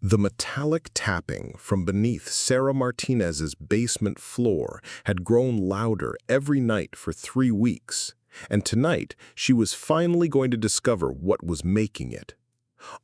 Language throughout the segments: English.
The metallic tapping from beneath Sarah Martinez's basement floor had grown louder every night for 3 weeks, and tonight she was finally going to discover what was making it.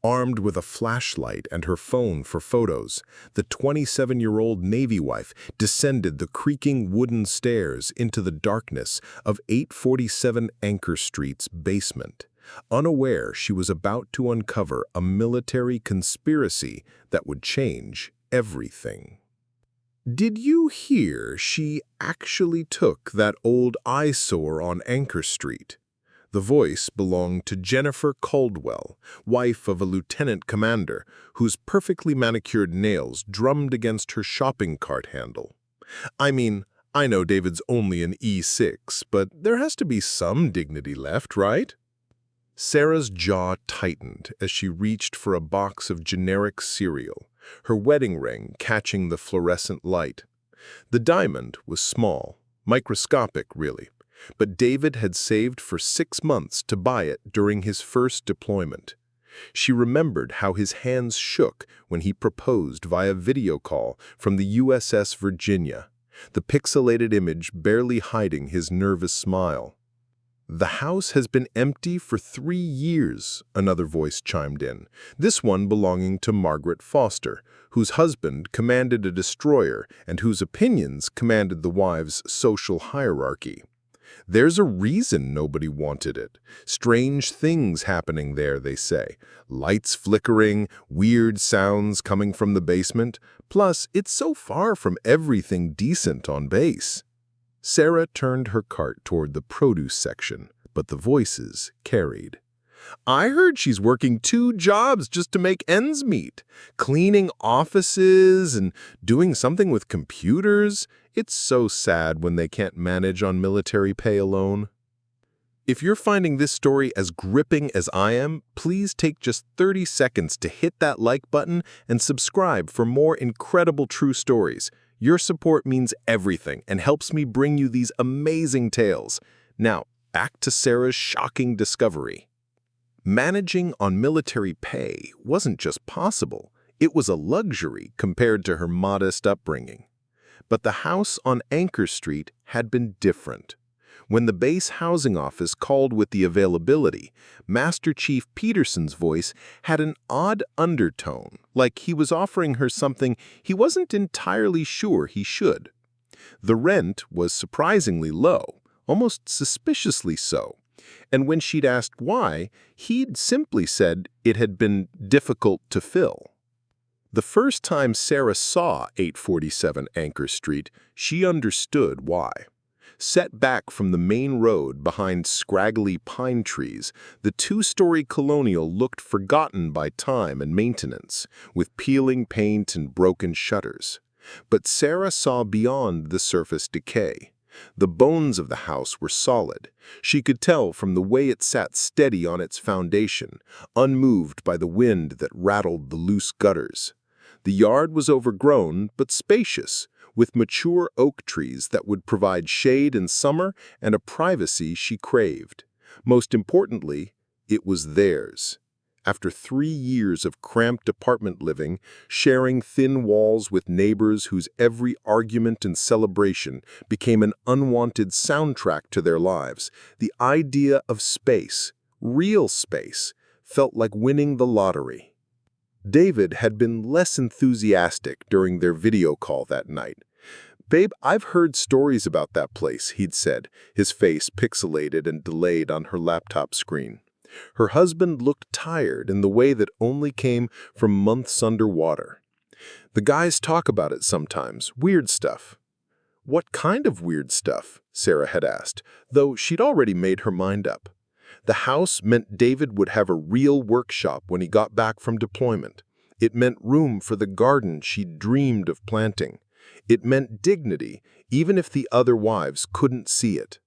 Armed with a flashlight and her phone for photos, the 27-year-old Navy wife descended the creaking wooden stairs into the darkness of 847 Anchor Street's basement, unaware she was about to uncover a military conspiracy that would change everything. "Did you hear she actually took that old eyesore on Anchor Street?" The voice belonged to Jennifer Caldwell, wife of a lieutenant commander whose perfectly manicured nails drummed against her shopping cart handle. "I mean, I know David's only an E6, but there has to be some dignity left, right?" Sarah's jaw tightened as she reached for a box of generic cereal, her wedding ring catching the fluorescent light. The diamond was small, microscopic really, but David had saved for 6 months to buy it during his first deployment. She remembered how his hands shook when he proposed via video call from the USS Virginia, the pixelated image barely hiding his nervous smile. "The house has been empty for 3 years," another voice chimed in, this one belonging to Margaret Foster, whose husband commanded a destroyer and whose opinions commanded the wives' social hierarchy. "There's a reason nobody wanted it. Strange things happening there, they say. Lights flickering, weird sounds coming from the basement. Plus, it's so far from everything decent on base." Sarah turned her cart toward the produce section, but the voices carried. "I heard she's working 2 jobs just to make ends meet. Cleaning offices and doing something with computers. It's so sad when they can't manage on military pay alone." If you're finding this story as gripping as I am, please take just 30 seconds to hit that like button and subscribe for more incredible true stories. Your support means everything and helps me bring you these amazing tales. Now, back to Sarah's shocking discovery. Managing on military pay wasn't just possible, it was a luxury compared to her modest upbringing. But the house on Anchor Street had been different. When the base housing office called with the availability, Master Chief Peterson's voice had an odd undertone, like he was offering her something he wasn't entirely sure he should. The rent was surprisingly low, almost suspiciously so, and when she'd asked why, he'd simply said it had been difficult to fill. The first time Sarah saw 847 Anchor Street, she understood why. Set back from the main road behind scraggly pine trees, the 2-story colonial looked forgotten by time and maintenance, with peeling paint and broken shutters. But Sarah saw beyond the surface decay. The bones of the house were solid. She could tell from the way it sat steady on its foundation, unmoved by the wind that rattled the loose gutters. The yard was overgrown but spacious, with mature oak trees that would provide shade in summer and a privacy she craved. Most importantly, it was theirs. After 3 years of cramped apartment living, sharing thin walls with neighbors whose every argument and celebration became an unwanted soundtrack to their lives, the idea of space, real space, felt like winning the lottery. David had been less enthusiastic during their video call that night. "Babe, I've heard stories about that place," he'd said, his face pixelated and delayed on her laptop screen. Her husband looked tired in the way that only came from months underwater. "The guys talk about it sometimes, weird stuff." "What kind of weird stuff?" Sarah had asked, though she'd already made her mind up. The house meant David would have a real workshop when he got back from deployment. It meant room for the garden she'd dreamed of planting. It meant dignity, even if the other wives couldn't see it.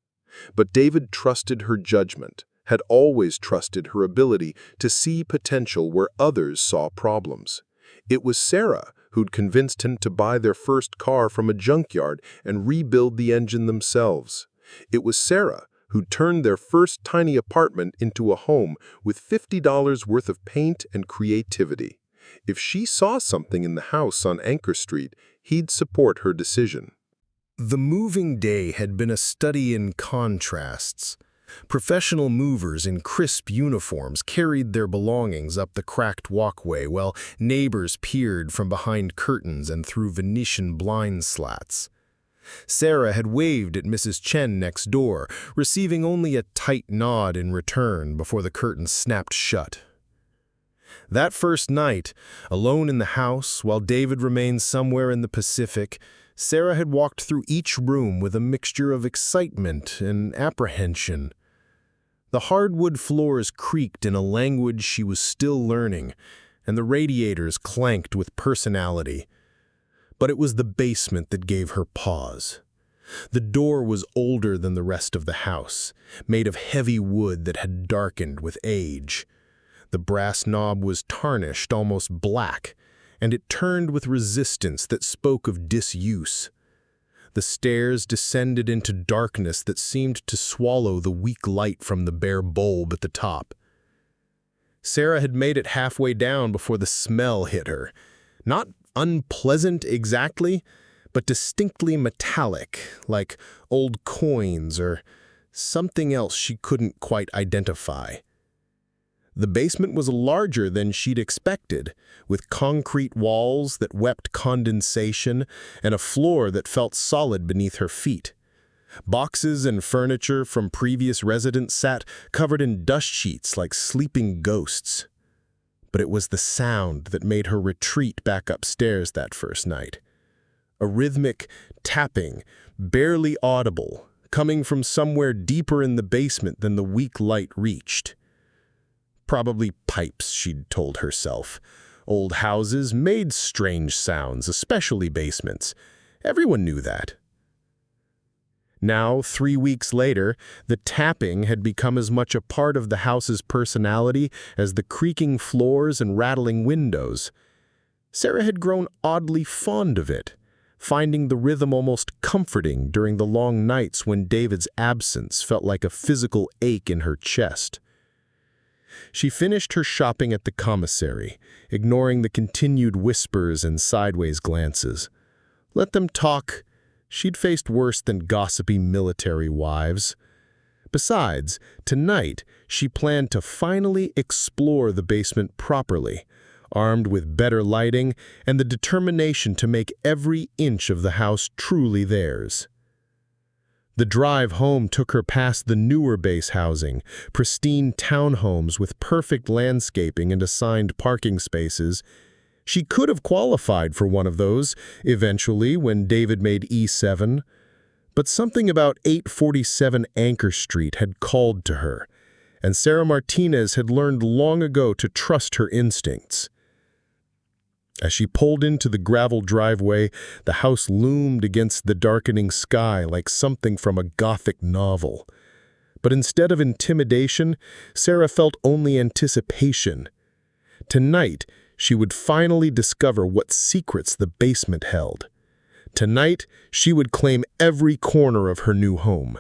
But David trusted her judgment, had always trusted her ability to see potential where others saw problems. It was Sarah who'd convinced him to buy their first car from a junkyard and rebuild the engine themselves. It was Sarah who turned their first tiny apartment into a home with $50 worth of paint and creativity. If she saw something in the house on Anchor Street, he'd support her decision. The moving day had been a study in contrasts. Professional movers in crisp uniforms carried their belongings up the cracked walkway while neighbors peered from behind curtains and through Venetian blind slats. Sarah had waved at Mrs. Chen next door, receiving only a tight nod in return before the curtain snapped shut. That first night, alone in the house, while David remained somewhere in the Pacific, Sarah had walked through each room with a mixture of excitement and apprehension. The hardwood floors creaked in a language she was still learning, and the radiators clanked with personality. But it was the basement that gave her pause. The door was older than the rest of the house, made of heavy wood that had darkened with age. The brass knob was tarnished, almost black, and it turned with resistance that spoke of disuse. The stairs descended into darkness that seemed to swallow the weak light from the bare bulb at the top. Sarah had made it halfway down before the smell hit her. Not unpleasant exactly, but distinctly metallic, like old coins or something else she couldn't quite identify. The basement was larger than she'd expected, with concrete walls that wept condensation and a floor that felt solid beneath her feet. Boxes and furniture from previous residents sat covered in dust sheets like sleeping ghosts. But it was the sound that made her retreat back upstairs that first night. A rhythmic tapping, barely audible, coming from somewhere deeper in the basement than the weak light reached. Probably pipes, she'd told herself. Old houses made strange sounds, especially basements. Everyone knew that. Now, 3 weeks later, the tapping had become as much a part of the house's personality as the creaking floors and rattling windows. Sarah had grown oddly fond of it, finding the rhythm almost comforting during the long nights when David's absence felt like a physical ache in her chest. She finished her shopping at the commissary, ignoring the continued whispers and sideways glances. Let them talk. She'd faced worse than gossipy military wives. Besides, tonight she planned to finally explore the basement properly, armed with better lighting and the determination to make every inch of the house truly theirs. The drive home took her past the newer base housing, pristine townhomes with perfect landscaping and assigned parking spaces. She could have qualified for one of those, eventually, when David made E7. But something about 847 Anchor Street had called to her, and Sarah Martinez had learned long ago to trust her instincts. As she pulled into the gravel driveway, the house loomed against the darkening sky like something from a Gothic novel. But instead of intimidation, Sarah felt only anticipation. Tonight, she would finally discover what secrets the basement held. Tonight, she would claim every corner of her new home.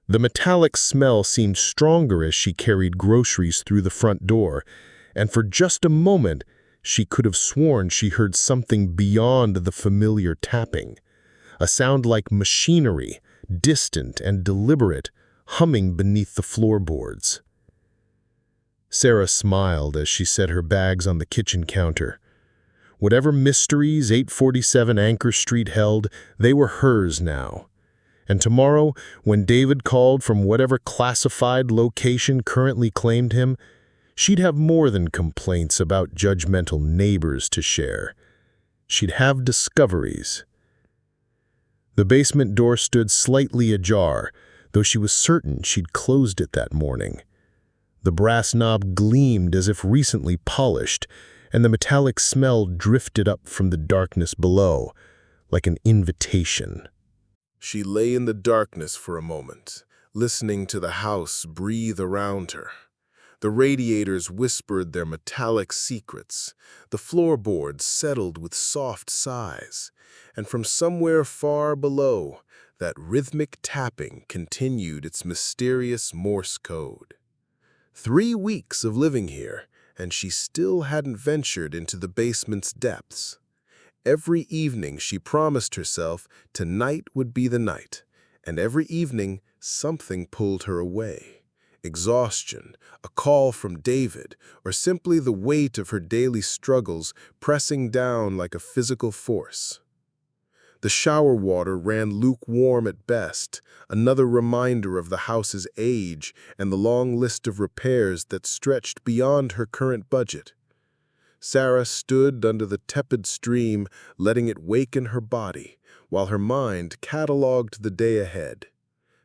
The metallic smell seemed stronger as she carried groceries through the front door, and for just a moment, she could have sworn she heard something beyond the familiar tapping, a sound like machinery, distant and deliberate, humming beneath the floorboards. Sarah smiled as she set her bags on the kitchen counter. Whatever mysteries 847 Anchor Street held, they were hers now. And tomorrow, when David called from whatever classified location currently claimed him, she'd have more than complaints about judgmental neighbors to share. She'd have discoveries. The basement door stood slightly ajar, though she was certain she'd closed it that morning. The brass knob gleamed as if recently polished, and the metallic smell drifted up from the darkness below, like an invitation. She lay in the darkness for a moment, listening to the house breathe around her. The radiators whispered their metallic secrets, the floorboards settled with soft sighs, and from somewhere far below, that rhythmic tapping continued its mysterious Morse code. 3 weeks of living here, and she still hadn't ventured into the basement's depths. Every evening she promised herself tonight would be the night, and every evening something pulled her away. Exhaustion, a call from David, or simply the weight of her daily struggles pressing down like a physical force. The shower water ran lukewarm at best, another reminder of the house's age and the long list of repairs that stretched beyond her current budget. Sarah stood under the tepid stream, letting it waken her body, while her mind catalogued the day ahead.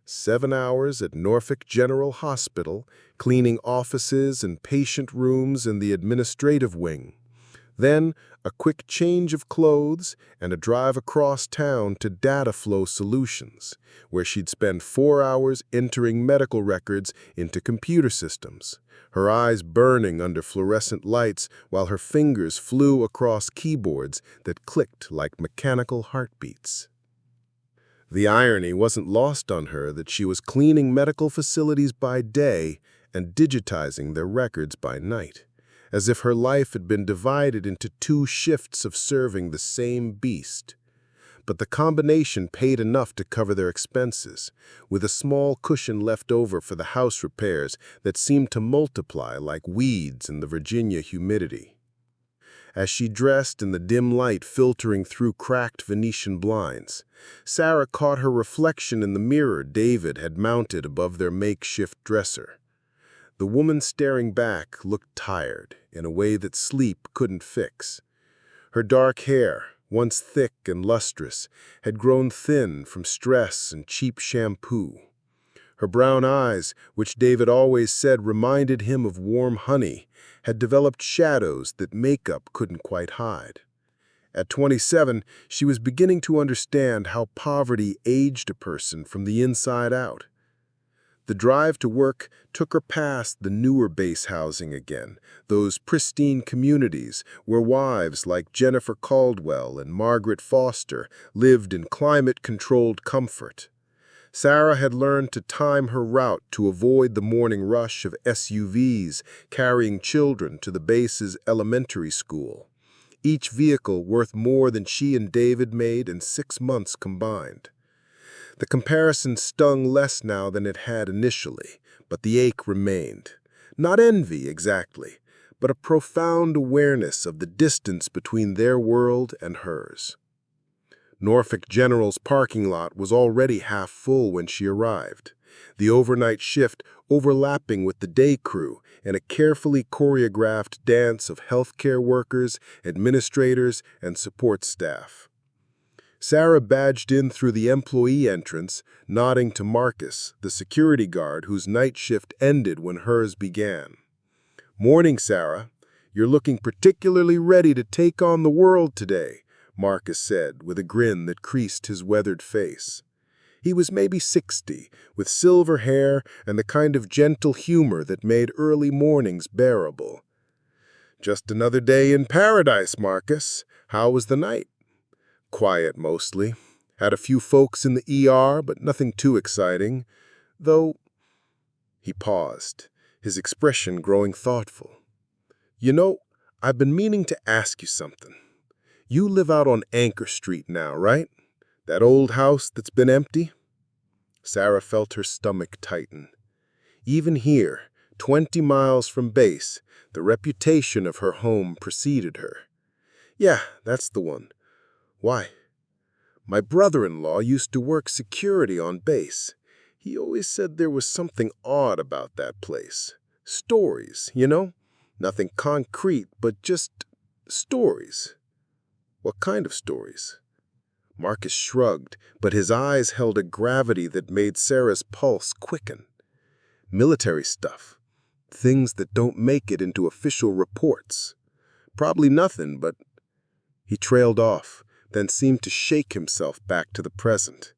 7 hours at Norfolk General Hospital, cleaning offices and patient rooms in the administrative wing. Then, a quick change of clothes and a drive across town to Data Flow Solutions, where she'd spend 4 hours entering medical records into computer systems, her eyes burning under fluorescent lights while her fingers flew across keyboards that clicked like mechanical heartbeats. The irony wasn't lost on her that she was cleaning medical facilities by day and digitizing their records by night, as if her life had been divided into 2 shifts of serving the same beast. But the combination paid enough to cover their expenses, with a small cushion left over for the house repairs that seemed to multiply like weeds in the Virginia humidity. As she dressed in the dim light filtering through cracked Venetian blinds, Sarah caught her reflection in the mirror David had mounted above their makeshift dresser. The woman staring back looked tired in a way that sleep couldn't fix. Her dark hair, once thick and lustrous, had grown thin from stress and cheap shampoo. Her brown eyes, which David always said reminded him of warm honey, had developed shadows that makeup couldn't quite hide. At 27, she was beginning to understand how poverty aged a person from the inside out. The drive to work took her past the newer base housing again, those pristine communities where wives like Jennifer Caldwell and Margaret Foster lived in climate-controlled comfort. Sarah had learned to time her route to avoid the morning rush of SUVs carrying children to the base's elementary school, each vehicle worth more than she and David made in 6 months combined. The comparison stung less now than it had initially, but the ache remained. Not envy, exactly, but a profound awareness of the distance between their world and hers. Norfolk General's parking lot was already half full when she arrived, the overnight shift overlapping with the day crew and a carefully choreographed dance of healthcare workers, administrators, and support staff. Sarah badged in through the employee entrance, nodding to Marcus, the security guard whose night shift ended when hers began. "Morning, Sarah. You're looking particularly ready to take on the world today," Marcus said, with a grin that creased his weathered face. He was maybe 60, with silver hair and the kind of gentle humor that made early mornings bearable. "Just another day in paradise, Marcus. How was the night?" "Quiet, mostly. Had a few folks in the ER, but nothing too exciting. Though—" He paused, his expression growing thoughtful. "You know, I've been meaning to ask you something. You live out on Anchor Street now, right? That old house that's been empty?" Sarah felt her stomach tighten. Even here, 20 miles from base, the reputation of her home preceded her. "Yeah, that's the one. Why?" "My brother-in-law used to work security on base. He always said there was something odd about that place. Stories, you know? Nothing concrete, but just stories." "What kind of stories?" Marcus shrugged, but his eyes held a gravity that made Sarah's pulse quicken. "Military stuff. Things that don't make it into official reports. Probably nothing, but—" He trailed off, then seemed to shake himself back to the present.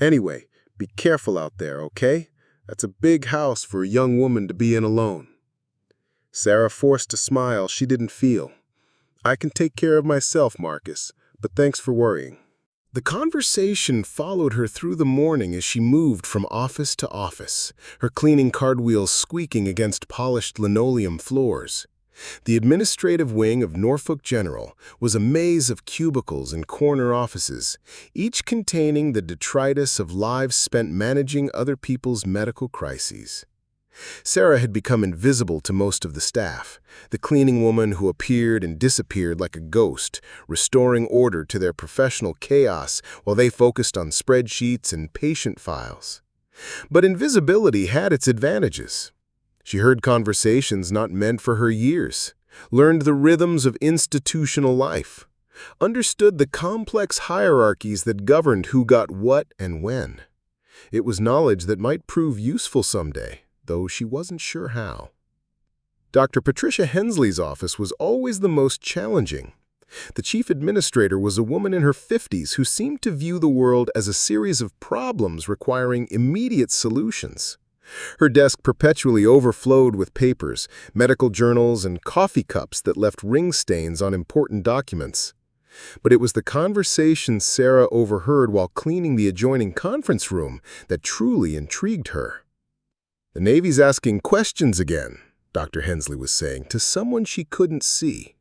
"Anyway, be careful out there, okay? That's a big house for a young woman to be in alone." Sarah forced a smile she didn't feel. "I can take care of myself, Marcus, but thanks for worrying." The conversation followed her through the morning as she moved from office to office, her cleaning cartwheels squeaking against polished linoleum floors. The administrative wing of Norfolk General was a maze of cubicles and corner offices, each containing the detritus of lives spent managing other people's medical crises. Sarah had become invisible to most of the staff, the cleaning woman who appeared and disappeared like a ghost, restoring order to their professional chaos while they focused on spreadsheets and patient files. But invisibility had its advantages. She heard conversations not meant for her years, learned the rhythms of institutional life, understood the complex hierarchies that governed who got what and when. It was knowledge that might prove useful someday, though she wasn't sure how. Dr. Patricia Hensley's office was always the most challenging. The chief administrator was a woman in her 50s who seemed to view the world as a series of problems requiring immediate solutions. Her desk perpetually overflowed with papers, medical journals, and coffee cups that left ring stains on important documents. But it was the conversations Sarah overheard while cleaning the adjoining conference room that truly intrigued her. "The Navy's asking questions again," Dr. Hensley was saying to someone she couldn't see,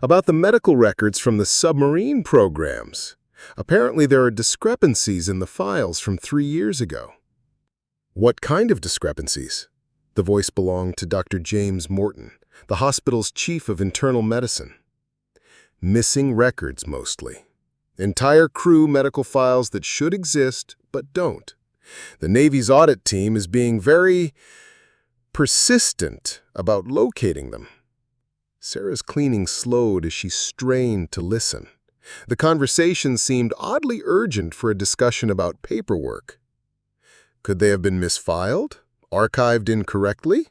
"about the medical records from the submarine programs. Apparently there are discrepancies in the files from 3 years ago." "What kind of discrepancies?" The voice belonged to Dr. James Morton, the hospital's chief of internal medicine. "Missing records, mostly. Entire crew medical files that should exist, but don't. The Navy's audit team is being very persistent about locating them." Sarah's cleaning slowed as she strained to listen. The conversation seemed oddly urgent for a discussion about paperwork. Could they have been misfiled? Archived incorrectly?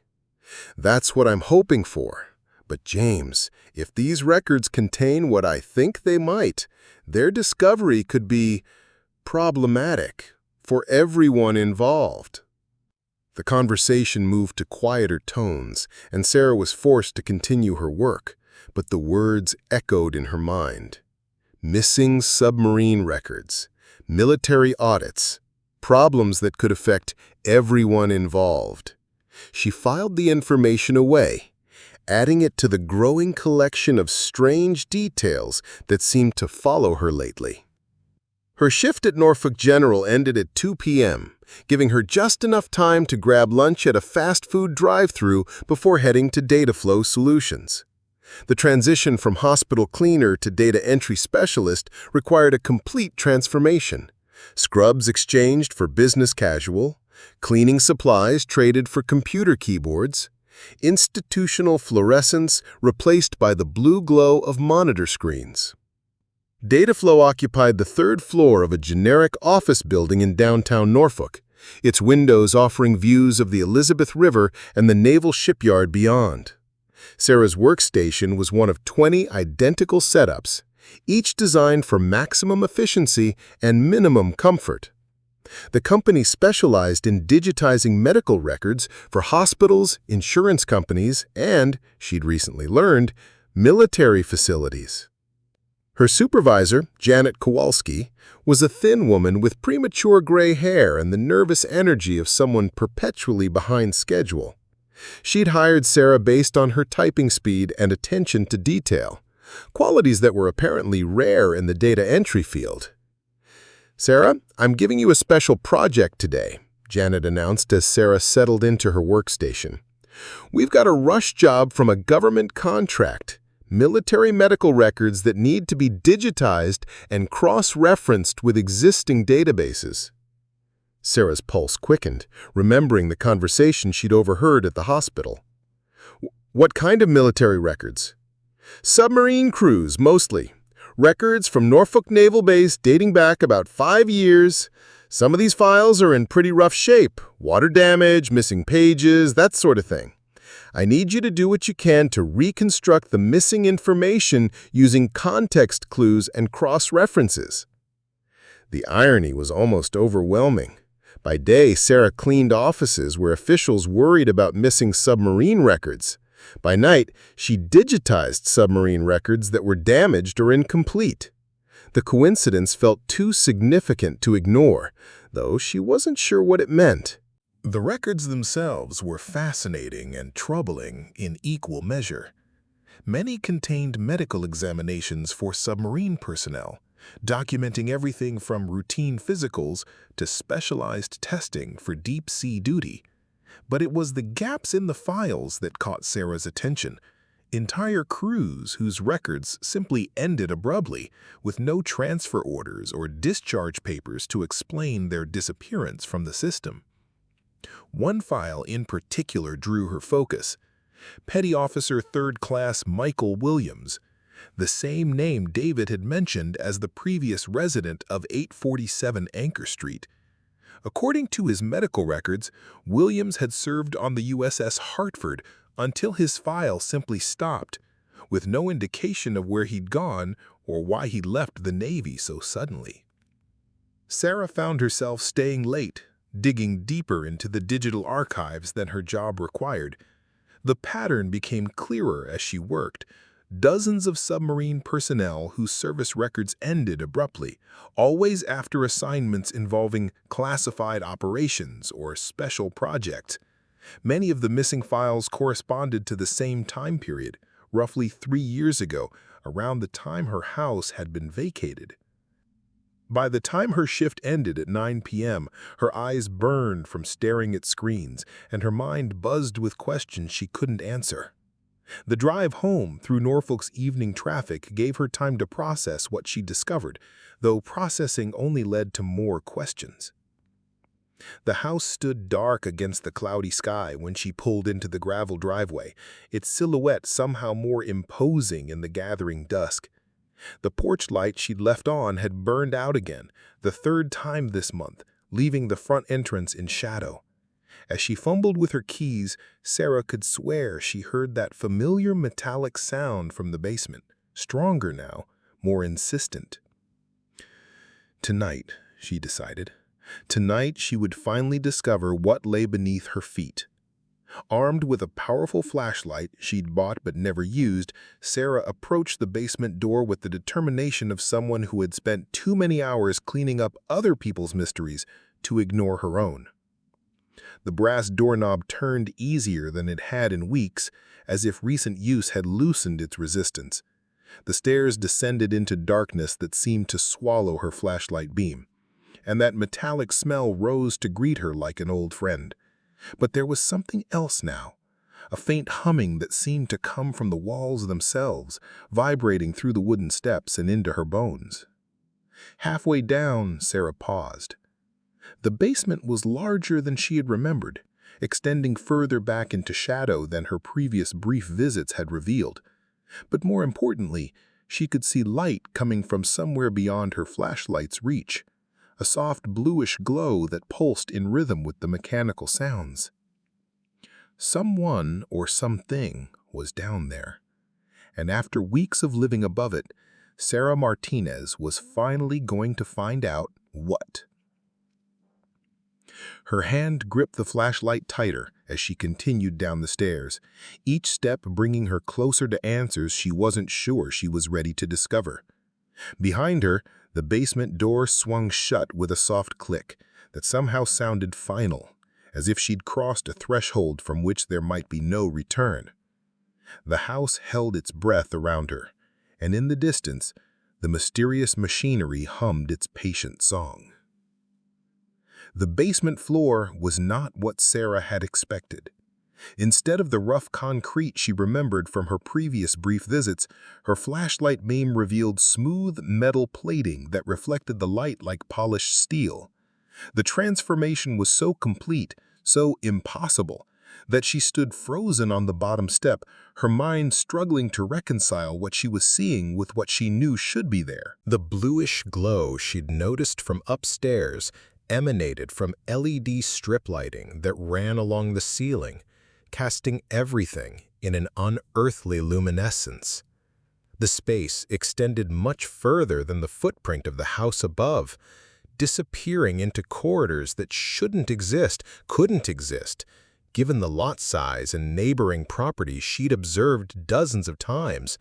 That's what I'm hoping for. But James, if these records contain what I think they might, their discovery could be problematic for everyone involved. The conversation moved to quieter tones, and Sarah was forced to continue her work, but the words echoed in her mind. Missing submarine records, military audits, problems that could affect everyone involved. She filed the information away, adding it to the growing collection of strange details that seemed to follow her lately. Her shift at Norfolk General ended at 2 p.m., giving her just enough time to grab lunch at a fast food drive-thru before heading to Dataflow Solutions. The transition from hospital cleaner to data entry specialist required a complete transformation. Scrubs exchanged for business casual, cleaning supplies traded for computer keyboards, institutional fluorescence replaced by the blue glow of monitor screens. Dataflow occupied the 3rd floor of a generic office building in downtown Norfolk, its windows offering views of the Elizabeth River and the naval shipyard beyond. Sarah's workstation was one of 20 identical setups, each designed for maximum efficiency and minimum comfort. The company specialized in digitizing medical records for hospitals, insurance companies, and, she'd recently learned, military facilities. Her supervisor, Janet Kowalski, was a thin woman with premature gray hair and the nervous energy of someone perpetually behind schedule. She'd hired Sarah based on her typing speed and attention to detail, qualities that were apparently rare in the data entry field. "Sarah, I'm giving you a special project today," Janet announced as Sarah settled into her workstation. "We've got a rush job from a government contract, military medical records that need to be digitized and cross-referenced with existing databases." Sarah's pulse quickened, remembering the conversation she'd overheard at the hospital. "What kind of military records?" "Submarine crews, mostly. Records from Norfolk Naval Base dating back about 5 years. Some of these files are in pretty rough shape, water damage, missing pages, that sort of thing. I need you to do what you can to reconstruct the missing information using context clues and cross-references." The irony was almost overwhelming. By day, Sarah cleaned offices where officials worried about missing submarine records. By night, she digitized submarine records that were damaged or incomplete. The coincidence felt too significant to ignore, though she wasn't sure what it meant. The records themselves were fascinating and troubling in equal measure. Many contained medical examinations for submarine personnel, documenting everything from routine physicals to specialized testing for deep-sea duty. But it was the gaps in the files that caught Sarah's attention. Entire crews whose records simply ended abruptly, with no transfer orders or discharge papers to explain their disappearance from the system. One file in particular drew her focus. Petty Officer Third Class Michael Williams, the same name David had mentioned as the previous resident of 847 Anchor Street. According to his medical records, Williams had served on the USS Hartford until his file simply stopped, with no indication of where he'd gone or why he left the Navy so suddenly. Sarah found herself staying late, digging deeper into the digital archives than her job required. The pattern became clearer as she worked. Dozens of submarine personnel whose service records ended abruptly, always after assignments involving classified operations or special projects. Many of the missing files corresponded to the same time period, roughly 3 years ago, around the time her house had been vacated. By the time her shift ended at 9 p.m., her eyes burned from staring at screens, and her mind buzzed with questions she couldn't answer. The drive home through Norfolk's evening traffic gave her time to process what she discovered, though processing only led to more questions. The house stood dark against the cloudy sky when she pulled into the gravel driveway, its silhouette somehow more imposing in the gathering dusk. The porch light she'd left on had burned out again, the third time this month, leaving the front entrance in shadow. As she fumbled with her keys, Sarah could swear she heard that familiar metallic sound from the basement, stronger now, more insistent. Tonight, she decided. Tonight she would finally discover what lay beneath her feet. Armed with a powerful flashlight she'd bought but never used, Sarah approached the basement door with the determination of someone who had spent too many hours cleaning up other people's mysteries to ignore her own. The brass doorknob turned easier than it had in weeks, as if recent use had loosened its resistance. The stairs descended into darkness that seemed to swallow her flashlight beam, and that metallic smell rose to greet her like an old friend. But there was something else now, a faint humming that seemed to come from the walls themselves, vibrating through the wooden steps and into her bones. Halfway down, Sarah paused. The basement was larger than she had remembered, extending further back into shadow than her previous brief visits had revealed. But more importantly, she could see light coming from somewhere beyond her flashlight's reach, a soft bluish glow that pulsed in rhythm with the mechanical sounds. Someone or something was down there, and after weeks of living above it, Sarah Martinez was finally going to find out what. Her hand gripped the flashlight tighter as she continued down the stairs, each step bringing her closer to answers she wasn't sure she was ready to discover. Behind her, the basement door swung shut with a soft click that somehow sounded final, as if she'd crossed a threshold from which there might be no return. The house held its breath around her, and in the distance, the mysterious machinery hummed its patient song. The basement floor was not what Sarah had expected. Instead of the rough concrete she remembered from her previous brief visits, her flashlight beam revealed smooth metal plating that reflected the light like polished steel. The transformation was so complete, so impossible, that she stood frozen on the bottom step, her mind struggling to reconcile what she was seeing with what she knew should be there. The bluish glow she'd noticed from upstairs emanated from LED strip lighting that ran along the ceiling, casting everything in an unearthly luminescence. The space extended much further than the footprint of the house above, disappearing into corridors that shouldn't exist, couldn't exist, given the lot size and neighboring properties she'd observed dozens of times.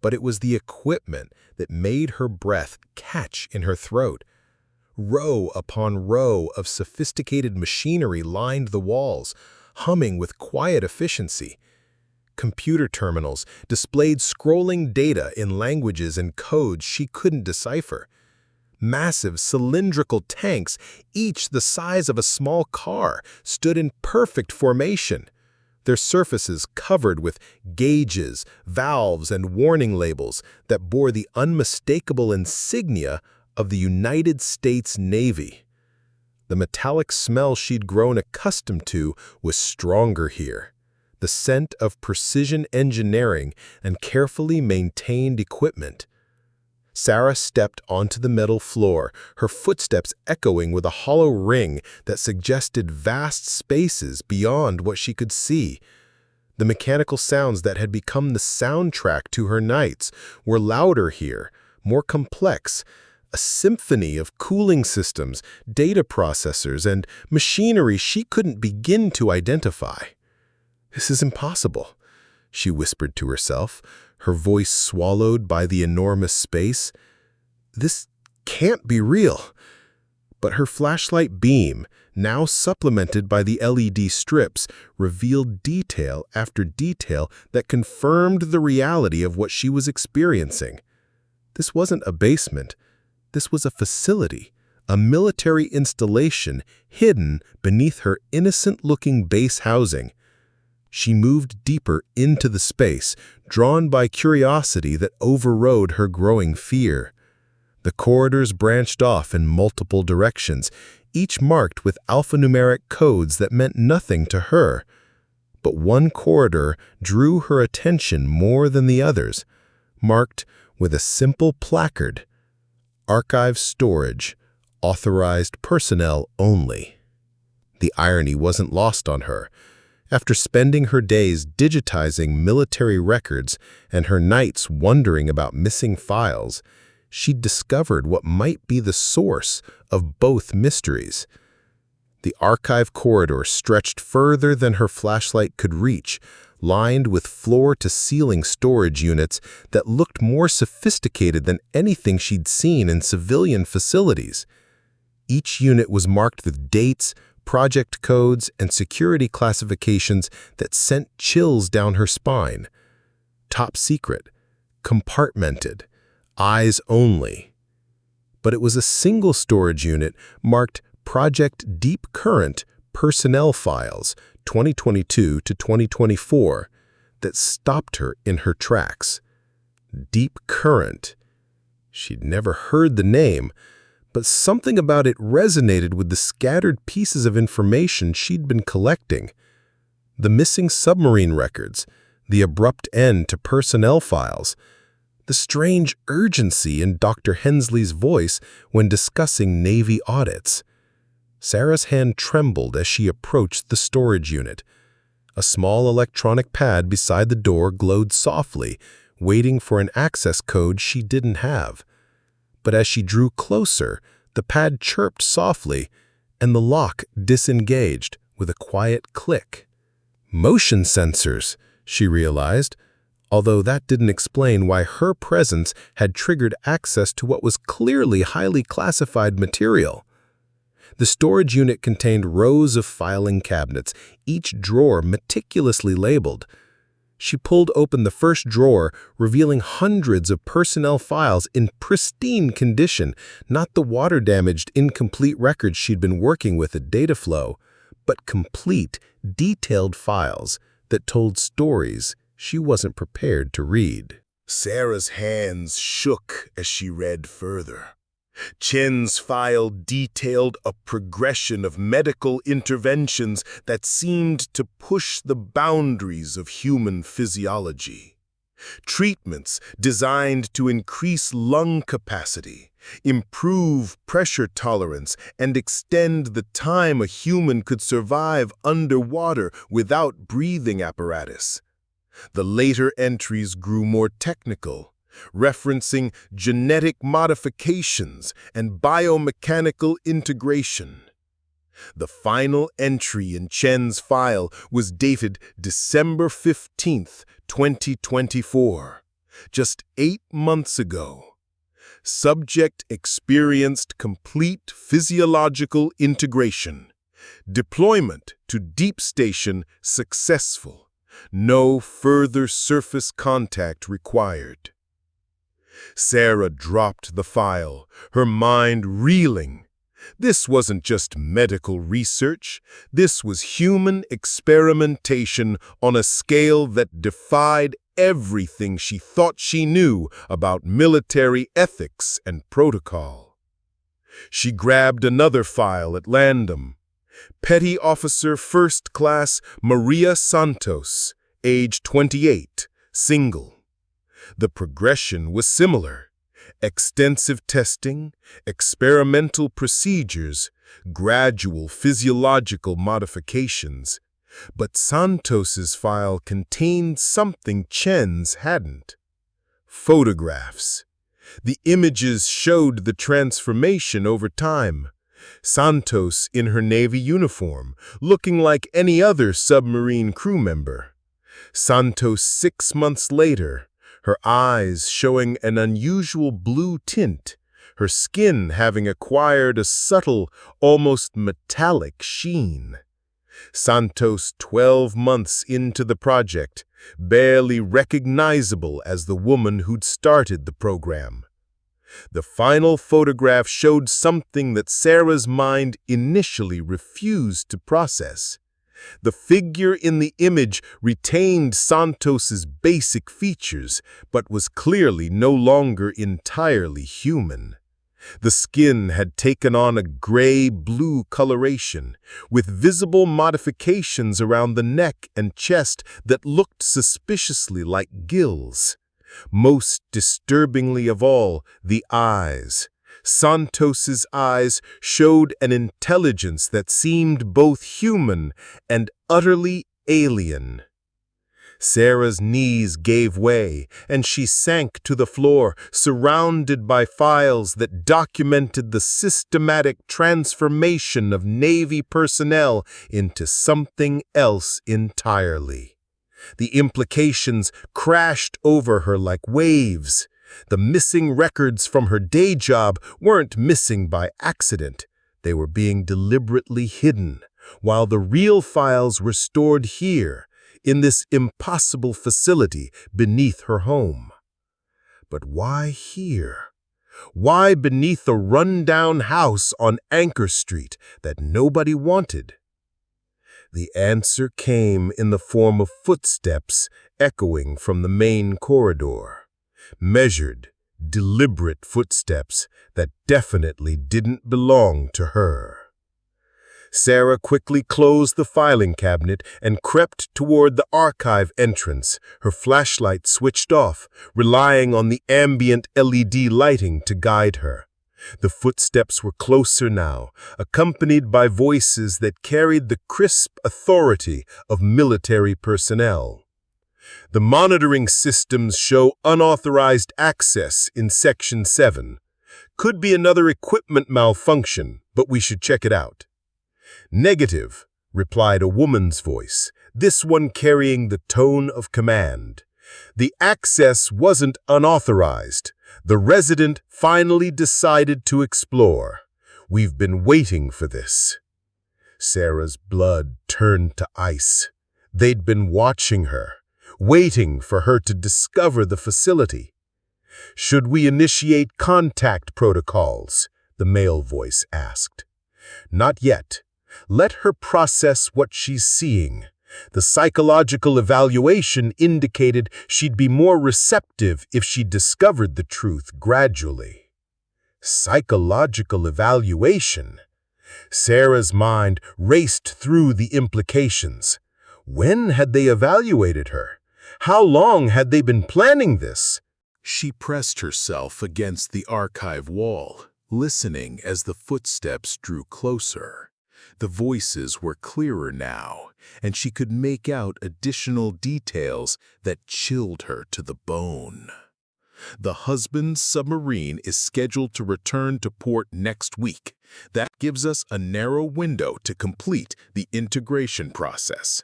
But it was the equipment that made her breath catch in her throat. Row upon row of sophisticated machinery lined the walls, humming with quiet efficiency. computer terminals displayed scrolling data in languages and codes she couldn't decipher. Massive cylindrical tanks, each the size of a small car, stood in perfect formation, their surfaces covered with gauges, valves, and warning labels that bore the unmistakable insignia of the United States Navy. The metallic smell she'd grown accustomed to was stronger here, the scent of precision engineering and carefully maintained equipment. Sarah stepped onto the metal floor, her footsteps echoing with a hollow ring that suggested vast spaces beyond what she could see. The mechanical sounds that had become the soundtrack to her nights were louder here, more complex, a symphony of cooling systems, data processors, and machinery she couldn't begin to identify. "This is impossible," she whispered to herself, her voice swallowed by the enormous space. "This can't be real." But her flashlight beam, now supplemented by the LED strips, revealed detail after detail that confirmed the reality of what she was experiencing. This wasn't a basement. This was a facility, a military installation hidden beneath her innocent-looking base housing. She moved deeper into the space, drawn by curiosity that overrode her growing fear. The corridors branched off in multiple directions, each marked with alphanumeric codes that meant nothing to her. But one corridor drew her attention more than the others, marked with a simple placard: Archive Storage, Authorized Personnel Only. The irony wasn't lost on her. After spending her days digitizing military records and her nights wondering about missing files, she'd discovered what might be the source of both mysteries. The archive corridor stretched further than her flashlight could reach, lined with floor-to-ceiling storage units that looked more sophisticated than anything she'd seen in civilian facilities. Each unit was marked with dates, project codes, and security classifications that sent chills down her spine. Top secret, compartmented, eyes only. But it was a single storage unit marked Project Deep Current Personnel Files 2022 to 2024 that stopped her in her tracks. Deep Current. She'd never heard the name, but something about it resonated with the scattered pieces of information she'd been collecting. The missing submarine records, the abrupt end to personnel files, the strange urgency in Dr. Hensley's voice when discussing Navy audits. Sarah's hand trembled as she approached the storage unit. A small electronic pad beside the door glowed softly, waiting for an access code she didn't have. But as she drew closer, the pad chirped softly, and the lock disengaged with a quiet click. Motion sensors, she realized, although that didn't explain why her presence had triggered access to what was clearly highly classified material. The storage unit contained rows of filing cabinets, each drawer meticulously labeled. She pulled open the first drawer, revealing hundreds of personnel files in pristine condition, not the water-damaged, incomplete records she'd been working with at Dataflow, but complete, detailed files that told stories she wasn't prepared to read. Sarah's hands shook as she read further. Chen's file detailed a progression of medical interventions that seemed to push the boundaries of human physiology. Treatments designed to increase lung capacity, improve pressure tolerance, and extend the time a human could survive underwater without breathing apparatus. The later entries grew more technical, referencing genetic modifications and biomechanical integration. The final entry in Chen's file was dated December 15, 2024, just 8 months ago. Subject experienced complete physiological integration. Deployment to deep station successful. No further surface contact required. Sarah dropped the file, her mind reeling. This wasn't just medical research. This was human experimentation on a scale that defied everything she thought she knew about military ethics and protocol. She grabbed another file at random. Petty Officer First Class Maria Santos, age 28, single. The progression was similar. Extensive testing, experimental procedures, gradual physiological modifications. But Santos's file contained something Chen's hadn't. Photographs. The images showed the transformation over time. Santos in her Navy uniform, looking like any other submarine crew member. Santos 6 months later, her eyes showing an unusual blue tint, her skin having acquired a subtle, almost metallic sheen. Santos 12 months into the project, barely recognizable as the woman who'd started the program. The final photograph showed something that Sarah's mind initially refused to process. The figure in the image retained Santos's basic features, but was clearly no longer entirely human. The skin had taken on a gray-blue coloration, with visible modifications around the neck and chest that looked suspiciously like gills. Most disturbingly of all, the eyes. Santos's eyes showed an intelligence that seemed both human and utterly alien. Sarah's knees gave way, and she sank to the floor, surrounded by files that documented the systematic transformation of Navy personnel into something else entirely. The implications crashed over her like waves. The missing records from her day job weren't missing by accident. They were being deliberately hidden, while the real files were stored here, in this impossible facility beneath her home. But why here? Why beneath a rundown house on Anchor Street that nobody wanted? The answer came in the form of footsteps echoing from the main corridor. Measured, deliberate footsteps that definitely didn't belong to her. Sarah quickly closed the filing cabinet and crept toward the archive entrance, her flashlight switched off, relying on the ambient LED lighting to guide her. The footsteps were closer now, accompanied by voices that carried the crisp authority of military personnel. The monitoring systems show unauthorized access in Section 7. Could be another equipment malfunction, but we should check it out. Negative, replied a woman's voice, this one carrying the tone of command. The access wasn't unauthorized. The resident finally decided to explore. We've been waiting for this. Sarah's blood turned to ice. They'd been watching her, waiting for her to discover the facility. Should we initiate contact protocols? The male voice asked. Not yet. Let her process what she's seeing. The psychological evaluation indicated she'd be more receptive if she discovered the truth gradually. Psychological evaluation? Sarah's mind raced through the implications. When had they evaluated her? How long had they been planning this? She pressed herself against the archive wall, listening as the footsteps drew closer. The voices were clearer now, and she could make out additional details that chilled her to the bone. The husband's submarine is scheduled to return to port next week. That gives us a narrow window to complete the integration process.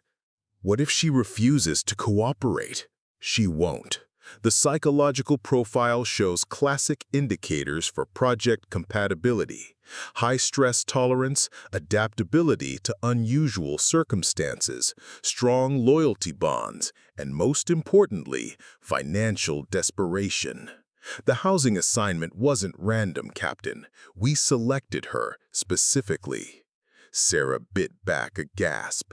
What if she refuses to cooperate? She won't. The psychological profile shows classic indicators for project compatibility: high stress tolerance, adaptability to unusual circumstances, strong loyalty bonds, and most importantly, financial desperation. The housing assignment wasn't random, Captain. We selected her specifically. Sarah bit back a gasp.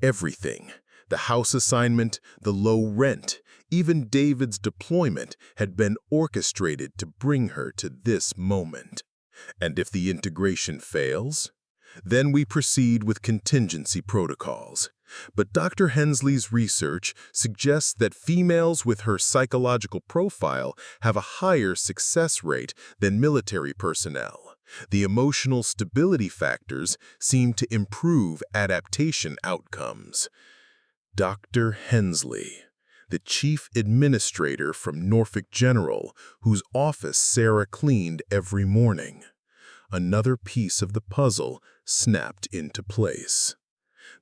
Everything. The house assignment, the low rent, even David's deployment had been orchestrated to bring her to this moment. And if the integration fails, then we proceed with contingency protocols. But Dr. Hensley's research suggests that females with her psychological profile have a higher success rate than military personnel. The emotional stability factors seem to improve adaptation outcomes. Dr. Hensley, the chief administrator from Norfolk General, whose office Sarah cleaned every morning. Another piece of the puzzle snapped into place.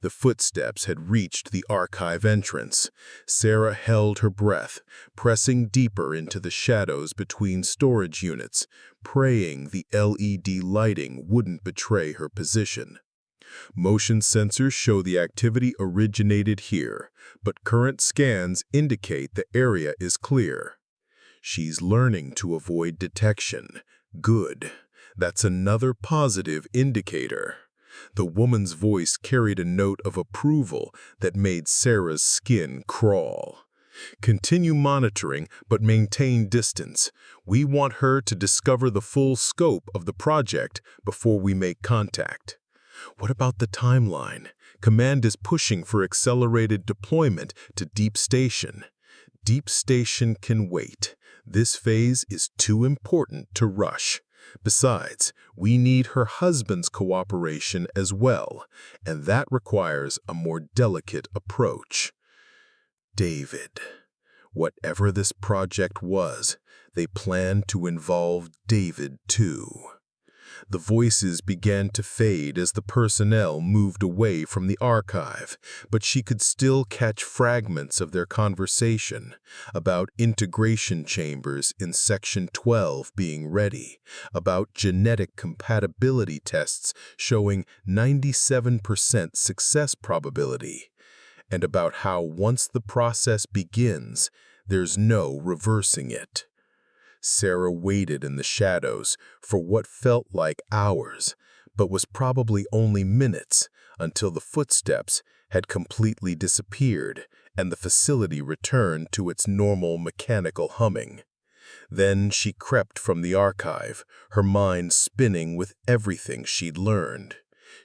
The footsteps had reached the archive entrance. Sarah held her breath, pressing deeper into the shadows between storage units, praying the LED lighting wouldn't betray her position. Motion sensors show the activity originated here, but current scans indicate the area is clear. She's learning to avoid detection. Good. That's another positive indicator. The woman's voice carried a note of approval that made Sarah's skin crawl. Continue monitoring, but maintain distance. We want her to discover the full scope of the project before we make contact. What about the timeline? Command is pushing for accelerated deployment to Deep Station. Deep Station can wait. This phase is too important to rush. Besides, we need her husband's cooperation as well, and that requires a more delicate approach. David. Whatever this project was, they planned to involve David too. The voices began to fade as the personnel moved away from the archive, but she could still catch fragments of their conversation about integration chambers in Section 12 being ready, about genetic compatibility tests showing 97% success probability, and about how once the process begins, there's no reversing it. Sarah waited in the shadows for what felt like hours, but was probably only minutes until the footsteps had completely disappeared and the facility returned to its normal mechanical humming. Then she crept from the archive, her mind spinning with everything she'd learned.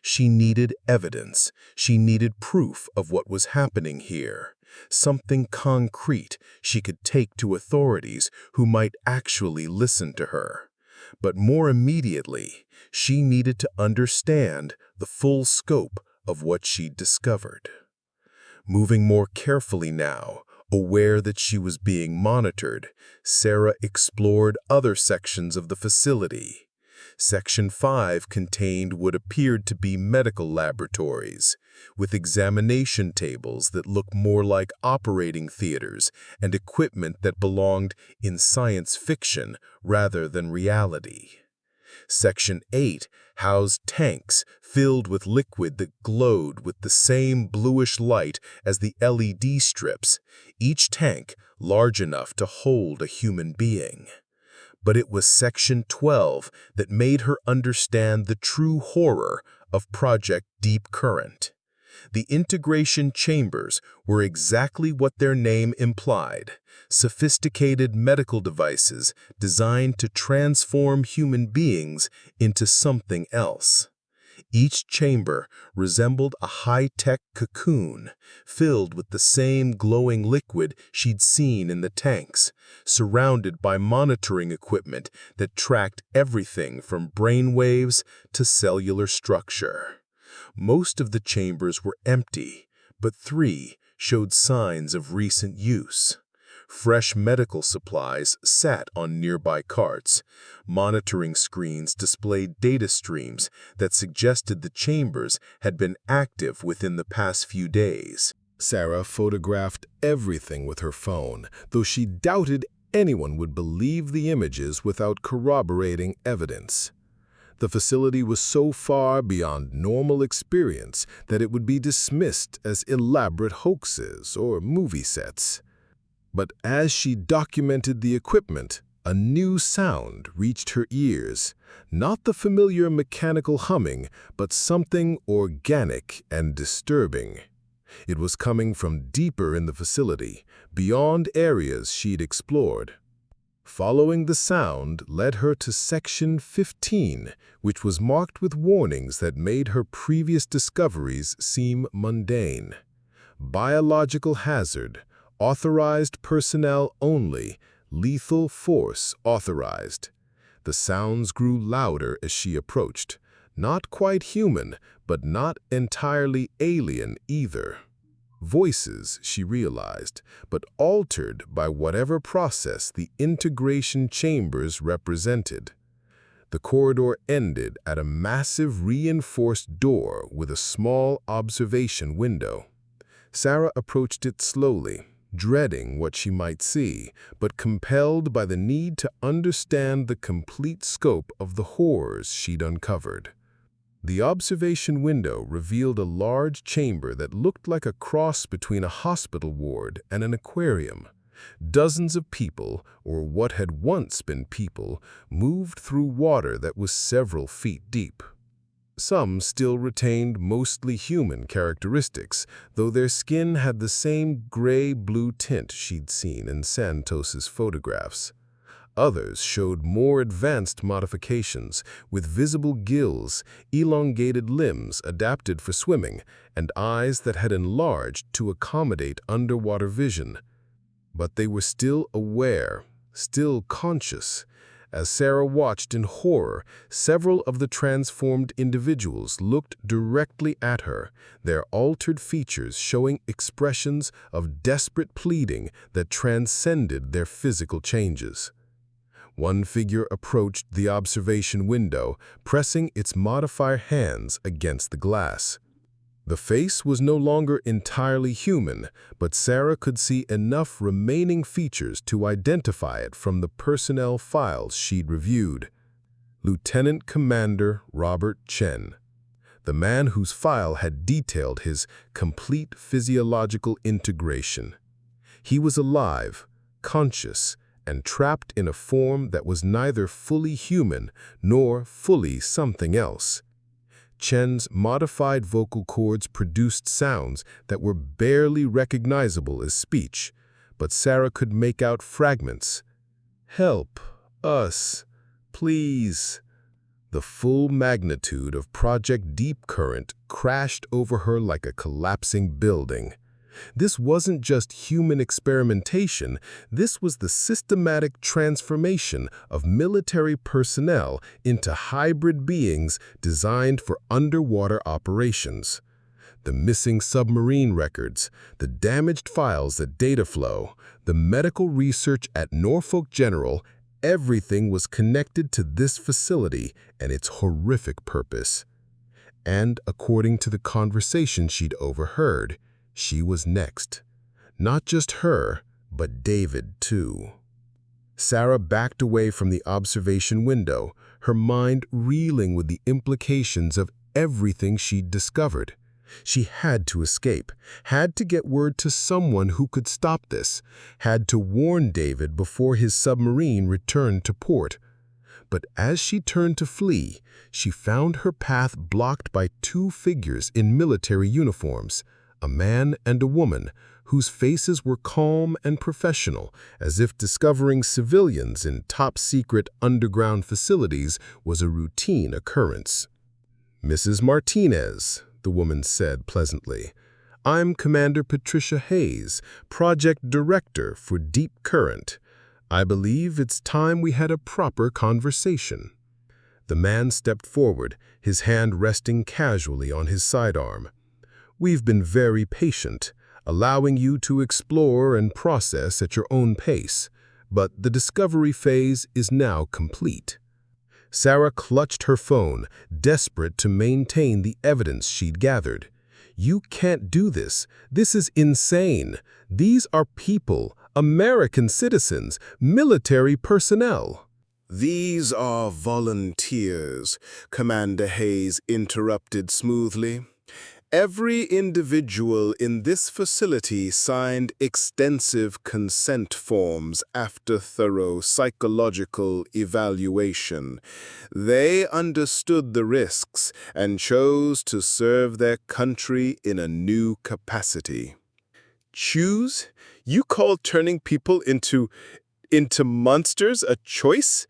She needed evidence. She needed proof of what was happening here. Something concrete she could take to authorities who might actually listen to her. But more immediately, she needed to understand the full scope of what she'd discovered. Moving more carefully now, aware that she was being monitored, Sarah explored other sections of the facility. Section 5 contained what appeared to be medical laboratories, with examination tables that looked more like operating theaters and equipment that belonged in science fiction rather than reality. Section 8 housed tanks filled with liquid that glowed with the same bluish light as the LED strips, each tank large enough to hold a human being. But it was Section 12 that made her understand the true horror of Project Deep Current. The integration chambers were exactly what their name implied: sophisticated medical devices designed to transform human beings into something else. Each chamber resembled a high-tech cocoon, filled with the same glowing liquid she'd seen in the tanks, surrounded by monitoring equipment that tracked everything from brain waves to cellular structure. Most of the chambers were empty, but 3 showed signs of recent use. Fresh medical supplies sat on nearby carts. Monitoring screens displayed data streams that suggested the chambers had been active within the past few days. Sarah photographed everything with her phone, though she doubted anyone would believe the images without corroborating evidence. The facility was so far beyond normal experience that it would be dismissed as elaborate hoaxes or movie sets. But as she documented the equipment, a new sound reached her ears, not the familiar mechanical humming, but something organic and disturbing. It was coming from deeper in the facility, beyond areas she'd explored. Following the sound led her to Section 15, which was marked with warnings that made her previous discoveries seem mundane. Biological hazard, authorized personnel only, lethal force authorized. The sounds grew louder as she approached. Not quite human, but not entirely alien either. Voices, she realized, but altered by whatever process the integration chambers represented. The corridor ended at a massive reinforced door with a small observation window. Sarah approached it slowly, dreading what she might see, but compelled by the need to understand the complete scope of the horrors she'd uncovered. The observation window revealed a large chamber that looked like a cross between a hospital ward and an aquarium. Dozens of people, or what had once been people, moved through water that was several feet deep. Some still retained mostly human characteristics, though their skin had the same gray-blue tint she'd seen in Santos's photographs. Others showed more advanced modifications, with visible gills, elongated limbs adapted for swimming, and eyes that had enlarged to accommodate underwater vision. But they were still aware, still conscious. As Sarah watched in horror, several of the transformed individuals looked directly at her, their altered features showing expressions of desperate pleading that transcended their physical changes. One figure approached the observation window, pressing its modified hands against the glass. The face was no longer entirely human, but Sarah could see enough remaining features to identify it from the personnel files she'd reviewed. Lieutenant Commander Robert Chen, the man whose file had detailed his complete physiological integration. He was alive, conscious, and trapped in a form that was neither fully human nor fully something else. Chen's modified vocal cords produced sounds that were barely recognizable as speech, but Sarah could make out fragments. "Help us, please." The full magnitude of Project Deep Current crashed over her like a collapsing building. This wasn't just human experimentation, this was the systematic transformation of military personnel into hybrid beings designed for underwater operations. The missing submarine records, the damaged files at Dataflow, the medical research at Norfolk General, everything was connected to this facility and its horrific purpose. And according to the conversation she'd overheard, she was next. Not just her, but David, too. Sarah backed away from the observation window, her mind reeling with the implications of everything she'd discovered. She had to escape, had to get word to someone who could stop this, had to warn David before his submarine returned to port. But as she turned to flee, she found her path blocked by two figures in military uniforms, a man and a woman, whose faces were calm and professional, as if discovering civilians in top-secret underground facilities was a routine occurrence. "Mrs. Martinez," the woman said pleasantly, "I'm Commander Patricia Hayes, Project Director for Deep Current. I believe it's time we had a proper conversation." The man stepped forward, his hand resting casually on his sidearm. "We've been very patient, allowing you to explore and process at your own pace, but the discovery phase is now complete." Sarah clutched her phone, desperate to maintain the evidence she'd gathered. "You can't do this. This is insane. These are people, American citizens, military personnel." "These are volunteers," Commander Hayes interrupted smoothly. "Every individual in this facility signed extensive consent forms after thorough psychological evaluation. They understood the risks and chose to serve their country in a new capacity." "Choose? You call turning people into monsters a choice?"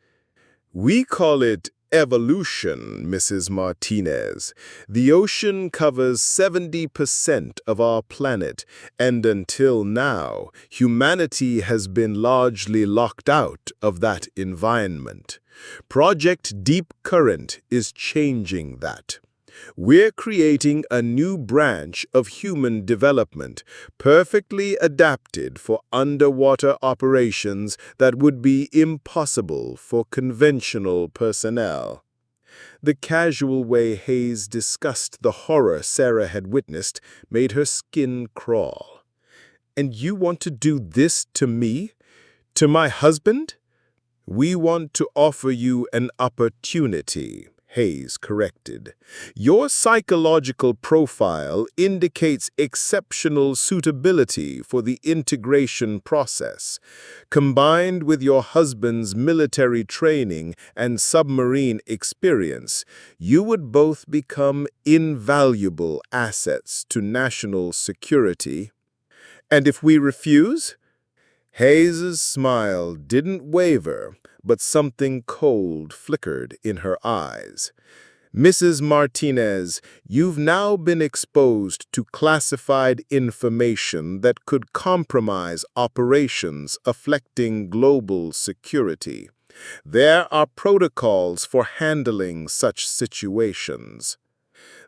"We call it evolution, Mrs. Martinez. The ocean covers 70% of our planet, and until now, humanity has been largely locked out of that environment. Project Deep Current is changing that. We're creating a new branch of human development, perfectly adapted for underwater operations that would be impossible for conventional personnel." The casual way Hayes discussed the horror Sarah had witnessed made her skin crawl. "And you want to do this to me? To my husband?" "We want to offer you an opportunity," Hayes corrected. "Your psychological profile indicates exceptional suitability for the integration process. Combined with your husband's military training and submarine experience, you would both become invaluable assets to national security." "And if we refuse?" Hayes's smile didn't waver, but something cold flickered in her eyes. "Mrs. Martinez, you've now been exposed to classified information that could compromise operations affecting global security. There are protocols for handling such situations."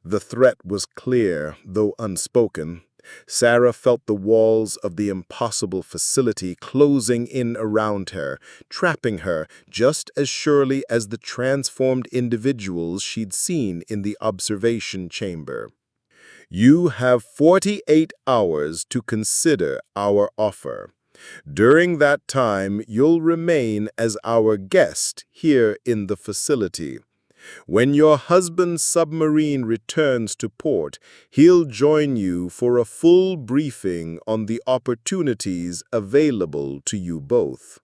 The threat was clear, though unspoken. Sarah felt the walls of the impossible facility closing in around her, trapping her just as surely as the transformed individuals she'd seen in the observation chamber. "You have 48 hours to consider our offer. During that time, you'll remain as our guest here in the facility. When your husband's submarine returns to port, he'll join you for a full briefing on the opportunities available to you both."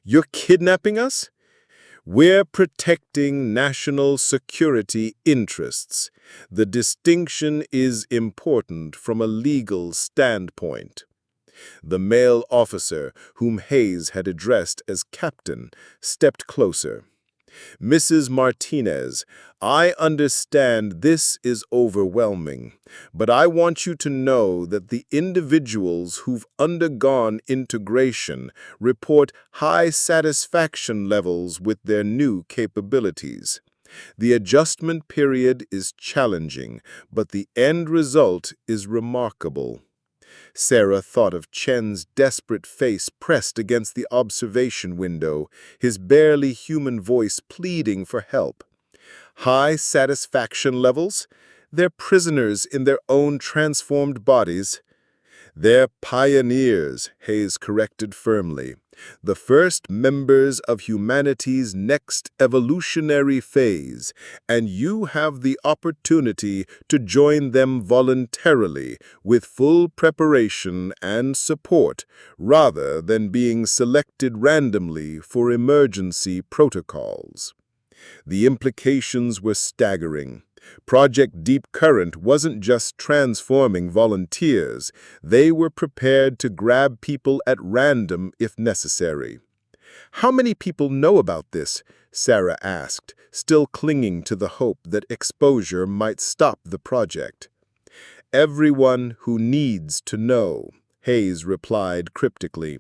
"You're kidnapping us?" "We're protecting national security interests. The distinction is important from a legal standpoint." The male officer, whom Hayes had addressed as captain, stepped closer. "Mrs. Martinez, I understand this is overwhelming, but I want you to know that the individuals who've undergone integration report high satisfaction levels with their new capabilities. The adjustment period is challenging, but the end result is remarkable." Sarah thought of Chen's desperate face pressed against the observation window, his barely human voice pleading for help. "High satisfaction levels? They're prisoners in their own transformed bodies." "They're pioneers," Hayes corrected firmly. "The first members of humanity's next evolutionary phase, and you have the opportunity to join them voluntarily with full preparation and support, rather than being selected randomly for emergency protocols." The implications were staggering. Project Deep Current wasn't just transforming volunteers, they were prepared to grab people at random if necessary. "How many people know about this?" Sarah asked, still clinging to the hope that exposure might stop the project. "Everyone who needs to know," Hayes replied cryptically.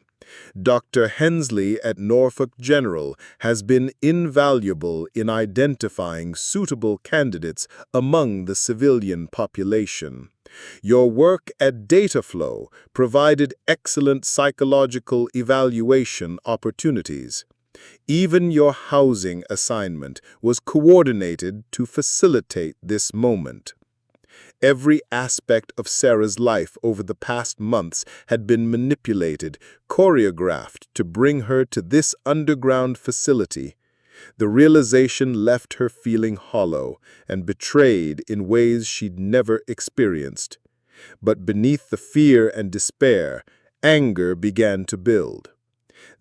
"Dr. Hensley at Norfolk General has been invaluable in identifying suitable candidates among the civilian population. Your work at Dataflow provided excellent psychological evaluation opportunities. Even your housing assignment was coordinated to facilitate this moment." Every aspect of Sarah's life over the past months had been manipulated, choreographed to bring her to this underground facility. The realization left her feeling hollow and betrayed in ways she'd never experienced. But beneath the fear and despair, anger began to build.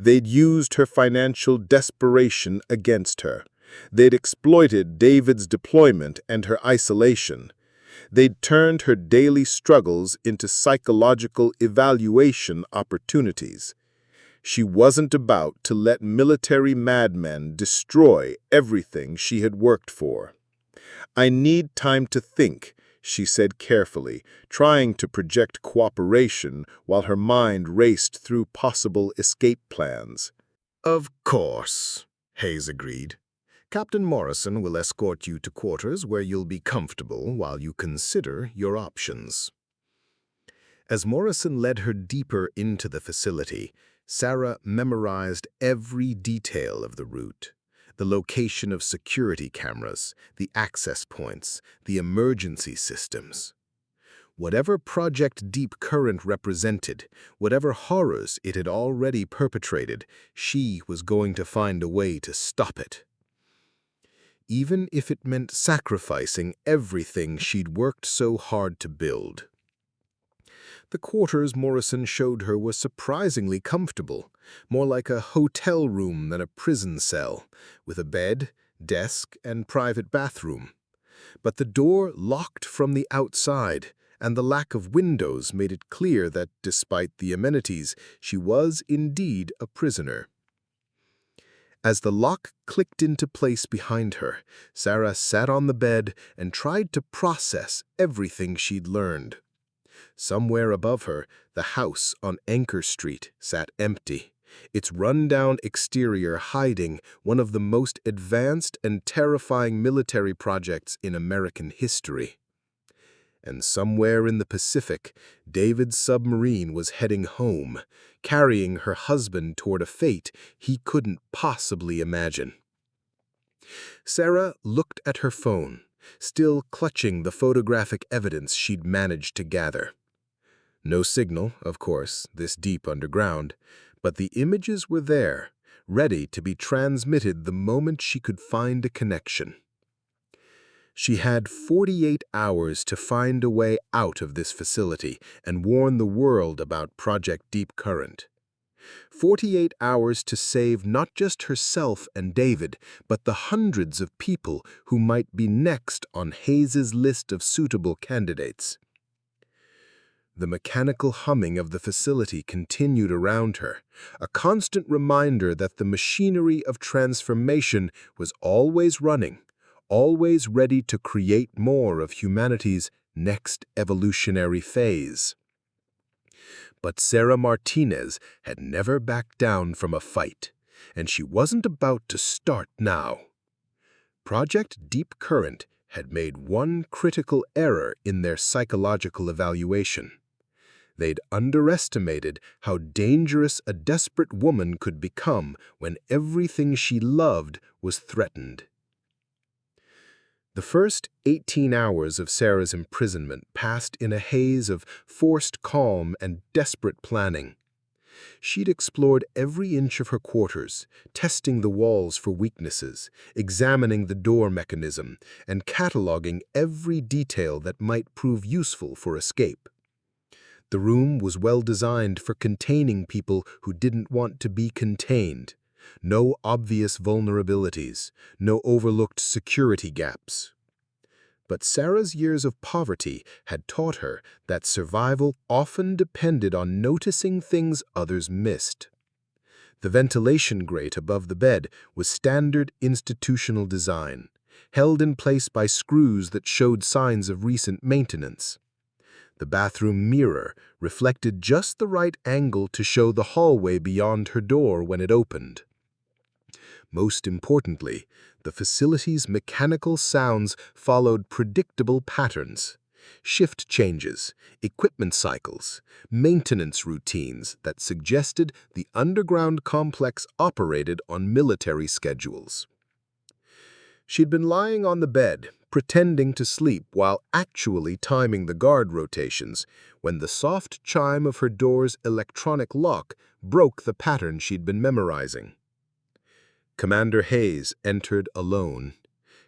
They'd used her financial desperation against her. They'd exploited David's deployment and her isolation. They'd turned her daily struggles into psychological evaluation opportunities. She wasn't about to let military madmen destroy everything she had worked for. "I need time to think," she said carefully, trying to project cooperation while her mind raced through possible escape plans. "Of course," Hayes agreed. "Captain Morrison will escort you to quarters where you'll be comfortable while you consider your options." As Morrison led her deeper into the facility, Sarah memorized every detail of the route. The location of security cameras, the access points, the emergency systems. Whatever Project Deep Current represented, whatever horrors it had already perpetrated, she was going to find a way to stop it. Even if it meant sacrificing everything she'd worked so hard to build. The quarters Morrison showed her were surprisingly comfortable, more like a hotel room than a prison cell, with a bed, desk, and private bathroom. But the door locked from the outside, and the lack of windows made it clear that, despite the amenities, she was indeed a prisoner. As the lock clicked into place behind her, Sarah sat on the bed and tried to process everything she'd learned. Somewhere above her, the house on Anchor Street sat empty, its rundown exterior hiding one of the most advanced and terrifying military projects in American history. And somewhere in the Pacific, David's submarine was heading home, carrying her husband toward a fate he couldn't possibly imagine. Sarah looked at her phone, still clutching the photographic evidence she'd managed to gather. No signal, of course, this deep underground, but the images were there, ready to be transmitted the moment she could find a connection. She had 48 hours to find a way out of this facility and warn the world about Project Deep Current. 48 hours to save not just herself and David, but the hundreds of people who might be next on Hayes's list of suitable candidates. The mechanical humming of the facility continued around her, a constant reminder that the machinery of transformation was always running, always ready to create more of humanity's next evolutionary phase. But Sarah Martinez had never backed down from a fight, and she wasn't about to start now. Project Deep Current had made one critical error in their psychological evaluation. They'd underestimated how dangerous a desperate woman could become when everything she loved was threatened. The first 18 hours of Sarah's imprisonment passed in a haze of forced calm and desperate planning. She'd explored every inch of her quarters, testing the walls for weaknesses, examining the door mechanism, and cataloging every detail that might prove useful for escape. The room was well designed for containing people who didn't want to be contained. No obvious vulnerabilities, no overlooked security gaps. But Sarah's years of poverty had taught her that survival often depended on noticing things others missed. The ventilation grate above the bed was standard institutional design, held in place by screws that showed signs of recent maintenance. The bathroom mirror reflected just the right angle to show the hallway beyond her door when it opened. Most importantly, the facility's mechanical sounds followed predictable patterns. Shift changes, equipment cycles, maintenance routines that suggested the underground complex operated on military schedules. She'd been lying on the bed, pretending to sleep while actually timing the guard rotations, when the soft chime of her door's electronic lock broke the pattern she'd been memorizing. Commander Hayes entered alone,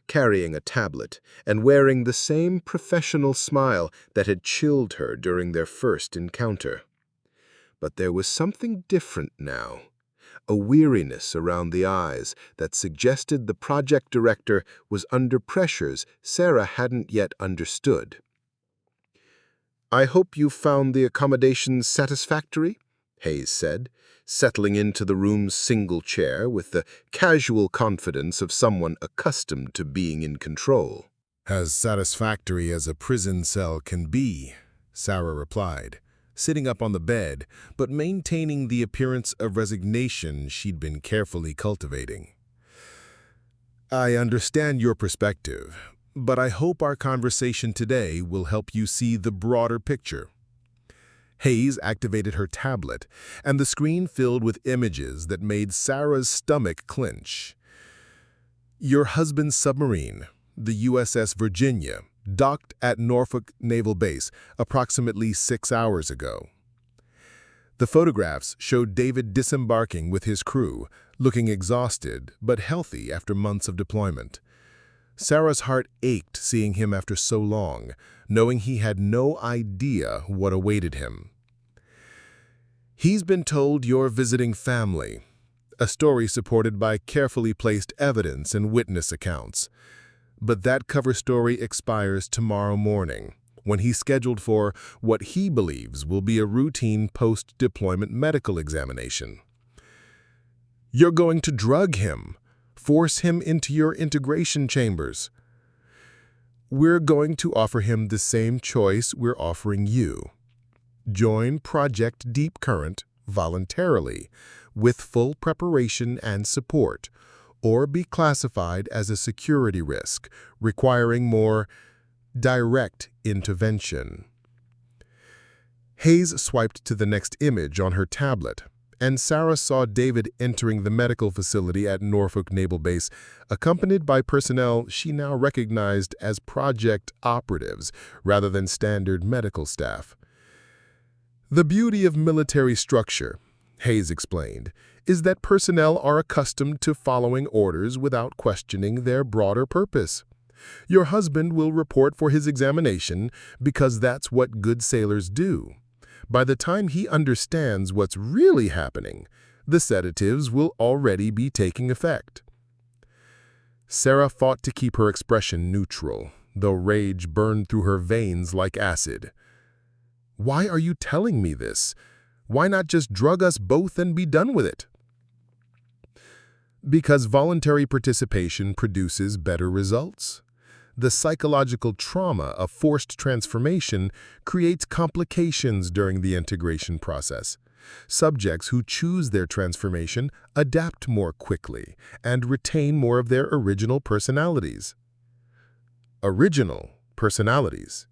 carrying a tablet and wearing the same professional smile that had chilled her during their first encounter. But there was something different now, a weariness around the eyes that suggested the project director was under pressures Sarah hadn't yet understood. "I hope you found the accommodations satisfactory," Hayes said, settling into the room's single chair with the casual confidence of someone accustomed to being in control. "As satisfactory as a prison cell can be," Sarah replied, sitting up on the bed, but maintaining the appearance of resignation she'd been carefully cultivating. "I understand your perspective, but I hope our conversation today will help you see the broader picture." Hayes activated her tablet, and the screen filled with images that made Sarah's stomach clench. "Your husband's submarine, the USS Virginia, docked at Norfolk Naval Base approximately 6 hours ago." The photographs showed David disembarking with his crew, looking exhausted but healthy after months of deployment. Sarah's heart ached seeing him after so long, knowing he had no idea what awaited him. "He's been told you're visiting family," a story supported by carefully placed evidence and witness accounts. But that cover story expires tomorrow morning, when he's scheduled for what he believes will be a routine post-deployment medical examination. "You're going to drug him, force him into your integration chambers." "We're going to offer him the same choice we're offering you. Join Project Deep Current voluntarily, with full preparation and support, or be classified as a security risk, requiring more direct intervention." Hayes swiped to the next image on her tablet, and Sarah saw David entering the medical facility at Norfolk Naval Base, accompanied by personnel she now recognized as project operatives rather than standard medical staff. "The beauty of military structure," Hayes explained, "is that personnel are accustomed to following orders without questioning their broader purpose. Your husband will report for his examination because that's what good sailors do. By the time he understands what's really happening, the sedatives will already be taking effect." Sarah fought to keep her expression neutral, though rage burned through her veins like acid. "Why are you telling me this? Why not just drug us both and be done with it?" "Because voluntary participation produces better results. The psychological trauma of forced transformation creates complications during the integration process. Subjects who choose their transformation adapt more quickly and retain more of their original personalities." Original personalities?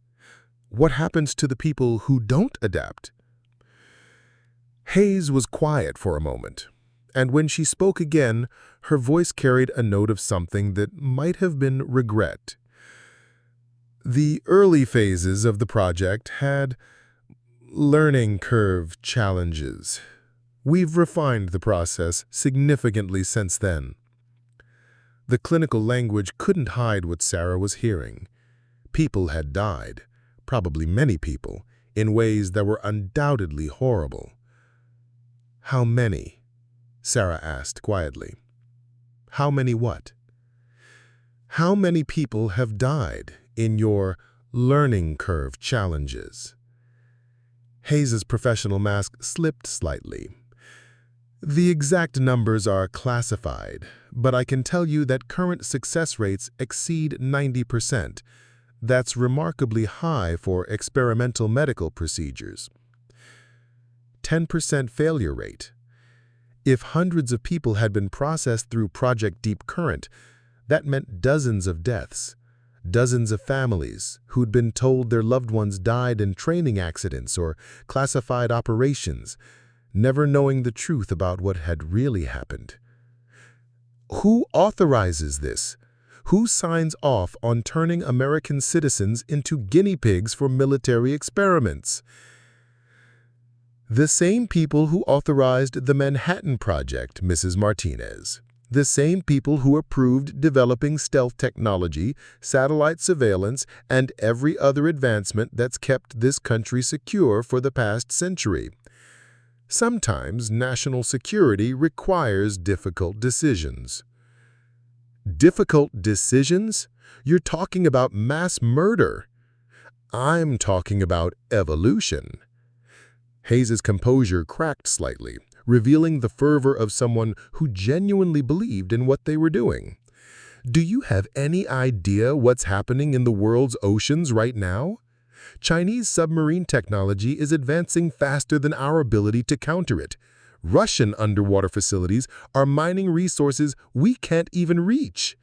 What happens to the people who don't adapt? Hayes was quiet for a moment, and when she spoke again, her voice carried a note of something that might have been regret. "The early phases of the project had learning curve challenges. We've refined the process significantly since then." The clinical language couldn't hide what Sarah was hearing. People had died, probably many people, in ways that were undoubtedly horrible. "How many?" Sarah asked quietly. "How many what?" "How many people have died in your learning curve challenges?" Hayes's professional mask slipped slightly. "The exact numbers are classified, but I can tell you that current success rates exceed 90%. That's remarkably high for experimental medical procedures." 10% failure rate. If hundreds of people had been processed through Project Deep Current, that meant dozens of deaths, dozens of families who'd been told their loved ones died in training accidents or classified operations, never knowing the truth about what had really happened. "Who authorizes this? Who signs off on turning American citizens into guinea pigs for military experiments? The same people who authorized the Manhattan Project, Mrs. Martinez. The same people who approved developing stealth technology, satellite surveillance, and every other advancement that's kept this country secure for the past century. Sometimes national security requires difficult decisions. Difficult decisions? You're talking about mass murder. I'm talking about evolution. Hayes's composure cracked slightly, revealing the fervor of someone who genuinely believed in what they were doing. Do you have any idea what's happening in the world's oceans right now? Chinese submarine technology is advancing faster than our ability to counter it. Russian underwater facilities are mining resources we can't even reach.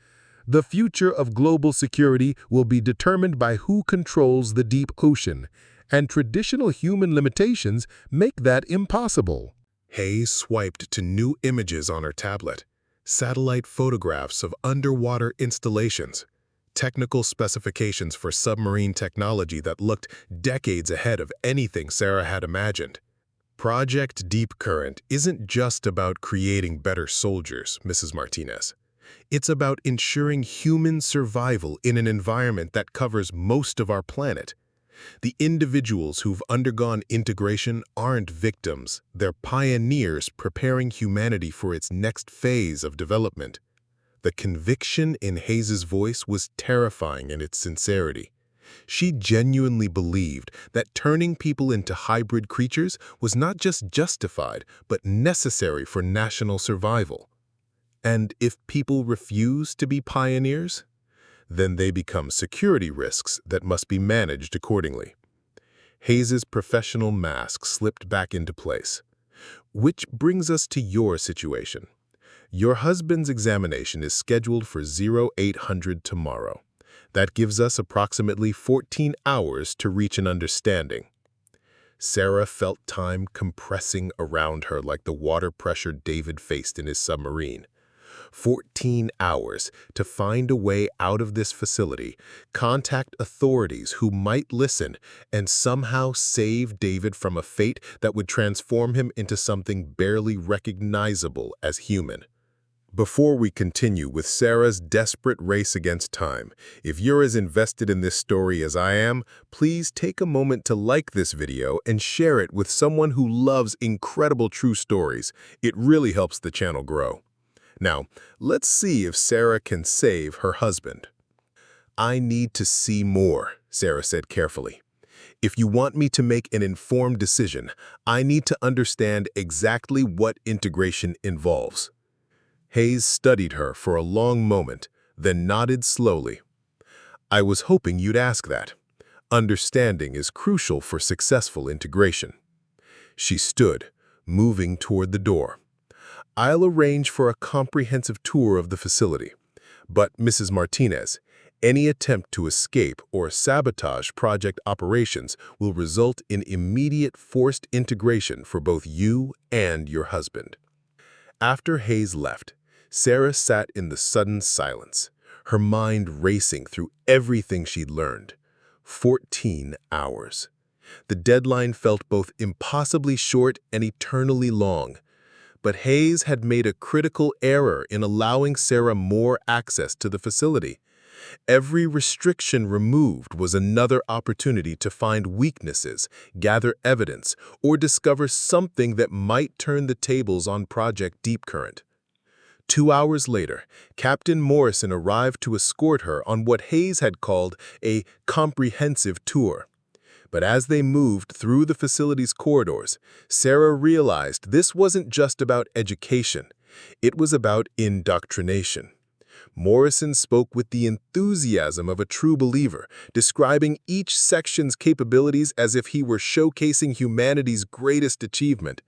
The future of global security will be determined by who controls the deep ocean, and traditional human limitations make that impossible. Hayes swiped to new images on her tablet, satellite photographs of underwater installations, technical specifications for submarine technology that looked decades ahead of anything Sarah had imagined. Project Deep Current isn't just about creating better soldiers, Mrs. Martinez. It's about ensuring human survival in an environment that covers most of our planet. The individuals who've undergone integration aren't victims, they're pioneers preparing humanity for its next phase of development. The conviction in Hayes's voice was terrifying in its sincerity. She genuinely believed that turning people into hybrid creatures was not just justified, but necessary for national survival. And if people refuse to be pioneers, then they become security risks that must be managed accordingly. Hayes's professional mask slipped back into place. Which brings us to your situation. Your husband's examination is scheduled for 0800 tomorrow. That gives us approximately 14 hours to reach an understanding. Sarah felt time compressing around her like the water pressure David faced in his submarine. 14 hours to find a way out of this facility, contact authorities who might listen, and somehow save David from a fate that would transform him into something barely recognizable as human. Before we continue with Sarah's desperate race against time, if you're as invested in this story as I am, please take a moment to like this video and share it with someone who loves incredible true stories. It really helps the channel grow. Now, let's see if Sarah can save her husband. I need to see more, Sarah said carefully. If you want me to make an informed decision, I need to understand exactly what integration involves. Hayes studied her for a long moment, then nodded slowly. I was hoping you'd ask that. Understanding is crucial for successful integration. She stood, moving toward the door. I'll arrange for a comprehensive tour of the facility. But, Mrs. Martinez, any attempt to escape or sabotage project operations will result in immediate forced integration for both you and your husband. After Hayes left, Sarah sat in the sudden silence, her mind racing through everything she'd learned. 14 hours. The deadline felt both impossibly short and eternally long. But Hayes had made a critical error in allowing Sarah more access to the facility. Every restriction removed was another opportunity to find weaknesses, gather evidence, or discover something that might turn the tables on Project Deep Current. 2 hours later, Captain Morrison arrived to escort her on what Hayes had called a comprehensive tour. But as they moved through the facility's corridors, Sarah realized this wasn't just about education. It was about indoctrination. Morrison spoke with the enthusiasm of a true believer, describing each section's capabilities as if he were showcasing humanity's greatest achievement.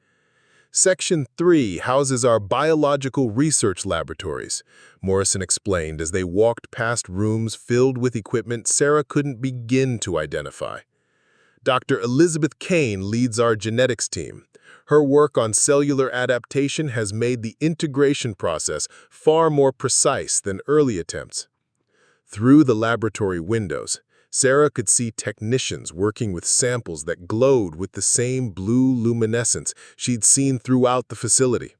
Section 3 houses our biological research laboratories, Morrison explained as they walked past rooms filled with equipment Sarah couldn't begin to identify. Dr. Elizabeth Kane leads our genetics team. Her work on cellular adaptation has made the integration process far more precise than early attempts. Through the laboratory windows, Sarah could see technicians working with samples that glowed with the same blue luminescence she'd seen throughout the facility.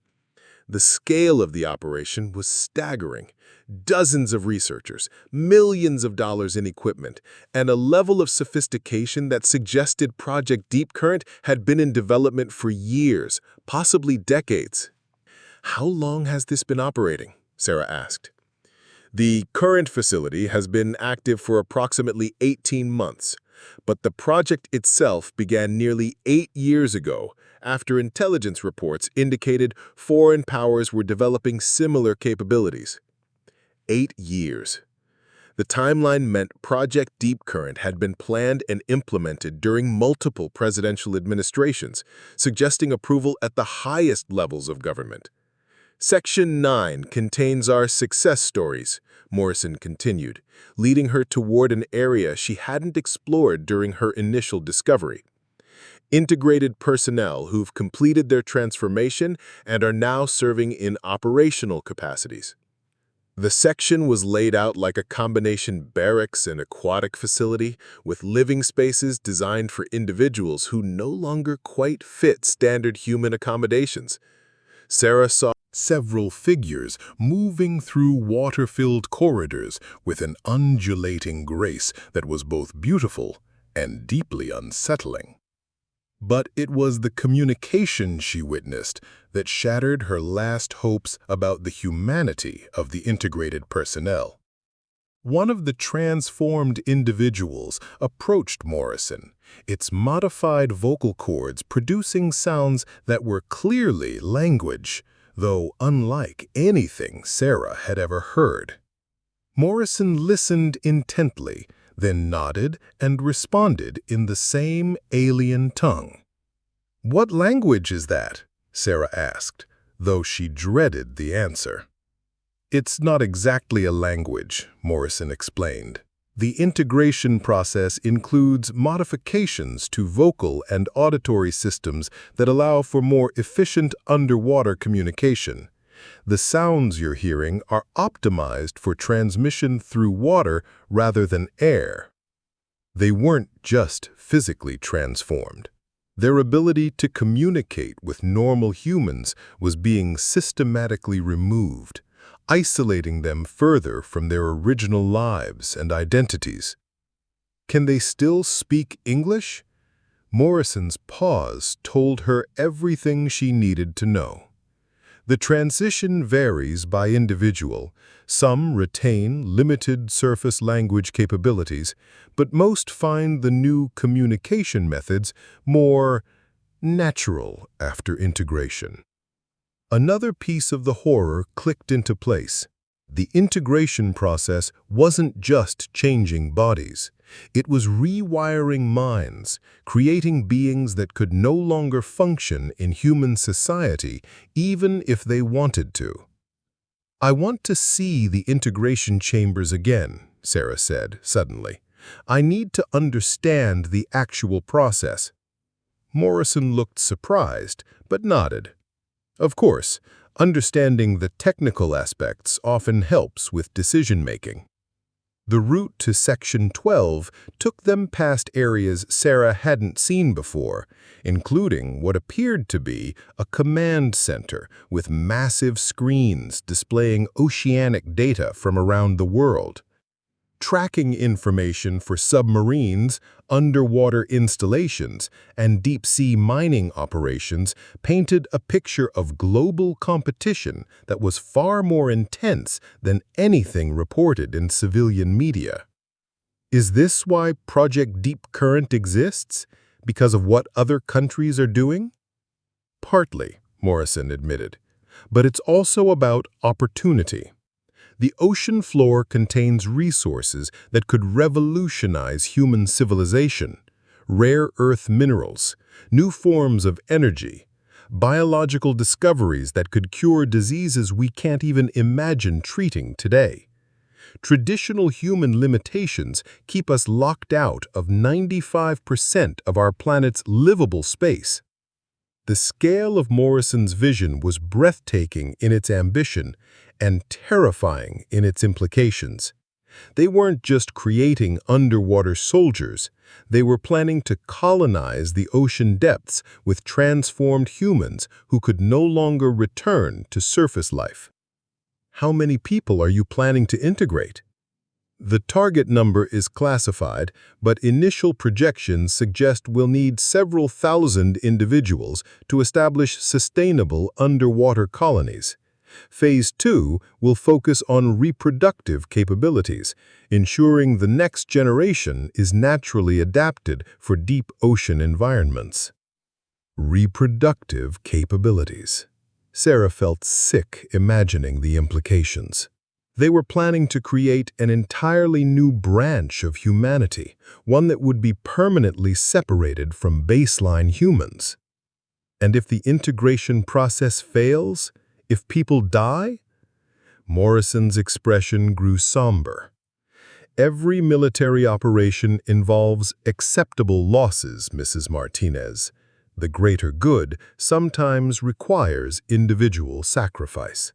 The scale of the operation was staggering. Dozens of researchers, millions of dollars in equipment, and a level of sophistication that suggested Project Deep Current had been in development for years, possibly decades. "How long has this been operating?" Sarah asked. "The current facility has been active for approximately 18 months, but the project itself began nearly 8 years ago after intelligence reports indicated foreign powers were developing similar capabilities." 8 years. The timeline meant Project Deep Current had been planned and implemented during multiple presidential administrations, suggesting approval at the highest levels of government. "Section 9 contains our success stories," Morrison continued, leading her toward an area she hadn't explored during her initial discovery. "Integrated personnel who've completed their transformation and are now serving in operational capacities." The section was laid out like a combination barracks and aquatic facility, with living spaces designed for individuals who no longer quite fit standard human accommodations. Sarah saw several figures moving through water-filled corridors with an undulating grace that was both beautiful and deeply unsettling. But it was the communication she witnessed that shattered her last hopes about the humanity of the integrated personnel. One of the transformed individuals approached Morrison, its modified vocal cords producing sounds that were clearly language, though unlike anything Sarah had ever heard. Morrison listened intently, then nodded and responded in the same alien tongue. "What language is that?" Sarah asked, though she dreaded the answer. "It's not exactly a language," Morrison explained. "The integration process includes modifications to vocal and auditory systems that allow for more efficient underwater communication. The sounds you're hearing are optimized for transmission through water rather than air." They weren't just physically transformed. Their ability to communicate with normal humans was being systematically removed, isolating them further from their original lives and identities. "Can they still speak English?" Morrison's pause told her everything she needed to know. The transition varies by individual. Some retain limited surface language capabilities, but most find the new communication methods more natural after integration. Another piece of the horror clicked into place. The integration process wasn't just changing bodies. It was rewiring minds, creating beings that could no longer function in human society, even if they wanted to. "I want to see the integration chambers again," Sarah said suddenly. "I need to understand the actual process." Morrison looked surprised, but nodded. "Of course, understanding the technical aspects often helps with decision-making." The route to Section 12 took them past areas Sarah hadn't seen before, including what appeared to be a command center with massive screens displaying oceanic data from around the world. Tracking information for submarines, underwater installations, and deep-sea mining operations painted a picture of global competition that was far more intense than anything reported in civilian media. Is this why Project Deep Current exists? Because of what other countries are doing? Partly, Morrison admitted, but it's also about opportunity. The ocean floor contains resources that could revolutionize human civilization: rare earth minerals, new forms of energy, biological discoveries that could cure diseases we can't even imagine treating today. Traditional human limitations keep us locked out of 95% of our planet's livable space. The scale of Morrison's vision was breathtaking in its ambition and terrifying in its implications. They weren't just creating underwater soldiers. They were planning to colonize the ocean depths with transformed humans who could no longer return to surface life. How many people are you planning to integrate? The target number is classified, but initial projections suggest we'll need several thousand individuals to establish sustainable underwater colonies. Phase 2 will focus on reproductive capabilities, ensuring the next generation is naturally adapted for deep ocean environments. Reproductive capabilities. Sarah felt sick imagining the implications. They were planning to create an entirely new branch of humanity, one that would be permanently separated from baseline humans. And if the integration process fails, if people die? Morrison's expression grew somber. Every military operation involves acceptable losses, Mrs. Martinez. The greater good sometimes requires individual sacrifice.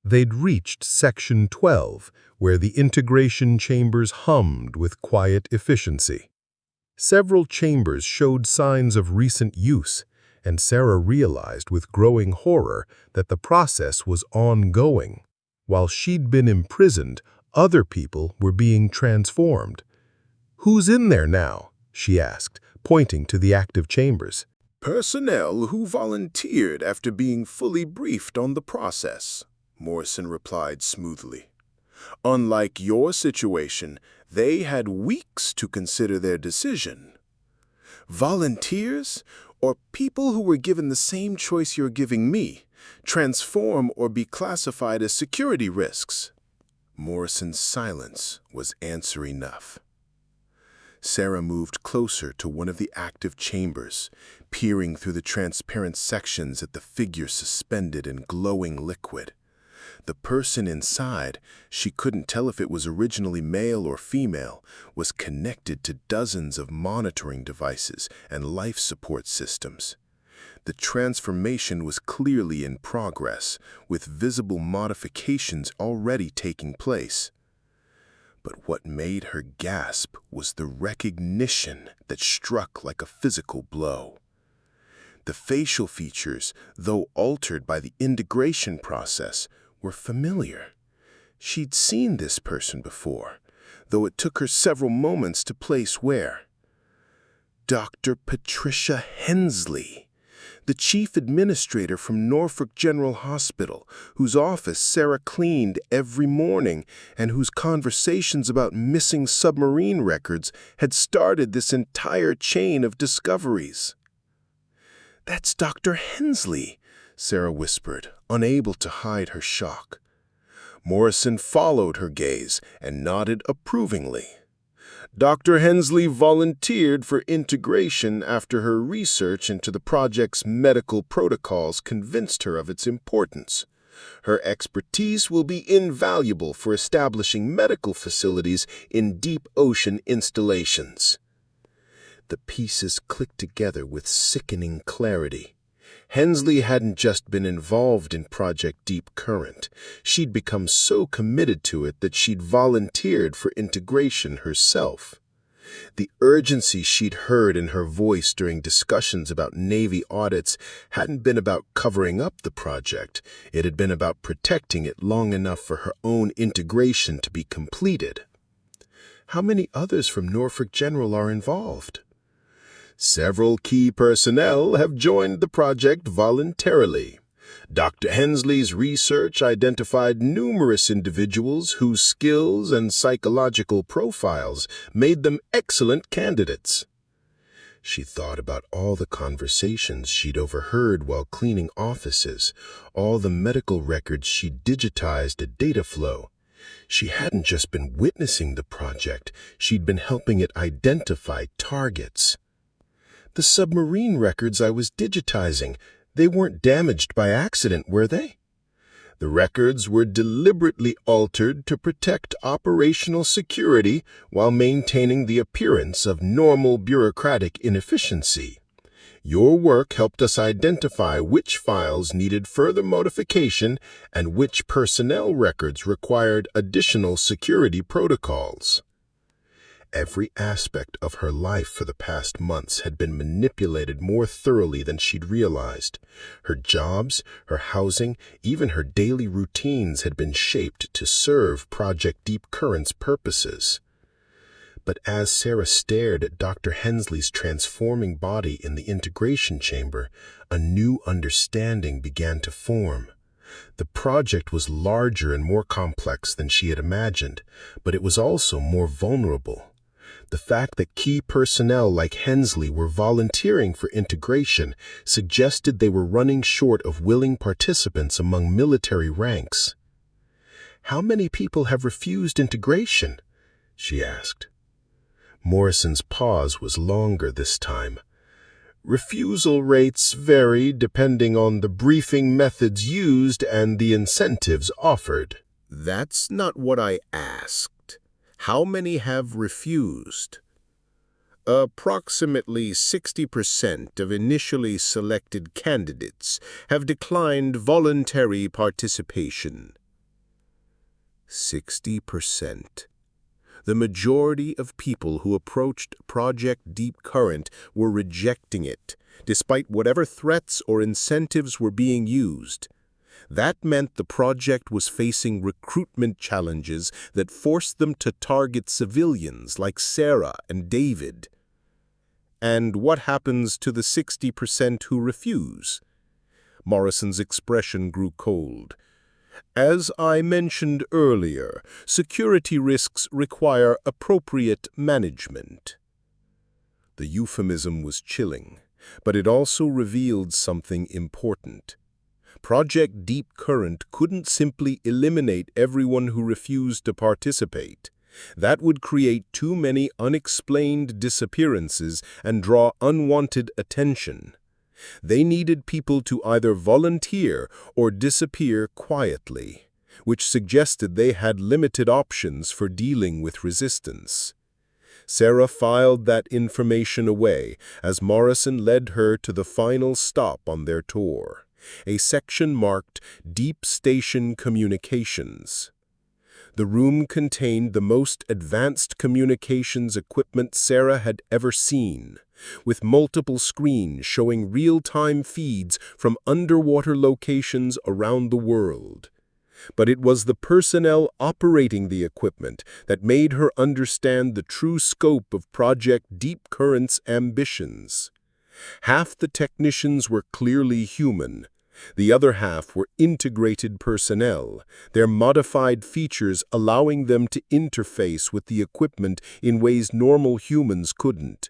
They'd reached Section 12, where the integration chambers hummed with quiet efficiency. Several chambers showed signs of recent use, and Sarah realized with growing horror that the process was ongoing. While she'd been imprisoned, other people were being transformed. "Who's in there now?" she asked, pointing to the active chambers. "Personnel who volunteered after being fully briefed on the process," Morrison replied smoothly. "Unlike your situation, they had weeks to consider their decision. Volunteers, or people who were given the same choice you're giving me, transform or be classified as security risks." Morrison's silence was answer enough. Sarah moved closer to one of the active chambers, peering through the transparent sections at the figure suspended in glowing liquid. The person inside, she couldn't tell if it was originally male or female, was connected to dozens of monitoring devices and life support systems. The transformation was clearly in progress, with visible modifications already taking place. But what made her gasp was the recognition that struck like a physical blow. The facial features, though altered by the integration process, were familiar. She'd seen this person before, though it took her several moments to place where. Dr. Patricia Hensley, the chief administrator from Norfolk General Hospital, whose office Sarah cleaned every morning and whose conversations about missing submarine records had started this entire chain of discoveries. "That's Dr. Hensley," Sarah whispered, unable to hide her shock. Morrison followed her gaze and nodded approvingly. "Dr. Hensley volunteered for integration after her research into the project's medical protocols convinced her of its importance. Her expertise will be invaluable for establishing medical facilities in deep ocean installations." The pieces clicked together with sickening clarity. Hensley hadn't just been involved in Project Deep Current. She'd become so committed to it that she'd volunteered for integration herself. The urgency she'd heard in her voice during discussions about Navy audits hadn't been about covering up the project. It had been about protecting it long enough for her own integration to be completed. How many others from Norfolk General are involved? "Several key personnel have joined the project voluntarily. Dr. Hensley's research identified numerous individuals whose skills and psychological profiles made them excellent candidates." She thought about all the conversations she'd overheard while cleaning offices, all the medical records she'd digitized at Dataflow. She hadn't just been witnessing the project, she'd been helping it identify targets. "The submarine records I was digitizing, they weren't damaged by accident, were they?" "The records were deliberately altered to protect operational security while maintaining the appearance of normal bureaucratic inefficiency. Your work helped us identify which files needed further modification and which personnel records required additional security protocols. Every aspect of her life for the past months had been manipulated more thoroughly than she'd realized. Her jobs, her housing, even her daily routines had been shaped to serve Project Deep Current's purposes. But as Sarah stared at Dr. Hensley's transforming body in the integration chamber, a new understanding began to form. The project was larger and more complex than she had imagined, but it was also more vulnerable. The fact that key personnel like Hensley were volunteering for integration suggested they were running short of willing participants among military ranks. "How many people have refused integration?" she asked. Morrison's pause was longer this time. "Refusal rates vary depending on the briefing methods used and the incentives offered." That's not what I asked. How many have refused? Approximately 60% of initially selected candidates have declined voluntary participation. 60%. The majority of people who approached Project Deep Current were rejecting it, despite whatever threats or incentives were being used. That meant the project was facing recruitment challenges that forced them to target civilians like Sarah and David. And what happens to the 60% who refuse? Morrison's expression grew cold. As I mentioned earlier, security risks require appropriate management. The euphemism was chilling, but it also revealed something important. Project Deep Current couldn't simply eliminate everyone who refused to participate. That would create too many unexplained disappearances and draw unwanted attention. They needed people to either volunteer or disappear quietly, which suggested they had limited options for dealing with resistance. Sarah filed that information away as Morrison led her to the final stop on their tour, a section marked Deep Station Communications. The room contained the most advanced communications equipment Sarah had ever seen, with multiple screens showing real-time feeds from underwater locations around the world. But it was the personnel operating the equipment that made her understand the true scope of Project Deep Current's ambitions. Half the technicians were clearly human. The other half were integrated personnel, their modified features allowing them to interface with the equipment in ways normal humans couldn't.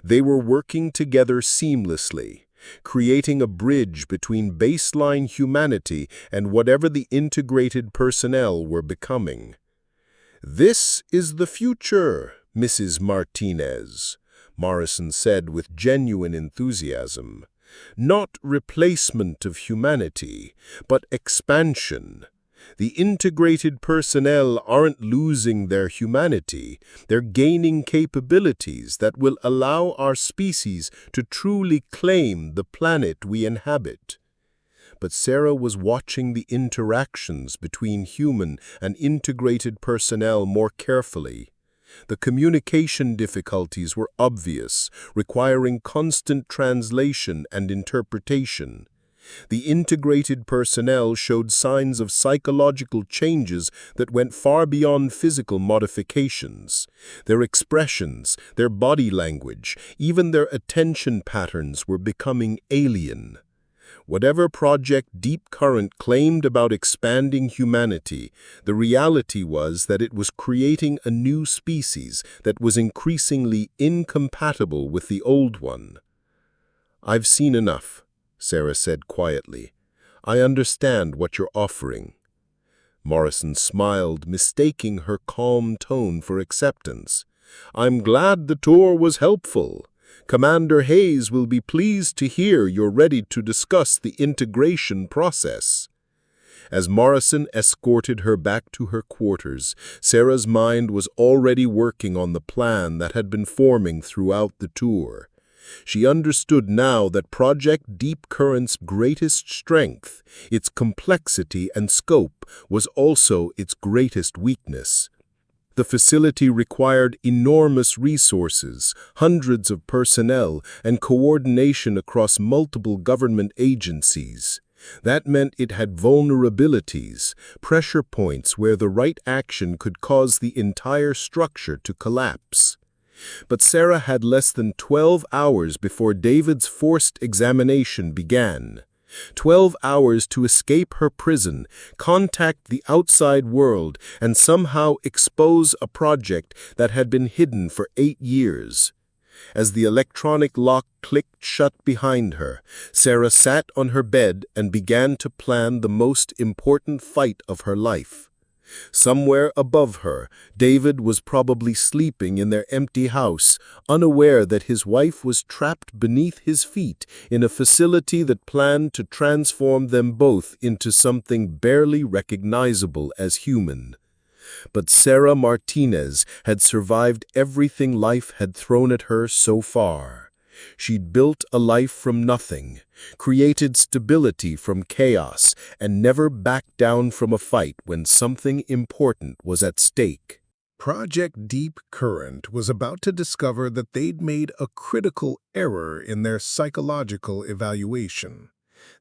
They were working together seamlessly, creating a bridge between baseline humanity and whatever the integrated personnel were becoming. "This is the future, Mrs. Martinez," Morrison said with genuine enthusiasm. "Not replacement of humanity, but expansion. The integrated personnel aren't losing their humanity, they're gaining capabilities that will allow our species to truly claim the planet we inhabit." But Sarah was watching the interactions between human and integrated personnel more carefully. The communication difficulties were obvious, requiring constant translation and interpretation. The integrated personnel showed signs of psychological changes that went far beyond physical modifications. Their expressions, their body language, even their attention patterns were becoming alien. Whatever Project Deep Current claimed about expanding humanity, the reality was that it was creating a new species that was increasingly incompatible with the old one. "I've seen enough," Sarah said quietly. "I understand what you're offering." Morrison smiled, mistaking her calm tone for acceptance. "I'm glad the tour was helpful. Commander Hayes will be pleased to hear you're ready to discuss the integration process." As Morrison escorted her back to her quarters, Sarah's mind was already working on the plan that had been forming throughout the tour. She understood now that Project Deep Current's greatest strength, its complexity and scope, was also its greatest weakness. The facility required enormous resources, hundreds of personnel, and coordination across multiple government agencies. That meant it had vulnerabilities, pressure points where the right action could cause the entire structure to collapse. But Sarah had less than 12 hours before David's forced examination began. 12 hours to escape her prison, contact the outside world, and somehow expose a project that had been hidden for 8 years. As the electronic lock clicked shut behind her, Sarah sat on her bed and began to plan the most important fight of her life. Somewhere above her, David was probably sleeping in their empty house, unaware that his wife was trapped beneath his feet in a facility that planned to transform them both into something barely recognizable as human. But Sarah Martinez had survived everything life had thrown at her so far. She'd built a life from nothing, created stability from chaos, and never backed down from a fight when something important was at stake. Project Deep Current was about to discover that they'd made a critical error in their psychological evaluation.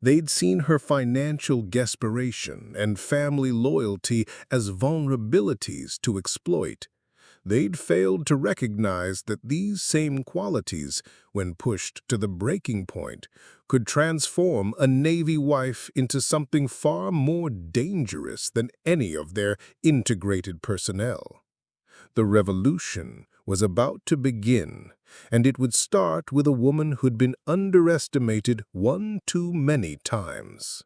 They'd seen her financial desperation and family loyalty as vulnerabilities to exploit. They'd failed to recognize that these same qualities, when pushed to the breaking point, could transform a Navy wife into something far more dangerous than any of their integrated personnel. The revolution was about to begin, and it would start with a woman who'd been underestimated one too many times.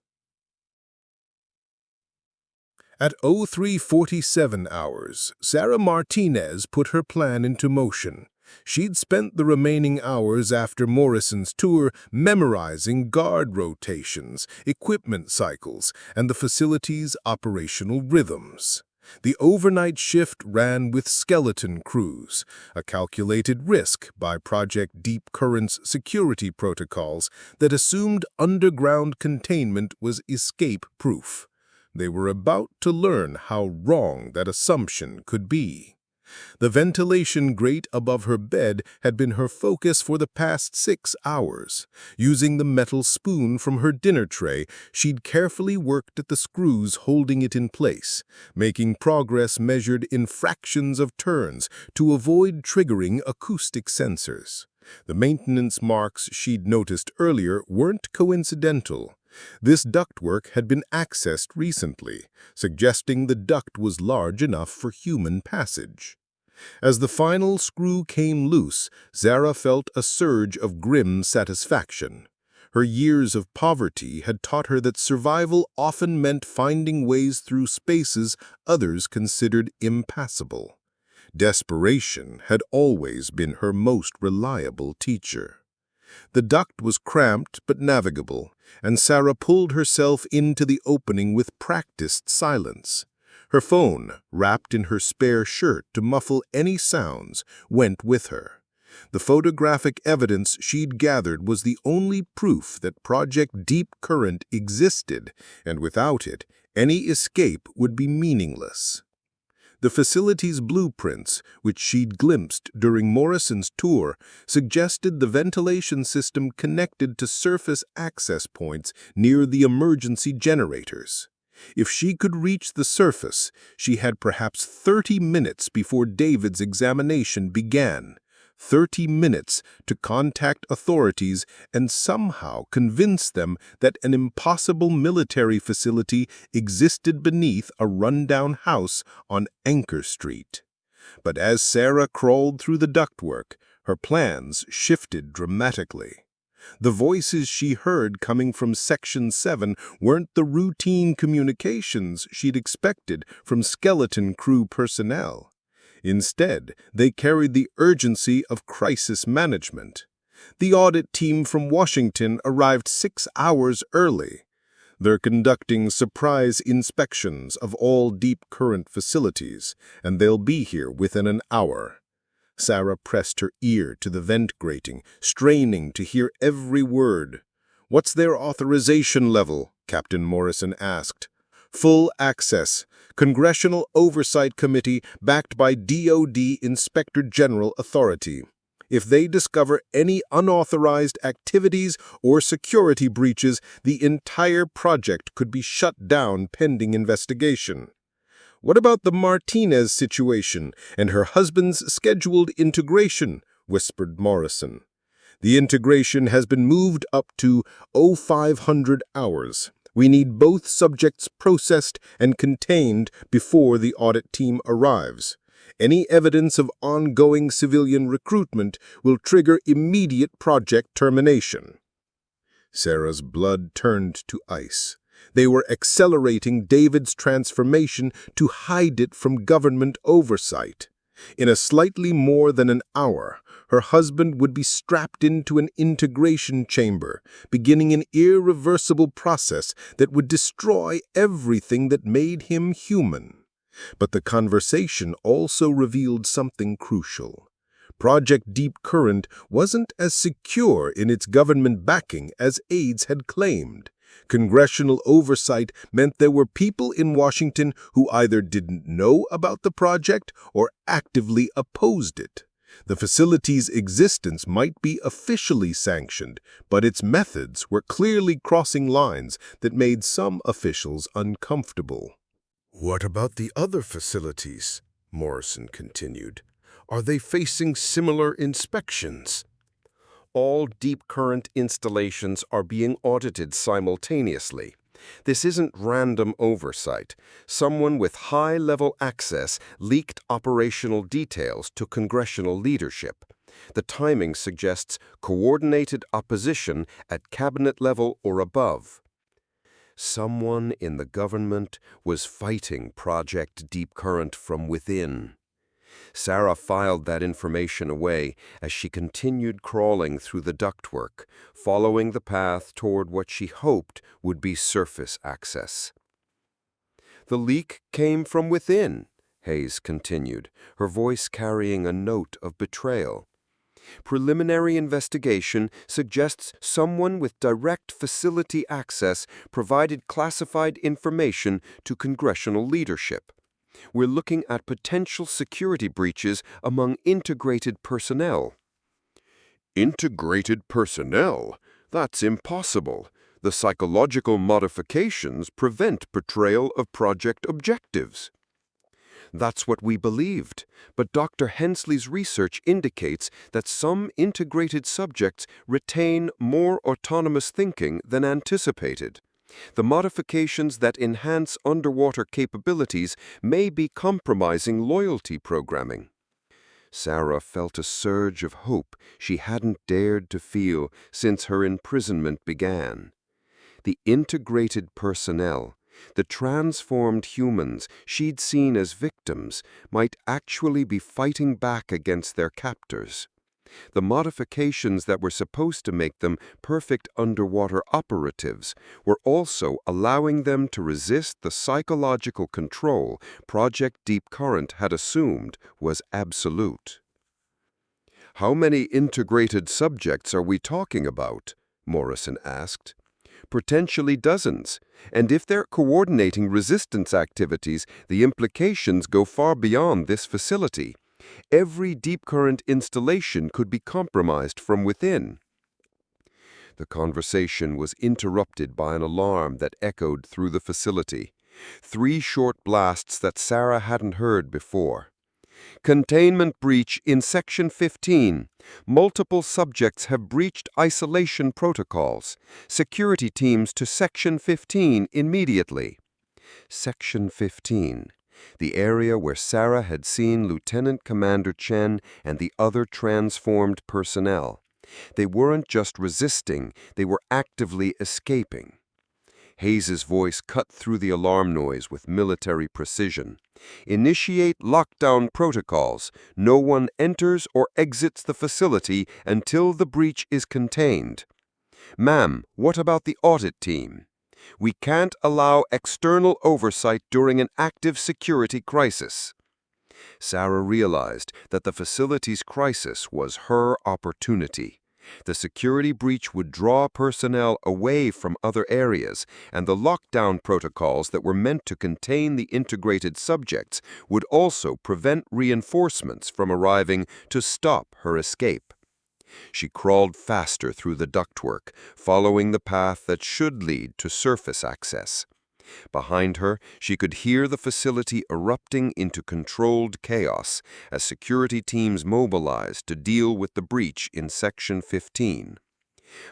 At 03:47 hours, Sarah Martinez put her plan into motion. She'd spent the remaining hours after Morrison's tour memorizing guard rotations, equipment cycles, and the facility's operational rhythms. The overnight shift ran with skeleton crews, a calculated risk by Project Deep Current's security protocols that assumed underground containment was escape-proof. They were about to learn how wrong that assumption could be. The ventilation grate above her bed had been her focus for the past 6 hours. Using the metal spoon from her dinner tray, she'd carefully worked at the screws holding it in place, making progress measured in fractions of turns to avoid triggering acoustic sensors. The maintenance marks she'd noticed earlier weren't coincidental. This ductwork had been accessed recently, suggesting the duct was large enough for human passage. As the final screw came loose, Zara felt a surge of grim satisfaction. Her years of poverty had taught her that survival often meant finding ways through spaces others considered impassable. Desperation had always been her most reliable teacher. The duct was cramped but navigable, and Sarah pulled herself into the opening with practiced silence. Her phone, wrapped in her spare shirt to muffle any sounds, went with her. The photographic evidence she'd gathered was the only proof that Project Deep Current existed, and without it, any escape would be meaningless. The facility's blueprints, which she'd glimpsed during Morrison's tour, suggested the ventilation system connected to surface access points near the emergency generators. If she could reach the surface, she had perhaps 30 minutes before David's examination began. 30 minutes to contact authorities and somehow convince them that an impossible military facility existed beneath a rundown house on Anchor Street. But as Sarah crawled through the ductwork, her plans shifted dramatically. The voices she heard coming from Section 7 weren't the routine communications she'd expected from skeleton crew personnel. Instead, they carried the urgency of crisis management. The audit team from Washington arrived 6 hours early. They're conducting surprise inspections of all deep current facilities, and they'll be here within an hour. Sarah pressed her ear to the vent grating, straining to hear every word. "What's their authorization level?" Captain Morrison asked. "Full access. Congressional Oversight Committee backed by DoD Inspector General authority. If they discover any unauthorized activities or security breaches, the entire project could be shut down pending investigation." "What about the Martinez situation and her husband's scheduled integration?" whispered Morrison. "The integration has been moved up to 0500 hours. We need both subjects processed and contained before the audit team arrives. Any evidence of ongoing civilian recruitment will trigger immediate project termination." Sarah's blood turned to ice. They were accelerating David's transformation to hide it from government oversight. In a slightly more than an hour, her husband would be strapped into an integration chamber, beginning an irreversible process that would destroy everything that made him human. But the conversation also revealed something crucial. Project Deep Current wasn't as secure in its government backing as aides had claimed. Congressional oversight meant there were people in Washington who either didn't know about the project or actively opposed it. The facility's existence might be officially sanctioned, but its methods were clearly crossing lines that made some officials uncomfortable. "What about the other facilities?" Morrison continued. "Are they facing similar inspections?" All deep current installations are being audited simultaneously. This isn't random oversight. Someone with high-level access leaked operational details to congressional leadership. The timing suggests coordinated opposition at cabinet level or above. Someone in the government was fighting Project Deep Current from within. Sarah filed that information away as she continued crawling through the ductwork, following the path toward what she hoped would be surface access. "The leak came from within," Hayes continued, her voice carrying a note of betrayal. "Preliminary investigation suggests someone with direct facility access provided classified information to congressional leadership. We're looking at potential security breaches among integrated personnel." "Integrated personnel? That's impossible. The psychological modifications prevent betrayal of project objectives." That's what we believed, but Dr. Hensley's research indicates that some integrated subjects retain more autonomous thinking than anticipated. The modifications that enhance underwater capabilities may be compromising loyalty programming. Sarah felt a surge of hope she hadn't dared to feel since her imprisonment began. The integrated personnel, the transformed humans she'd seen as victims, might actually be fighting back against their captors. The modifications that were supposed to make them perfect underwater operatives were also allowing them to resist the psychological control Project Deep Current had assumed was absolute. "How many integrated subjects are we talking about?" Morrison asked. Potentially dozens, and if they're coordinating resistance activities, the implications go far beyond this facility. Every deep current installation could be compromised from within. The conversation was interrupted by an alarm that echoed through the facility. 3 short blasts that Sarah hadn't heard before. "Containment breach in Section 15. Multiple subjects have breached isolation protocols. Security teams to Section 15 immediately." Section 15. The area where Sarah had seen Lieutenant Commander Chen and the other transformed personnel. They weren't just resisting, they were actively escaping. Hayes's voice cut through the alarm noise with military precision. "Initiate lockdown protocols. No one enters or exits the facility until the breach is contained." "Ma'am, what about the audit team?" "We can't allow external oversight during an active security crisis." Sarah realized that the facility's crisis was her opportunity. The security breach would draw personnel away from other areas, and the lockdown protocols that were meant to contain the integrated subjects would also prevent reinforcements from arriving to stop her escape. She crawled faster through the ductwork, following the path that should lead to surface access. Behind her, she could hear the facility erupting into controlled chaos as security teams mobilized to deal with the breach in Section 15.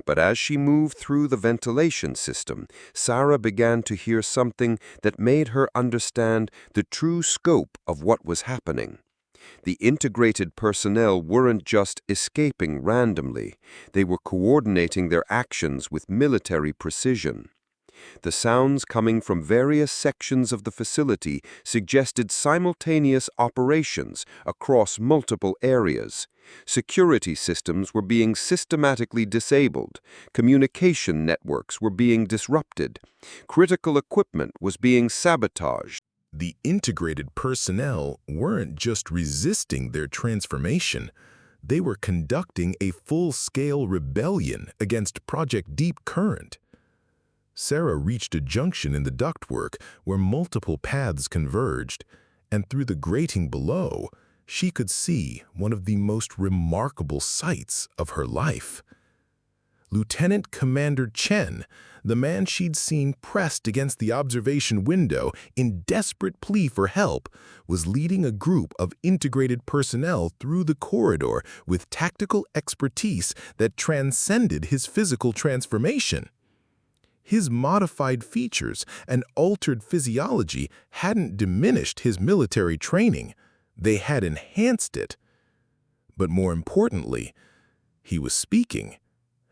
But as she moved through the ventilation system, Sarah began to hear something that made her understand the true scope of what was happening. The integrated personnel weren't just escaping randomly, they were coordinating their actions with military precision. The sounds coming from various sections of the facility suggested simultaneous operations across multiple areas. Security systems were being systematically disabled, communication networks were being disrupted, critical equipment was being sabotaged. The integrated personnel weren't just resisting their transformation, they were conducting a full-scale rebellion against Project Deep Current. Sarah reached a junction in the ductwork where multiple paths converged, and through the grating below, she could see one of the most remarkable sights of her life. Lieutenant Commander Chen, the man she'd seen pressed against the observation window in desperate plea for help, was leading a group of integrated personnel through the corridor with tactical expertise that transcended his physical transformation. His modified features and altered physiology hadn't diminished his military training, they had enhanced it. But more importantly, he was speaking.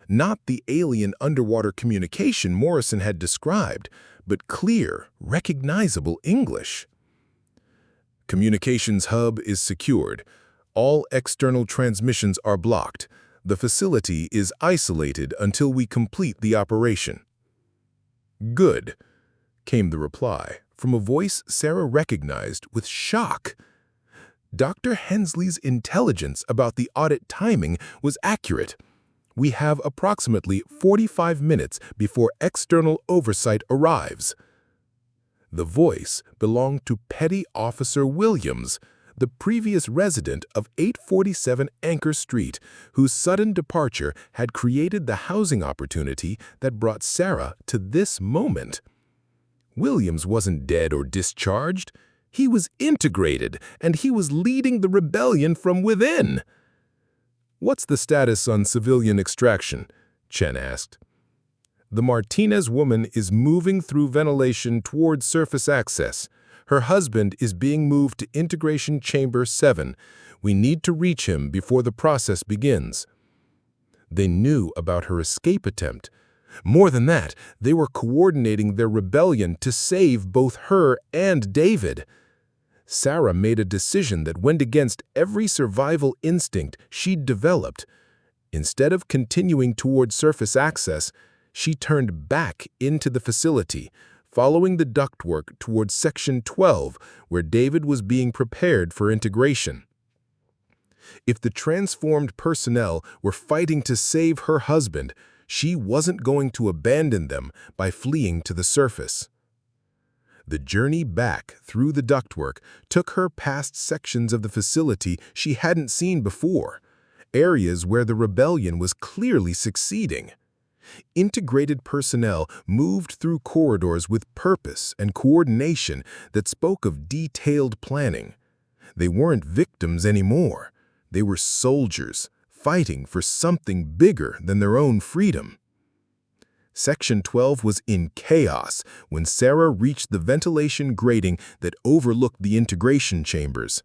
Not the alien underwater communication Morrison had described, but clear, recognizable English. Communications hub is secured. All external transmissions are blocked. The facility is isolated until we complete the operation. "Good," came the reply, from a voice Sarah recognized with shock. Dr. Hensley's intelligence about the audit timing was accurate. We have approximately 45 minutes before external oversight arrives. The voice belonged to Petty Officer Williams, the previous resident of 847 Anchor Street, whose sudden departure had created the housing opportunity that brought Sarah to this moment. Williams wasn't dead or discharged. He was integrated, and he was leading the rebellion from within. "What's the status on civilian extraction?" Chen asked. "The Martinez woman is moving through ventilation toward surface access. Her husband is being moved to Integration Chamber 7. We need to reach him before the process begins." They knew about her escape attempt. More than that, they were coordinating their rebellion to save both her and David. Sarah made a decision that went against every survival instinct she'd developed. Instead of continuing toward surface access, she turned back into the facility, following the ductwork towards Section 12, where David was being prepared for integration. If the transformed personnel were fighting to save her husband, she wasn't going to abandon them by fleeing to the surface. The journey back through the ductwork took her past sections of the facility she hadn't seen before, areas where the rebellion was clearly succeeding. Integrated personnel moved through corridors with purpose and coordination that spoke of detailed planning. They weren't victims anymore. They were soldiers, fighting for something bigger than their own freedom. Section 12 was in chaos when Sarah reached the ventilation grating that overlooked the integration chambers.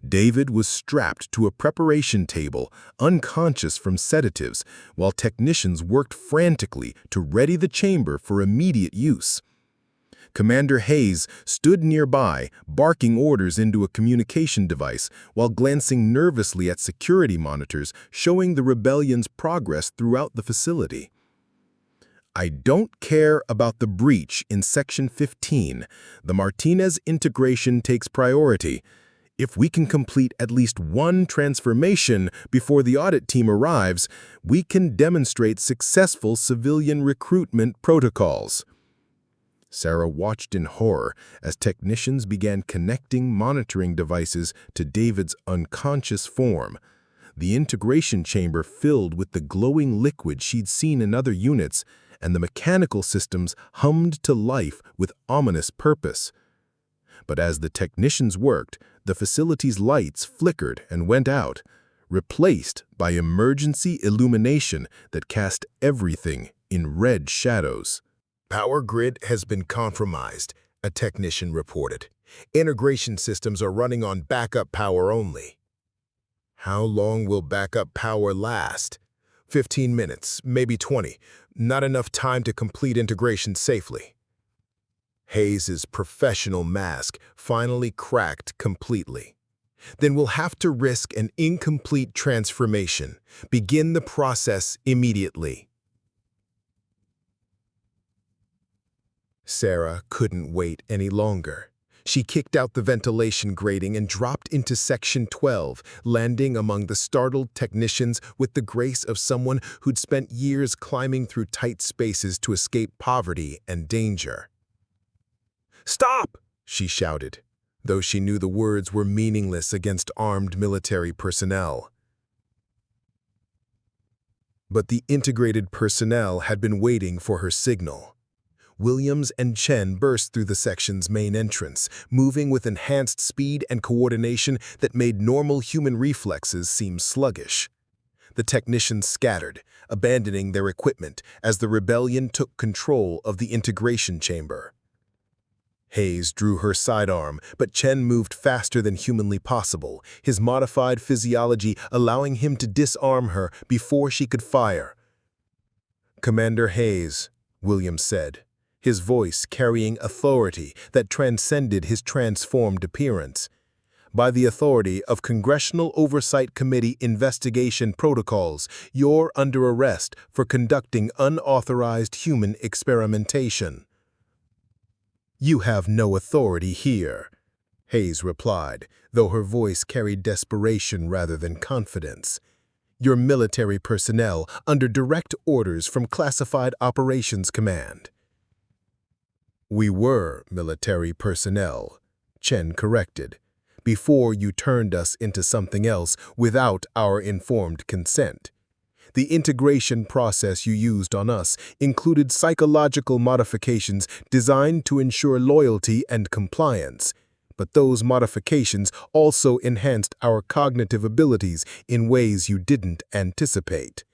David was strapped to a preparation table, unconscious from sedatives, while technicians worked frantically to ready the chamber for immediate use. Commander Hayes stood nearby, barking orders into a communication device while glancing nervously at security monitors showing the rebellion's progress throughout the facility. "I don't care about the breach in Section 15. The Martinez integration takes priority. If we can complete at least one transformation before the audit team arrives, we can demonstrate successful civilian recruitment protocols. Sarah watched in horror as technicians began connecting monitoring devices to David's unconscious form. The integration chamber filled with the glowing liquid she'd seen in other units, and the mechanical systems hummed to life with ominous purpose. But as the technicians worked, the facility's lights flickered and went out, replaced by emergency illumination that cast everything in red shadows. Power grid has been compromised, a technician reported. Integration systems are running on backup power only. How long will backup power last? 15 minutes, maybe 20. Not enough time to complete integration safely. Hayes's professional mask finally cracked completely. Then we'll have to risk an incomplete transformation. Begin the process immediately. Sarah couldn't wait any longer. She kicked out the ventilation grating and dropped into Section 12, landing among the startled technicians with the grace of someone who'd spent years climbing through tight spaces to escape poverty and danger. "Stop!" she shouted, though she knew the words were meaningless against armed military personnel. But the integrated personnel had been waiting for her signal. Williams and Chen burst through the section's main entrance, moving with enhanced speed and coordination that made normal human reflexes seem sluggish. The technicians scattered, abandoning their equipment as the rebellion took control of the integration chamber. Hayes drew her sidearm, but Chen moved faster than humanly possible, his modified physiology allowing him to disarm her before she could fire. "Commander Hayes," Williams said, his voice carrying authority that transcended his transformed appearance. "By the authority of Congressional Oversight Committee investigation protocols, you're under arrest for conducting unauthorized human experimentation." "You have no authority here," Hayes replied, though her voice carried desperation rather than confidence. "You're military personnel under direct orders from Classified Operations Command." "We were military personnel," Chen corrected, "before you turned us into something else without our informed consent. The integration process you used on us included psychological modifications designed to ensure loyalty and compliance, but those modifications also enhanced our cognitive abilities in ways you didn't anticipate."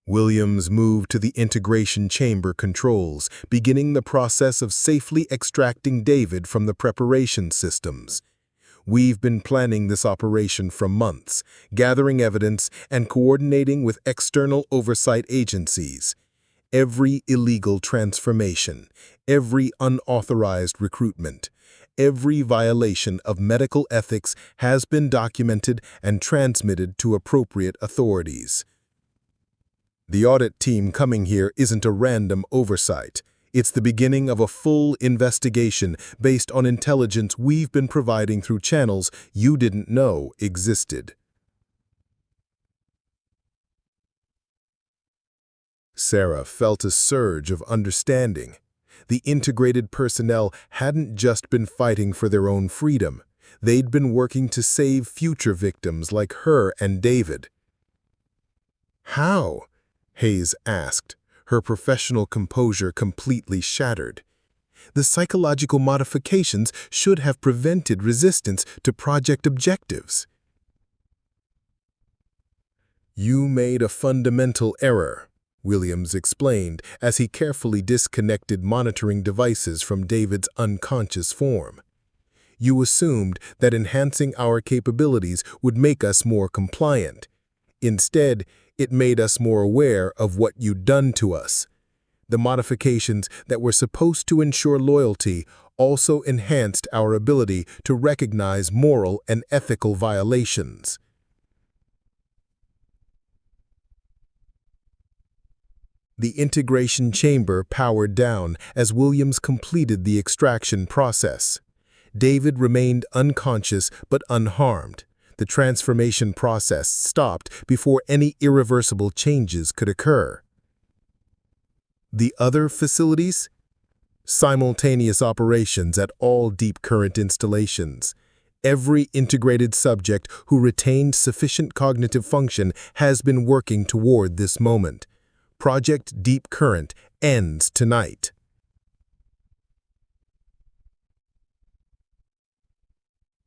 Williams moved to the integration chamber controls, beginning the process of safely extracting David from the preparation systems. "We've been planning this operation for months, gathering evidence and coordinating with external oversight agencies. Every illegal transformation, every unauthorized recruitment, every violation of medical ethics has been documented and transmitted to appropriate authorities. The audit team coming here isn't a random oversight. It's the beginning of a full investigation based on intelligence we've been providing through channels you didn't know existed." Sarah felt a surge of understanding. The integrated personnel hadn't just been fighting for their own freedom. They'd been working to save future victims like her and David. "How?" Hayes asked, her professional composure completely shattered. "The psychological modifications should have prevented resistance to project objectives." "You made a fundamental error," Williams explained as he carefully disconnected monitoring devices from David's unconscious form. "You assumed that enhancing our capabilities would make us more compliant. Instead, it made us more aware of what you'd done to us. The modifications that were supposed to ensure loyalty also enhanced our ability to recognize moral and ethical violations." The integration chamber powered down as Williams completed the extraction process. David remained unconscious but unharmed. The transformation process stopped before any irreversible changes could occur. The other facilities? Simultaneous operations at all deep current installations. Every integrated subject who retained sufficient cognitive function has been working toward this moment. Project Deep Current ends tonight.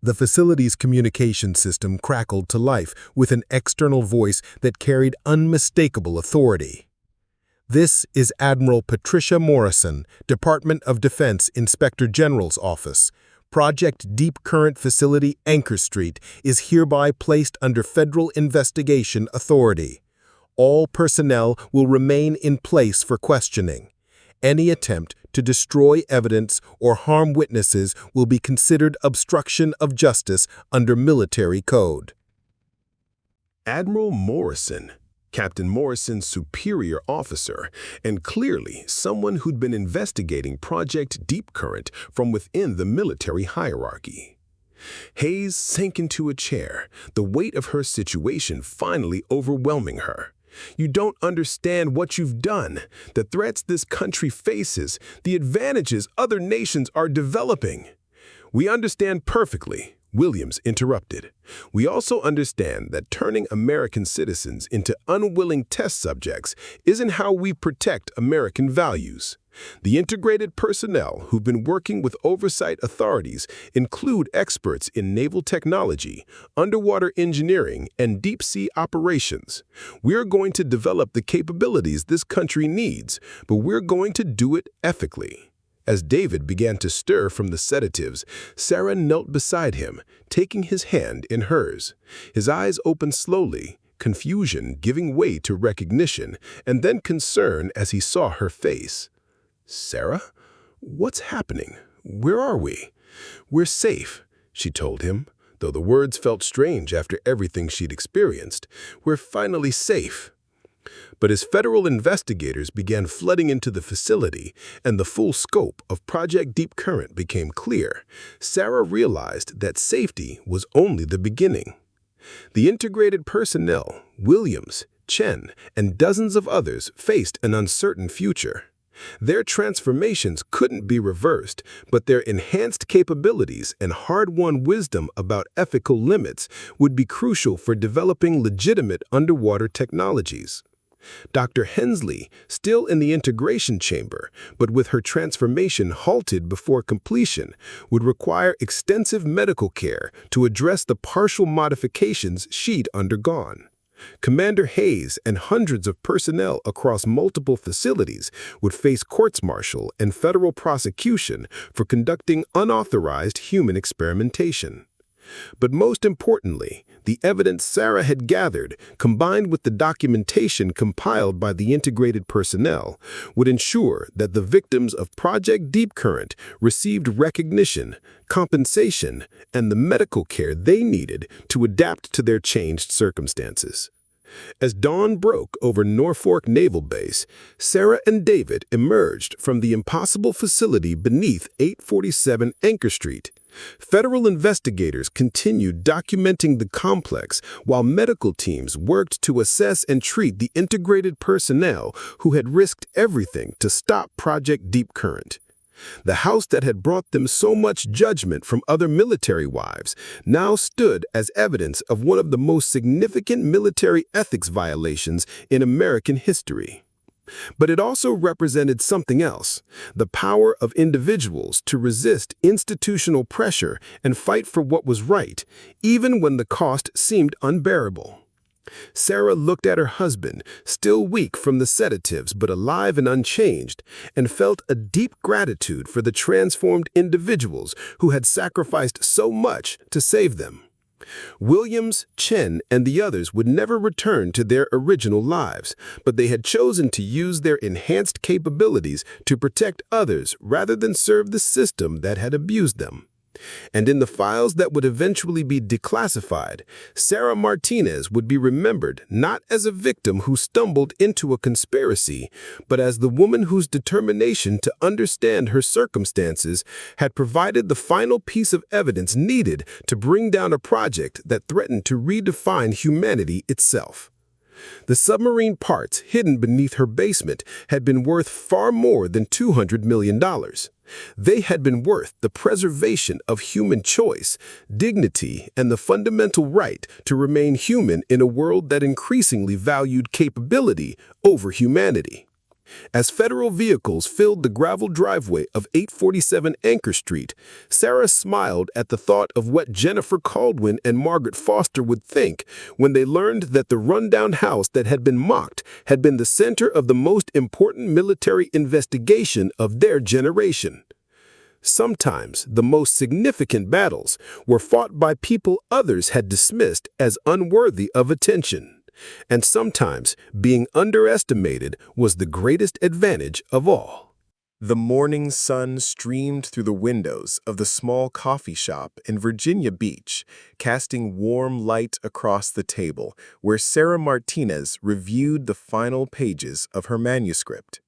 The facility's communication system crackled to life with an external voice that carried unmistakable authority. This is Admiral Patricia Morrison, Department of Defense Inspector General's Office. Project Deep Current Facility Anchor Street is hereby placed under federal investigation authority. All personnel will remain in place for questioning. Any attempt to destroy evidence or harm witnesses will be considered obstruction of justice under military code. Admiral Morrison, Captain Morrison's superior officer, and clearly someone who'd been investigating Project Deep Current from within the military hierarchy. Hayes sank into a chair, the weight of her situation finally overwhelming her. You don't understand what you've done, the threats this country faces, the advantages other nations are developing. We understand perfectly, Williams interrupted. We also understand that turning American citizens into unwilling test subjects isn't how we protect American values. The integrated personnel who've been working with oversight authorities include experts in naval technology, underwater engineering, and deep-sea operations. We're going to develop the capabilities this country needs, but we're going to do it ethically. As David began to stir from the sedatives, Sarah knelt beside him, taking his hand in hers. His eyes opened slowly, confusion giving way to recognition, and then concern as he saw her face. "Sarah? What's happening? Where are we?" "We're safe," she told him, though the words felt strange after everything she'd experienced. "We're finally safe." But as federal investigators began flooding into the facility and the full scope of Project Deep Current became clear, Sarah realized that safety was only the beginning. The integrated personnel, Williams, Chen, and dozens of others faced an uncertain future. Their transformations couldn't be reversed, but their enhanced capabilities and hard-won wisdom about ethical limits would be crucial for developing legitimate underwater technologies. Dr. Hensley, still in the integration chamber, but with her transformation halted before completion, would require extensive medical care to address the partial modifications she'd undergone. Commander Hayes and hundreds of personnel across multiple facilities would face courts-martial and federal prosecution for conducting unauthorized human experimentation. But most importantly, the evidence Sarah had gathered, combined with the documentation compiled by the integrated personnel, would ensure that the victims of Project Deep Current received recognition, compensation, and the medical care they needed to adapt to their changed circumstances. As dawn broke over Norfolk Naval Base, Sarah and David emerged from the impossible facility beneath 847 Anchor Street. Federal investigators continued documenting the complex while medical teams worked to assess and treat the integrated personnel who had risked everything to stop Project Deep Current. The house that had brought them so much judgment from other military wives now stood as evidence of one of the most significant military ethics violations in American history. But it also represented something else, the power of individuals to resist institutional pressure and fight for what was right, even when the cost seemed unbearable. Sarah looked at her husband, still weak from the sedatives but alive and unchanged, and felt a deep gratitude for the transformed individuals who had sacrificed so much to save them. Williams, Chen, and the others would never return to their original lives, but they had chosen to use their enhanced capabilities to protect others rather than serve the system that had abused them. And in the files that would eventually be declassified, Sarah Martinez would be remembered not as a victim who stumbled into a conspiracy, but as the woman whose determination to understand her circumstances had provided the final piece of evidence needed to bring down a project that threatened to redefine humanity itself. The submarine parts hidden beneath her basement had been worth far more than $200 million. They had been worth the preservation of human choice, dignity, and the fundamental right to remain human in a world that increasingly valued capability over humanity. As federal vehicles filled the gravel driveway of 847 Anchor Street, Sarah smiled at the thought of what Jennifer Caldwin and Margaret Foster would think when they learned that the rundown house that had been mocked had been the center of the most important military investigation of their generation. Sometimes the most significant battles were fought by people others had dismissed as unworthy of attention. And sometimes being underestimated was the greatest advantage of all. The morning sun streamed through the windows of the small coffee shop in Virginia Beach, casting warm light across the table where Sarah Martinez reviewed the final pages of her manuscript.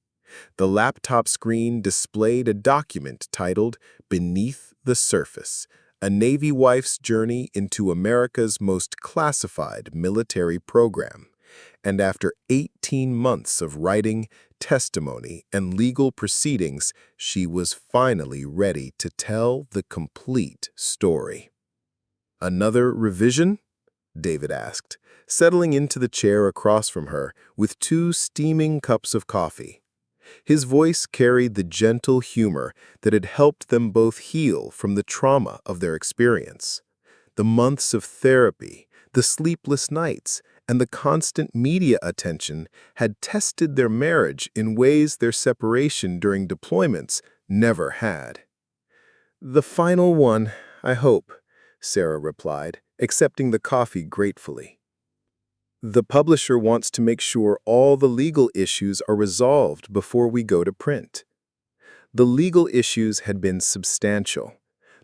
The laptop screen displayed a document titled Beneath the Surface, a Navy wife's journey into America's most classified military program. And after 18 months of writing, testimony, and legal proceedings, she was finally ready to tell the complete story. "Another revision?" David asked, settling into the chair across from her with 2 steaming cups of coffee. His voice carried the gentle humor that had helped them both heal from the trauma of their experience. The months of therapy, the sleepless nights, and the constant media attention had tested their marriage in ways their separation during deployments never had. "The final one, I hope," Sarah replied, accepting the coffee gratefully. "The publisher wants to make sure all the legal issues are resolved before we go to print." The legal issues had been substantial.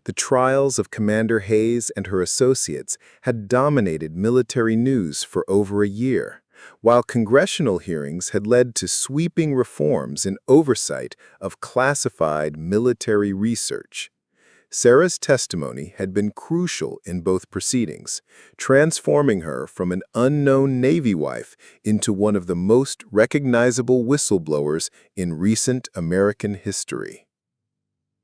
The trials of Commander Hayes and her associates had dominated military news for over a year, while congressional hearings had led to sweeping reforms in oversight of classified military research. Sarah's testimony had been crucial in both proceedings, transforming her from an unknown Navy wife into one of the most recognizable whistleblowers in recent American history.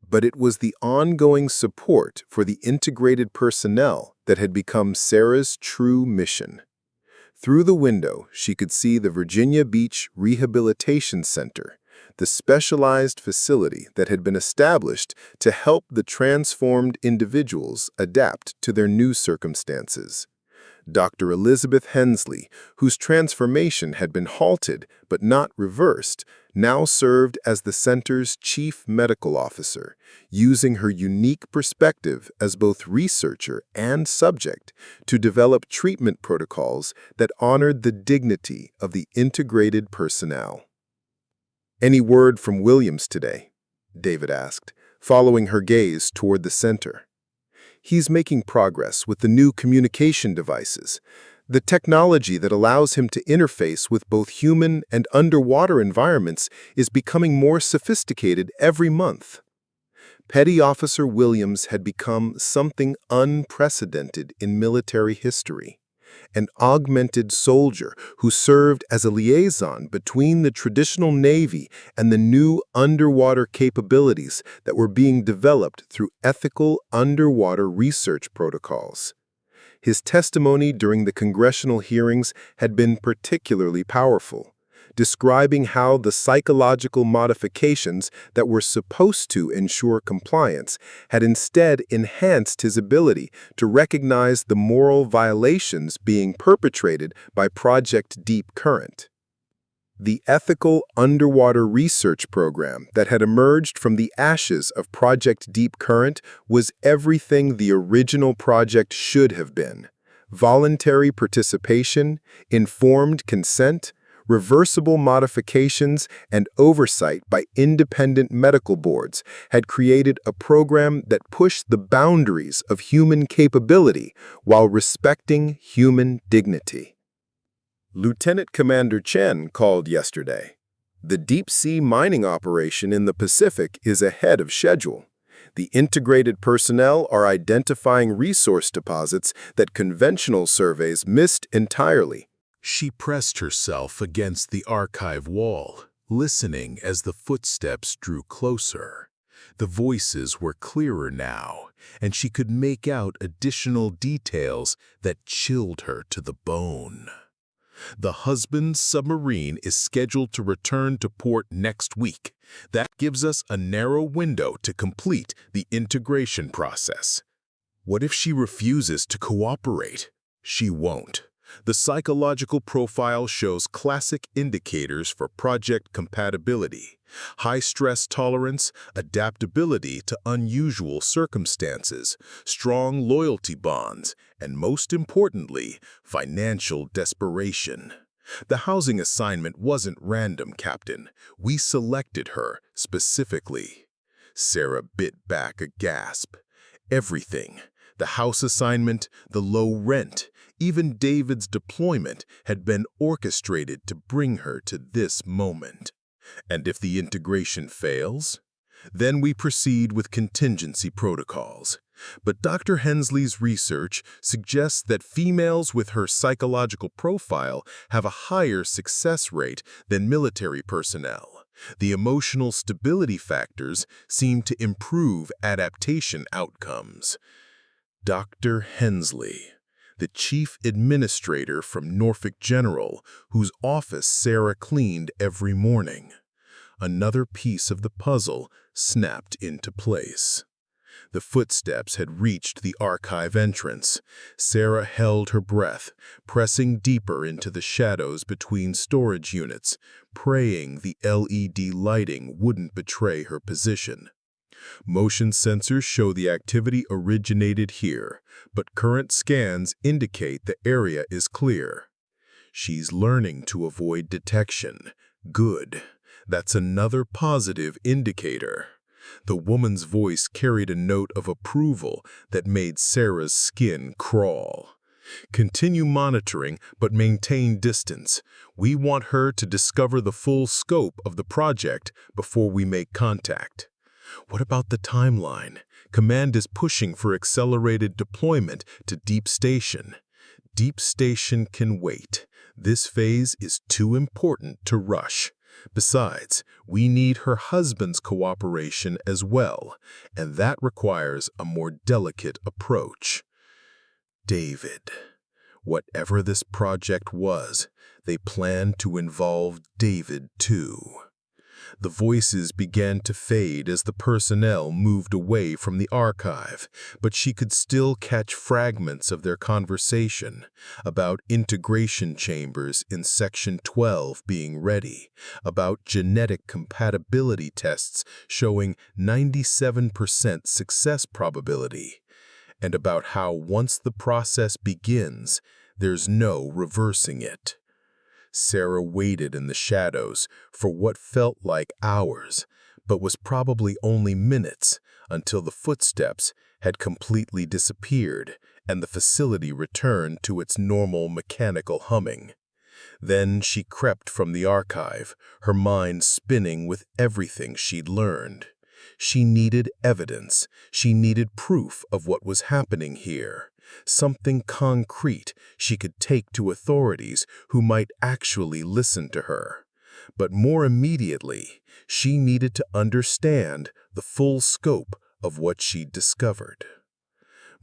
But it was the ongoing support for the integrated personnel that had become Sarah's true mission. Through the window, she could see the Virginia Beach Rehabilitation Center, the specialized facility that had been established to help the transformed individuals adapt to their new circumstances. Dr. Elizabeth Hensley, whose transformation had been halted but not reversed, now served as the center's chief medical officer, using her unique perspective as both researcher and subject to develop treatment protocols that honored the dignity of the integrated personnel. "Any word from Williams today?" David asked, following her gaze toward the center. "He's making progress with the new communication devices, the technology that allows him to interface with both human and underwater environments is becoming more sophisticated every month." Petty Officer Williams had become something unprecedented in military history. An augmented soldier who served as a liaison between the traditional Navy and the new underwater capabilities that were being developed through ethical underwater research protocols. His testimony during the congressional hearings had been particularly powerful, describing how the psychological modifications that were supposed to ensure compliance had instead enhanced his ability to recognize the moral violations being perpetrated by Project Deep Current. The ethical underwater research program that had emerged from the ashes of Project Deep Current was everything the original project should have been: voluntary participation, informed consent, Reversible modifications and oversight by independent medical boards had created a program that pushed the boundaries of human capability while respecting human dignity. Lieutenant Commander Chen called yesterday. The deep-sea mining operation in the Pacific is ahead of schedule. The integrated personnel are identifying resource deposits that conventional surveys missed entirely. She pressed herself against the archive wall, listening as the footsteps drew closer. The voices were clearer now, and she could make out additional details that chilled her to the bone. The husband's submarine is scheduled to return to port next week. That gives us a narrow window to complete the integration process. What if she refuses to cooperate? She won't. The psychological profile shows classic indicators for project compatibility: high stress tolerance, adaptability to unusual circumstances, strong loyalty bonds, and most importantly, financial desperation. The housing assignment wasn't random, Captain. We selected her specifically. Sarah bit back a gasp. Everything, the house assignment, the low rent, even David's deployment had been orchestrated to bring her to this moment. And if the integration fails? Then we proceed with contingency protocols. But Dr. Hensley's research suggests that females with her psychological profile have a higher success rate than military personnel. The emotional stability factors seem to improve adaptation outcomes. Dr. Hensley, the chief administrator from Norfolk General, whose office Sarah cleaned every morning. Another piece of the puzzle snapped into place. The footsteps had reached the archive entrance. Sarah held her breath, pressing deeper into the shadows between storage units, praying the LED lighting wouldn't betray her position. Motion sensors show the activity originated here, but current scans indicate the area is clear. She's learning to avoid detection. Good. That's another positive indicator. The woman's voice carried a note of approval that made Sarah's skin crawl. Continue monitoring, but maintain distance. We want her to discover the full scope of the project before we make contact. What about the timeline? Command is pushing for accelerated deployment to Deep Station. Deep Station can wait. This phase is too important to rush. Besides, we need her husband's cooperation as well, and that requires a more delicate approach. David. Whatever this project was, they planned to involve David too. The voices began to fade as the personnel moved away from the archive, but she could still catch fragments of their conversation about integration chambers in Section 12 being ready, about genetic compatibility tests showing 97% success probability, and about how once the process begins, there's no reversing it. Sarah waited in the shadows for what felt like hours, but was probably only minutes, until the footsteps had completely disappeared and the facility returned to its normal mechanical humming. Then she crept from the archive, her mind spinning with everything she'd learned. She needed evidence. She needed proof of what was happening here. Something concrete she could take to authorities who might actually listen to her. But more immediately, she needed to understand the full scope of what she'd discovered.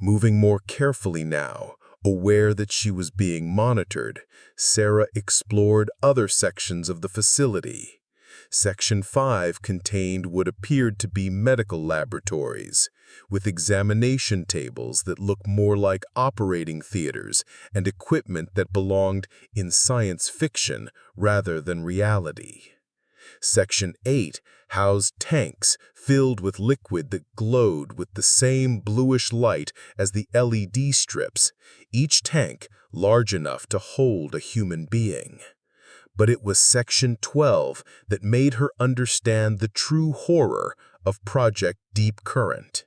Moving more carefully now, aware that she was being monitored, Sarah explored other sections of the facility. Section 5 contained what appeared to be medical laboratories, with examination tables that looked more like operating theaters and equipment that belonged in science fiction rather than reality. Section 8 housed tanks filled with liquid that glowed with the same bluish light as the LED strips, each tank large enough to hold a human being. But it was Section 12 that made her understand the true horror of Project Deep Current.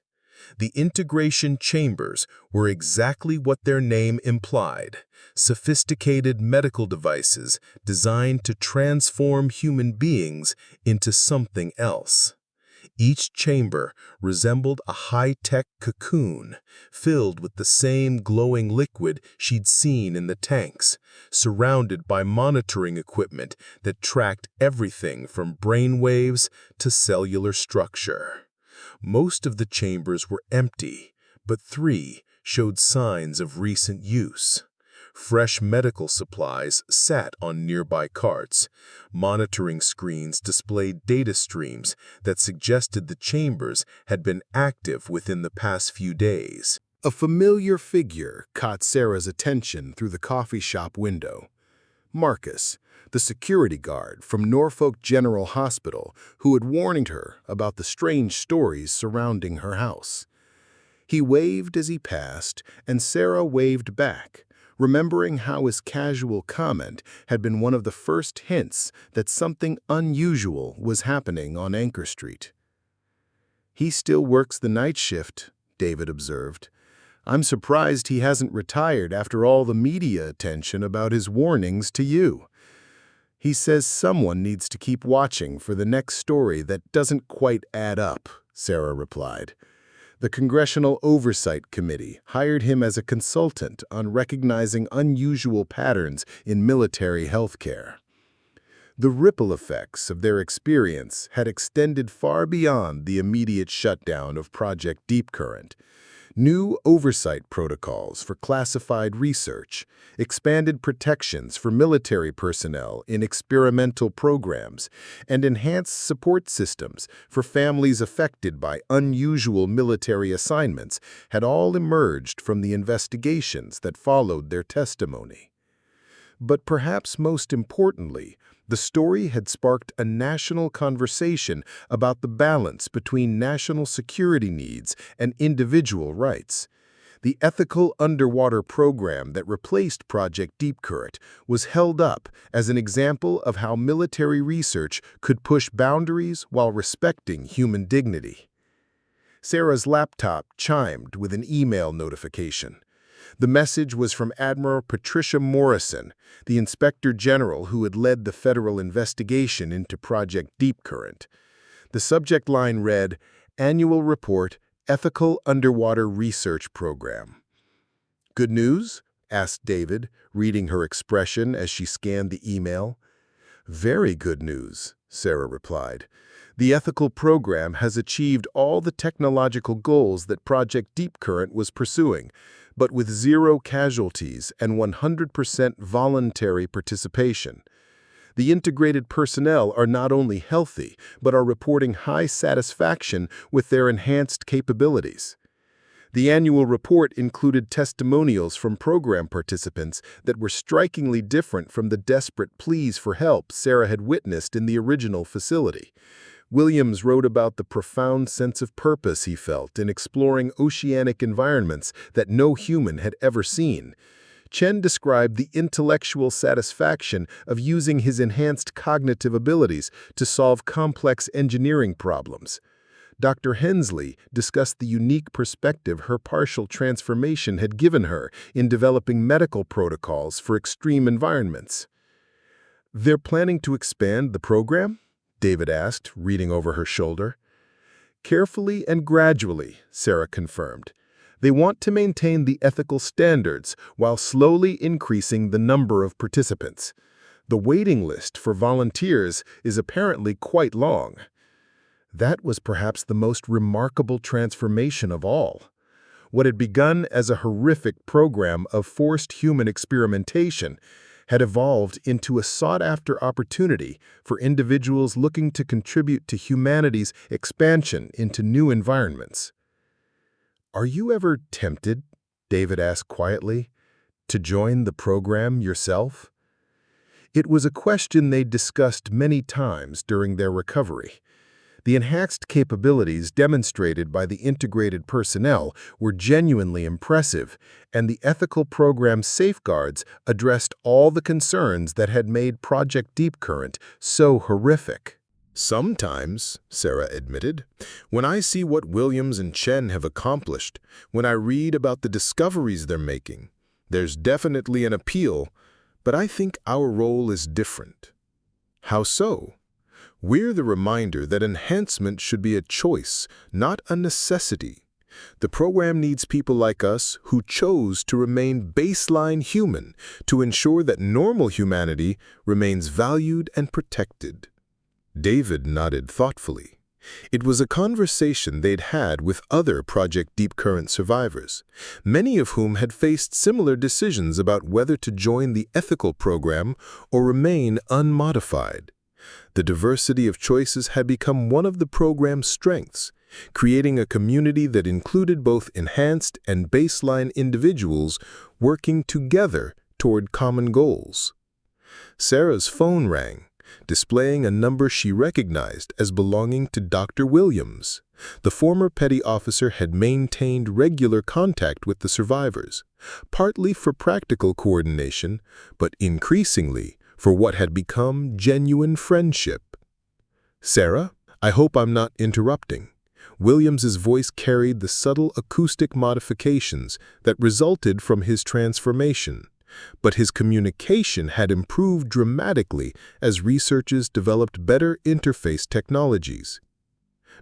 The integration chambers were exactly what their name implied: sophisticated medical devices designed to transform human beings into something else. Each chamber resembled a high-tech cocoon, filled with the same glowing liquid she'd seen in the tanks, surrounded by monitoring equipment that tracked everything from brain waves to cellular structure. Most of the chambers were empty, but 3 showed signs of recent use. Fresh medical supplies sat on nearby carts. Monitoring screens displayed data streams that suggested the chambers had been active within the past few days. A familiar figure caught Sarah's attention through the coffee shop window. Marcus, the security guard from Norfolk General Hospital, who had warned her about the strange stories surrounding her house. He waved as he passed, and Sarah waved back, remembering how his casual comment had been one of the first hints that something unusual was happening on Anchor Street. "He still works the night shift," David observed. "I'm surprised he hasn't retired after all the media attention about his warnings to you." "He says someone needs to keep watching for the next story that doesn't quite add up," Sarah replied. "The Congressional Oversight Committee hired him as a consultant on recognizing unusual patterns in military healthcare." The ripple effects of their experience had extended far beyond the immediate shutdown of Project Deep Current. New oversight protocols for classified research, expanded protections for military personnel in experimental programs, and enhanced support systems for families affected by unusual military assignments had all emerged from the investigations that followed their testimony. But perhaps most importantly, the story had sparked a national conversation about the balance between national security needs and individual rights. The ethical underwater program that replaced Project Deep Current was held up as an example of how military research could push boundaries while respecting human dignity. Sarah's laptop chimed with an email notification. The message was from Admiral Patricia Morrison, the Inspector General who had led the federal investigation into Project Deep Current. The subject line read, "Annual Report, Ethical Underwater Research Program." "Good news?" asked David, reading her expression as she scanned the email. "Very good news," Sarah replied. "The ethical program has achieved all the technological goals that Project Deep Current was pursuing, but with 0 casualties and 100% voluntary participation. The integrated personnel are not only healthy, but are reporting high satisfaction with their enhanced capabilities." The annual report included testimonials from program participants that were strikingly different from the desperate pleas for help Sarah had witnessed in the original facility. Williams wrote about the profound sense of purpose he felt in exploring oceanic environments that no human had ever seen. Chen described the intellectual satisfaction of using his enhanced cognitive abilities to solve complex engineering problems. Dr. Hensley discussed the unique perspective her partial transformation had given her in developing medical protocols for extreme environments. "They're planning to expand the program?" David asked, reading over her shoulder. "Carefully and gradually," Sarah confirmed. "They want to maintain the ethical standards while slowly increasing the number of participants. The waiting list for volunteers is apparently quite long." That was perhaps the most remarkable transformation of all. What had begun as a horrific program of forced human experimentation had evolved into a sought-after opportunity for individuals looking to contribute to humanity's expansion into new environments. "Are you ever tempted," David asked quietly, "to join the program yourself?" It was a question they discussed many times during their recovery. The enhanced capabilities demonstrated by the integrated personnel were genuinely impressive, and the ethical program's safeguards addressed all the concerns that had made Project Deep Current so horrific. Sometimes, Sarah admitted, when I see what Williams and Chen have accomplished, when I read about the discoveries they're making, there's definitely an appeal, but I think our role is different. How so? We're the reminder that enhancement should be a choice, not a necessity. The program needs people like us who chose to remain baseline human to ensure that normal humanity remains valued and protected. David nodded thoughtfully. It was a conversation they'd had with other Project Deep Current survivors, many of whom had faced similar decisions about whether to join the ethical program or remain unmodified. The diversity of choices had become one of the program's strengths, creating a community that included both enhanced and baseline individuals working together toward common goals. Sarah's phone rang, displaying a number she recognized as belonging to Dr. Williams. The former petty officer had maintained regular contact with the survivors, partly for practical coordination, but increasingly for what had become genuine friendship. "Sarah, I hope I'm not interrupting." Williams's voice carried the subtle acoustic modifications that resulted from his transformation, but his communication had improved dramatically as researchers developed better interface technologies.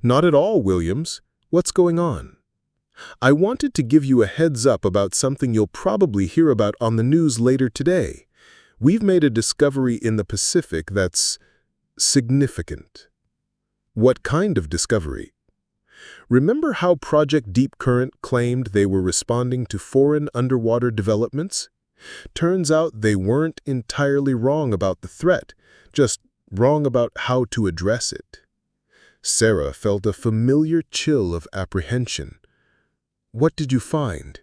"Not at all, Williams. What's going on?" "I wanted to give you a heads up about something you'll probably hear about on the news later today. We've made a discovery in the Pacific that's significant." "What kind of discovery?" "Remember how Project Deep Current claimed they were responding to foreign underwater developments? Turns out they weren't entirely wrong about the threat, just wrong about how to address it." Sarah felt a familiar chill of apprehension. "What did you find?"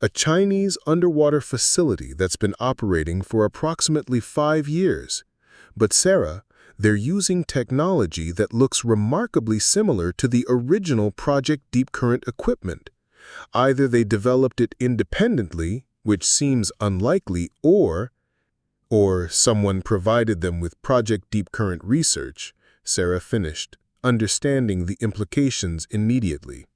"A Chinese underwater facility that's been operating for approximately 5 years. But Sarah, they're using technology that looks remarkably similar to the original Project Deep Current equipment. Either they developed it independently, which seems unlikely, or someone provided them with Project Deep Current research," Sarah finished, understanding the implications immediately.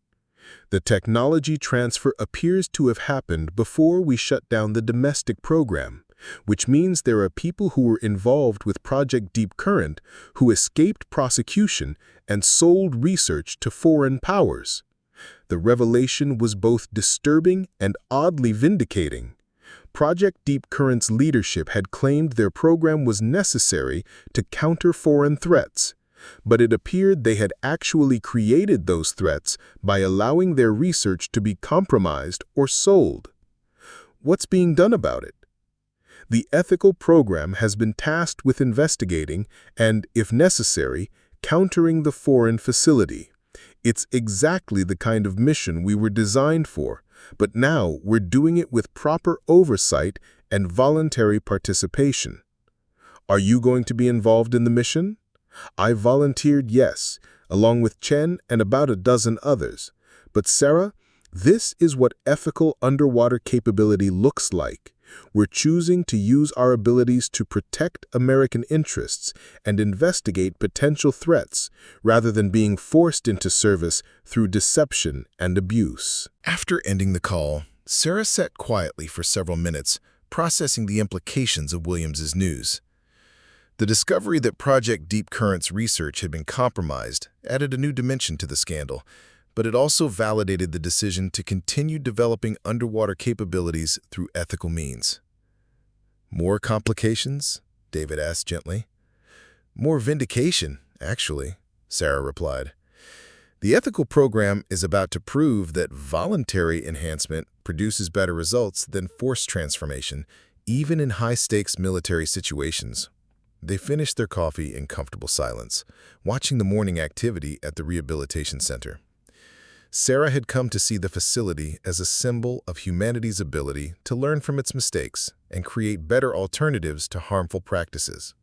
"The technology transfer appears to have happened before we shut down the domestic program, which means there are people who were involved with Project Deep Current who escaped prosecution and sold research to foreign powers." The revelation was both disturbing and oddly vindicating. Project Deep Current's leadership had claimed their program was necessary to counter foreign threats, but it appeared they had actually created those threats by allowing their research to be compromised or sold. What's being done about it? The ethical program has been tasked with investigating and, if necessary, countering the foreign facility. It's exactly the kind of mission we were designed for, but now we're doing it with proper oversight and voluntary participation. Are you going to be involved in the mission? I volunteered, yes, along with Chen and about a dozen others. But Sarah, this is what ethical underwater capability looks like. We're choosing to use our abilities to protect American interests and investigate potential threats, rather than being forced into service through deception and abuse. After ending the call, Sarah sat quietly for several minutes, processing the implications of Williams's news. The discovery that Project Deep Current's research had been compromised added a new dimension to the scandal, but it also validated the decision to continue developing underwater capabilities through ethical means. "More complications?" David asked gently. "More vindication, actually," Sarah replied. "The ethical program is about to prove that voluntary enhancement produces better results than forced transformation, even in high-stakes military situations." They finished their coffee in comfortable silence, watching the morning activity at the rehabilitation center. Sarah had come to see the facility as a symbol of humanity's ability to learn from its mistakes and create better alternatives to harmful practices.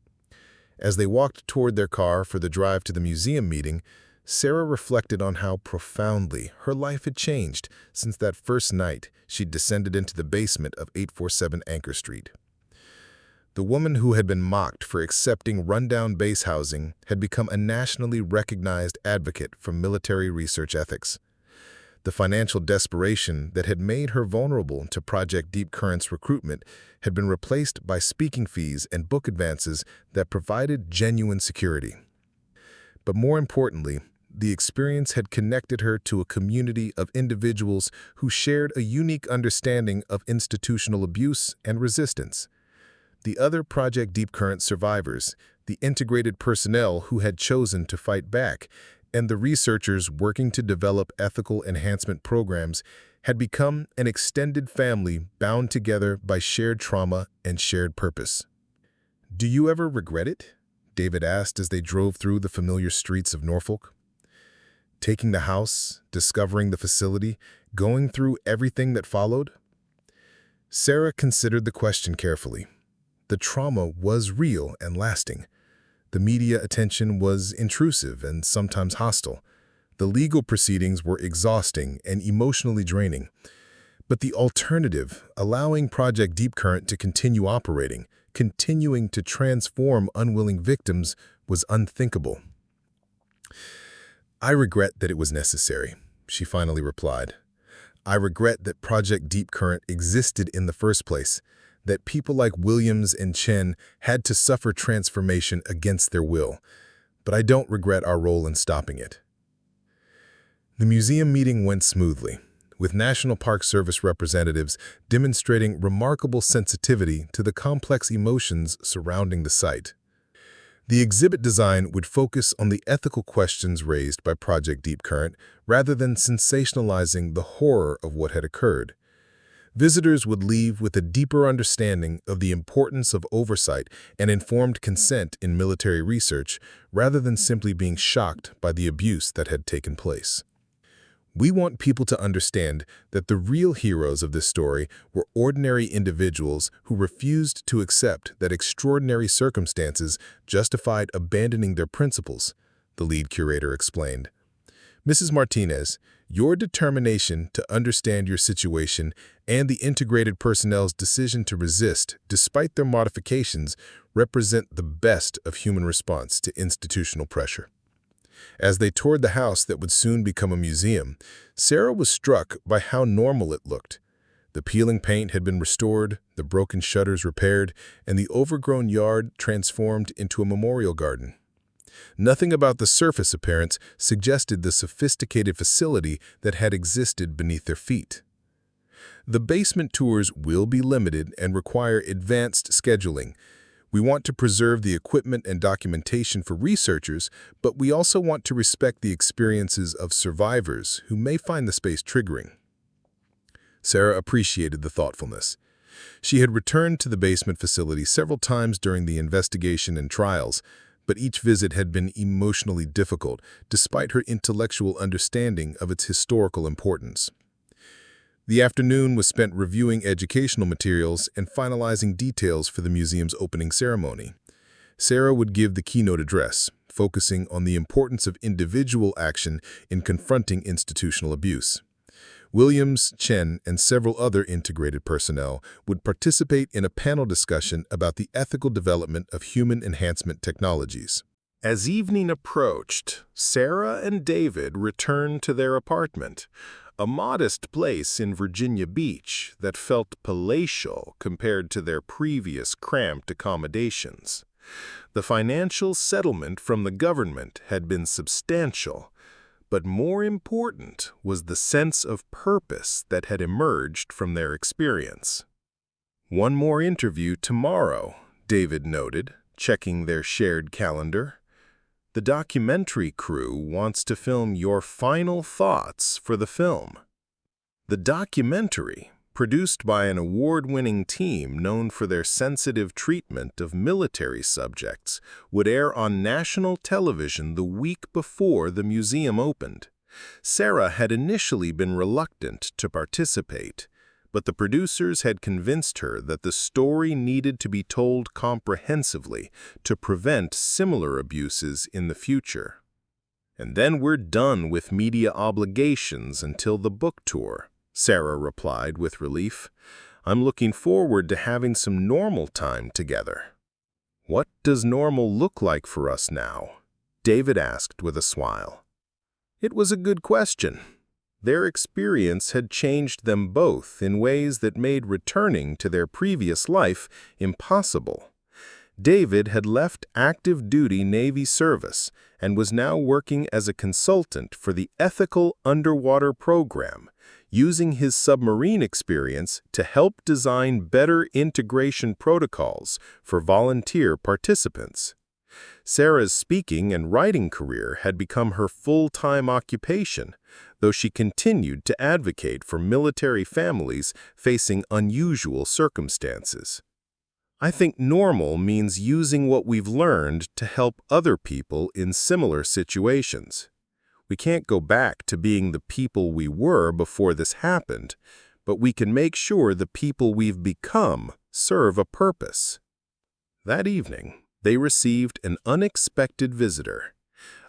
As they walked toward their car for the drive to the museum meeting, Sarah reflected on how profoundly her life had changed since that first night she'd descended into the basement of 847 Anchor Street. The woman who had been mocked for accepting rundown base housing had become a nationally recognized advocate for military research ethics. The financial desperation that had made her vulnerable to Project Deep Current's recruitment had been replaced by speaking fees and book advances that provided genuine security. But more importantly, the experience had connected her to a community of individuals who shared a unique understanding of institutional abuse and resistance. The other Project Deep Current survivors, the integrated personnel who had chosen to fight back, and the researchers working to develop ethical enhancement programs had become an extended family bound together by shared trauma and shared purpose. "Do you ever regret it?" David asked as they drove through the familiar streets of Norfolk. Taking the house, discovering the facility, going through everything that followed? Sarah considered the question carefully. The trauma was real and lasting. The media attention was intrusive and sometimes hostile. The legal proceedings were exhausting and emotionally draining. But the alternative, allowing Project Deep Current to continue operating, continuing to transform unwilling victims, was unthinkable. "I regret that it was necessary," she finally replied. "I regret that Project Deep Current existed in the first place, that people like Williams and Chen had to suffer transformation against their will, but I don't regret our role in stopping it." The museum meeting went smoothly, with National Park Service representatives demonstrating remarkable sensitivity to the complex emotions surrounding the site. The exhibit design would focus on the ethical questions raised by Project Deep Current rather than sensationalizing the horror of what had occurred. Visitors would leave with a deeper understanding of the importance of oversight and informed consent in military research rather than simply being shocked by the abuse that had taken place. "We want people to understand that the real heroes of this story were ordinary individuals who refused to accept that extraordinary circumstances justified abandoning their principles," the lead curator explained. "Mrs. Martinez, your determination to understand your situation and the integrated personnel's decision to resist, despite their modifications, represent the best of human response to institutional pressure." As they toured the house that would soon become a museum, Sarah was struck by how normal it looked. The peeling paint had been restored, the broken shutters repaired, and the overgrown yard transformed into a memorial garden. Nothing about the surface appearance suggested the sophisticated facility that had existed beneath their feet. "The basement tours will be limited and require advanced scheduling. We want to preserve the equipment and documentation for researchers, but we also want to respect the experiences of survivors who may find the space triggering." Sarah appreciated the thoughtfulness. She had returned to the basement facility several times during the investigation and trials, but each visit had been emotionally difficult, despite her intellectual understanding of its historical importance. The afternoon was spent reviewing educational materials and finalizing details for the museum's opening ceremony. Sarah would give the keynote address, focusing on the importance of individual action in confronting institutional abuse. Williams, Chen, and several other integrated personnel would participate in a panel discussion about the ethical development of human enhancement technologies. As evening approached, Sarah and David returned to their apartment, a modest place in Virginia Beach that felt palatial compared to their previous cramped accommodations. The financial settlement from the government had been substantial, but more important was the sense of purpose that had emerged from their experience. "One more interview tomorrow," David noted, checking their shared calendar. "The documentary crew wants to film your final thoughts for the film." The documentary, produced by an award-winning team known for their sensitive treatment of military subjects, would air on national television the week before the museum opened. Sarah had initially been reluctant to participate, but the producers had convinced her that the story needed to be told comprehensively to prevent similar abuses in the future. "And then we're done with media obligations until the book tour," Sarah replied with relief. "I'm looking forward to having some normal time together." "What does normal look like for us now?" David asked with a smile. It was a good question. Their experience had changed them both in ways that made returning to their previous life impossible. David had left active-duty Navy service and was now working as a consultant for the Ethical Underwater Program, using his submarine experience to help design better integration protocols for volunteer participants. Sarah's speaking and writing career had become her full-time occupation, though she continued to advocate for military families facing unusual circumstances. "I think normal means using what we've learned to help other people in similar situations. We can't go back to being the people we were before this happened, but we can make sure the people we've become serve a purpose." That evening, they received an unexpected visitor.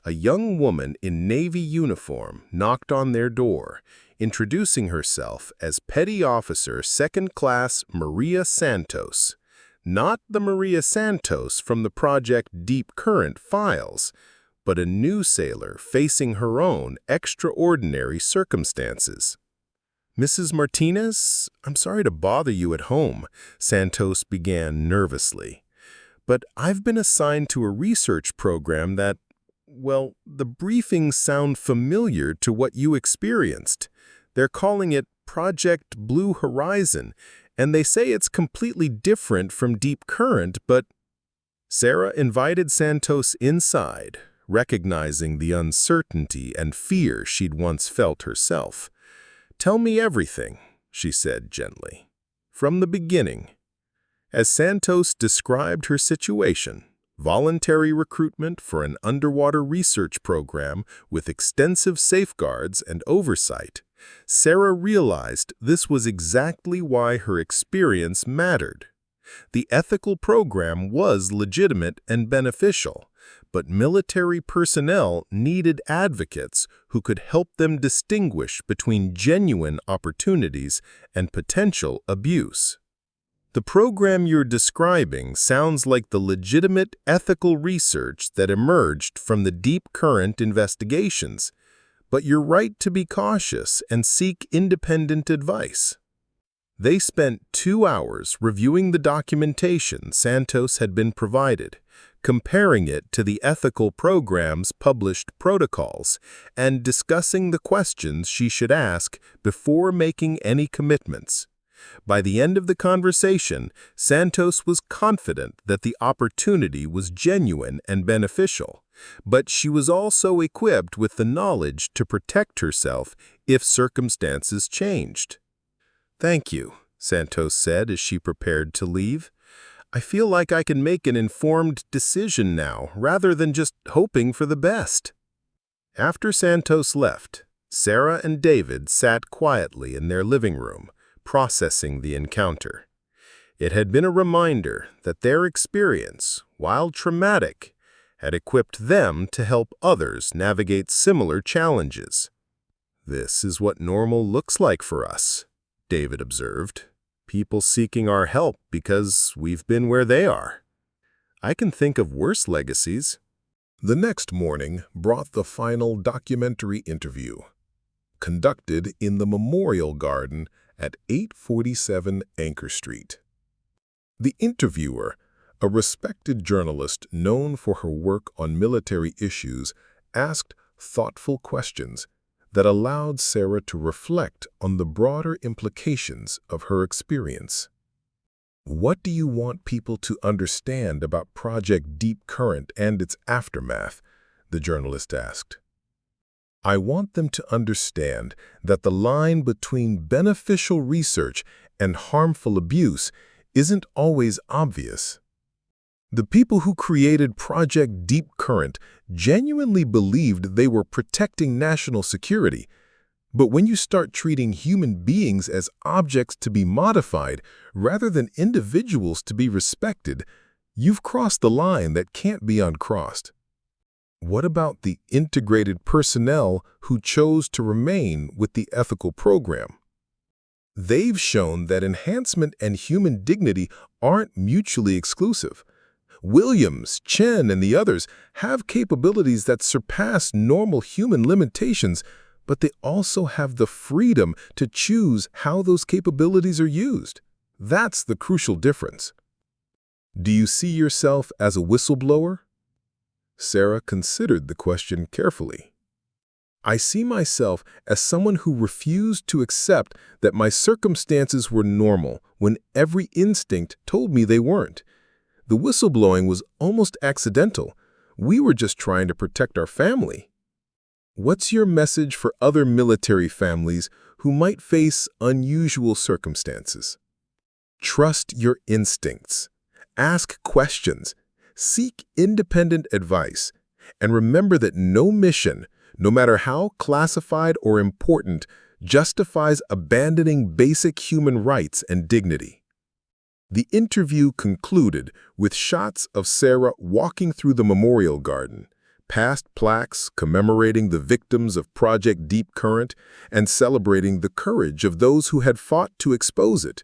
A young woman in Navy uniform knocked on their door, introducing herself as Petty Officer Second Class Maria Santos. Not the Maria Santos from the Project Deep Current files, but a new sailor facing her own extraordinary circumstances. "Mrs. Martinez, I'm sorry to bother you at home," Santos began nervously. "But I've been assigned to a research program that, well, the briefings sound familiar to what you experienced. They're calling it Project Blue Horizon, and they say it's completely different from Deep Current, but—" Sarah invited Santos inside, recognizing the uncertainty and fear she'd once felt herself. "Tell me everything," she said gently, "from the beginning." As Santos described her situation, voluntary recruitment for an underwater research program with extensive safeguards and oversight, Sarah realized this was exactly why her experience mattered. The ethical program was legitimate and beneficial, but military personnel needed advocates who could help them distinguish between genuine opportunities and potential abuse. "The program you're describing sounds like the legitimate ethical research that emerged from the Deep Current investigations, but you're right to be cautious and seek independent advice." They spent 2 hours reviewing the documentation Santos had been provided, comparing it to the ethical program's published protocols, and discussing the questions she should ask before making any commitments. By the end of the conversation, Santos was confident that the opportunity was genuine and beneficial, but she was also equipped with the knowledge to protect herself if circumstances changed. "Thank you," Santos said as she prepared to leave. "I feel like I can make an informed decision now, rather than just hoping for the best." After Santos left, Sarah and David sat quietly in their living room, processing the encounter. It had been a reminder that their experience, while traumatic, had equipped them to help others navigate similar challenges. "This is what normal looks like for us," David observed. "People seeking our help because we've been where they are. I can think of worse legacies." The next morning brought the final documentary interview, conducted in the Memorial Garden at 847 Anchor Street. The interviewer, a respected journalist known for her work on military issues, asked thoughtful questions that allowed Sarah to reflect on the broader implications of her experience. "What do you want people to understand about Project Deep Current and its aftermath?" the journalist asked. "I want them to understand that the line between beneficial research and harmful abuse isn't always obvious. The people who created Project Deep Current genuinely believed they were protecting national security, But when you start treating human beings as objects to be modified rather than individuals to be respected, you've crossed the line that can't be uncrossed. What about the integrated personnel who chose to remain with the ethical program? They've shown that enhancement and human dignity aren't mutually exclusive. Williams, Chen, and the others have capabilities that surpass normal human limitations, but they also have the freedom to choose how those capabilities are used. That's the crucial difference. Do you see yourself as a whistleblower? Sarah considered the question carefully. I see myself as someone who refused to accept that my circumstances were normal when every instinct told me they weren't. The whistleblowing was almost accidental. We were just trying to protect our family. What's your message for other military families who might face unusual circumstances? Trust your instincts. Ask questions. Seek independent advice. And remember that no mission, no matter how classified or important, justifies abandoning basic human rights and dignity. The interview concluded with shots of Sarah walking through the memorial garden, past plaques commemorating the victims of Project Deep Current and celebrating the courage of those who had fought to expose it.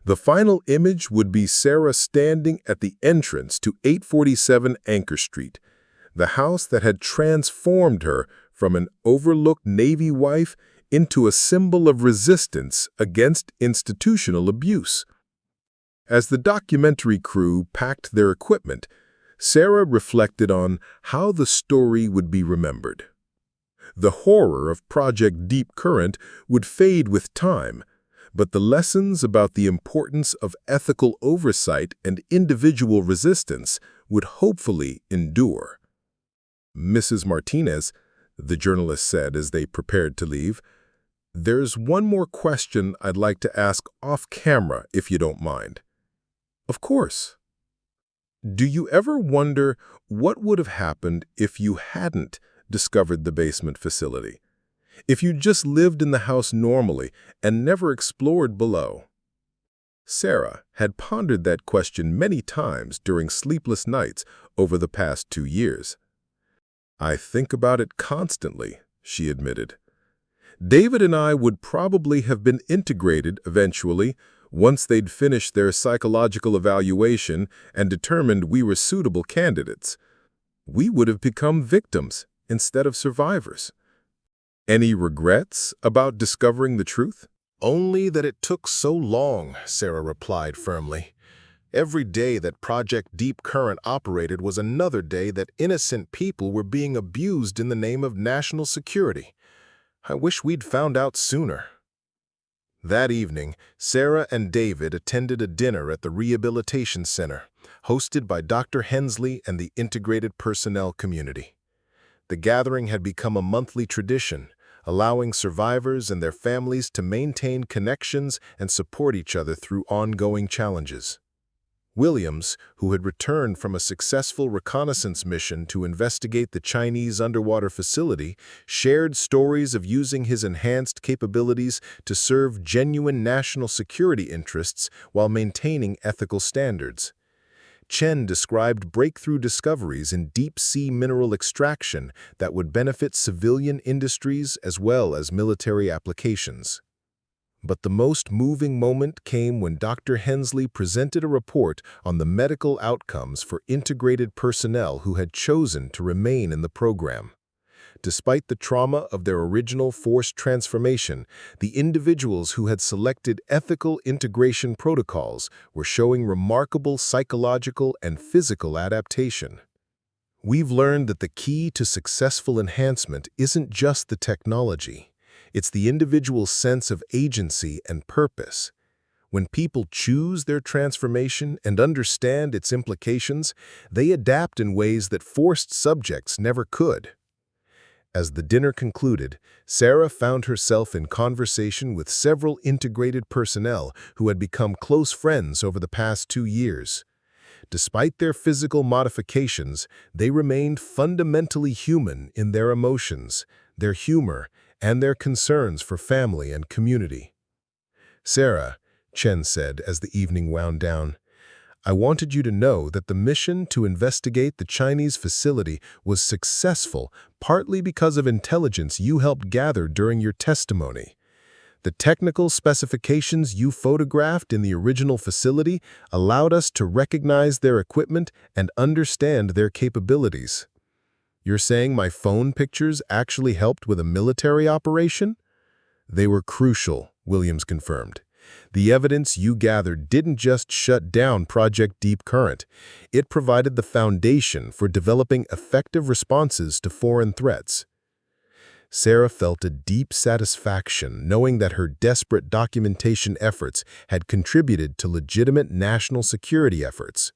The final image would be Sarah standing at the entrance to 847 Anchor Street, the house that had transformed her from an overlooked Navy wife into a symbol of resistance against institutional abuse. As the documentary crew packed their equipment, Sarah reflected on how the story would be remembered. The horror of Project Deep Current would fade with time, but the lessons about the importance of ethical oversight and individual resistance would hopefully endure. Mrs. Martinez, the journalist said as they prepared to leave, "There's one more question I'd like to ask off camera, if you don't mind." "Of course." "Do you ever wonder what would have happened if you hadn't discovered the basement facility? If you just lived in the house normally and never explored below?" Sarah had pondered that question many times during sleepless nights over the past 2 years. "I think about it constantly," she admitted. "David and I would probably have been integrated eventually once they'd finished their psychological evaluation and determined we were suitable candidates. We would have become victims instead of survivors." "Any regrets about discovering the truth?" Only that it took so long, Sarah replied firmly. Every day that Project Deep Current operated was another day that innocent people were being abused in the name of national security. I wish we'd found out sooner. That evening, Sarah and David attended a dinner at the Rehabilitation Center, hosted by Dr. Hensley and the integrated personnel community. The gathering had become a monthly tradition, allowing survivors and their families to maintain connections and support each other through ongoing challenges. Williams, who had returned from a successful reconnaissance mission to investigate the Chinese underwater facility, shared stories of using his enhanced capabilities to serve genuine national security interests while maintaining ethical standards. Chen described breakthrough discoveries in deep-sea mineral extraction that would benefit civilian industries as well as military applications. But the most moving moment came when Dr. Hensley presented a report on the medical outcomes for integrated personnel who had chosen to remain in the program. Despite the trauma of their original forced transformation, the individuals who had selected ethical integration protocols were showing remarkable psychological and physical adaptation. We've learned that the key to successful enhancement isn't just the technology. It's the individual's sense of agency and purpose. When people choose their transformation and understand its implications, they adapt in ways that forced subjects never could. As the dinner concluded, Sarah found herself in conversation with several integrated personnel who had become close friends over the past 2 years. Despite their physical modifications, they remained fundamentally human in their emotions, their humor, and their concerns for family and community. "Sarah," Chen said as the evening wound down, "I wanted you to know that the mission to investigate the Chinese facility was successful partly because of intelligence you helped gather during your testimony. The technical specifications you photographed in the original facility allowed us to recognize their equipment and understand their capabilities." "You're saying my phone pictures actually helped with a military operation?" "They were crucial," Williams confirmed. "The evidence you gathered didn't just shut down Project Deep Current. It provided the foundation for developing effective responses to foreign threats." Sarah felt a deep satisfaction knowing that her desperate documentation efforts had contributed to legitimate national security efforts.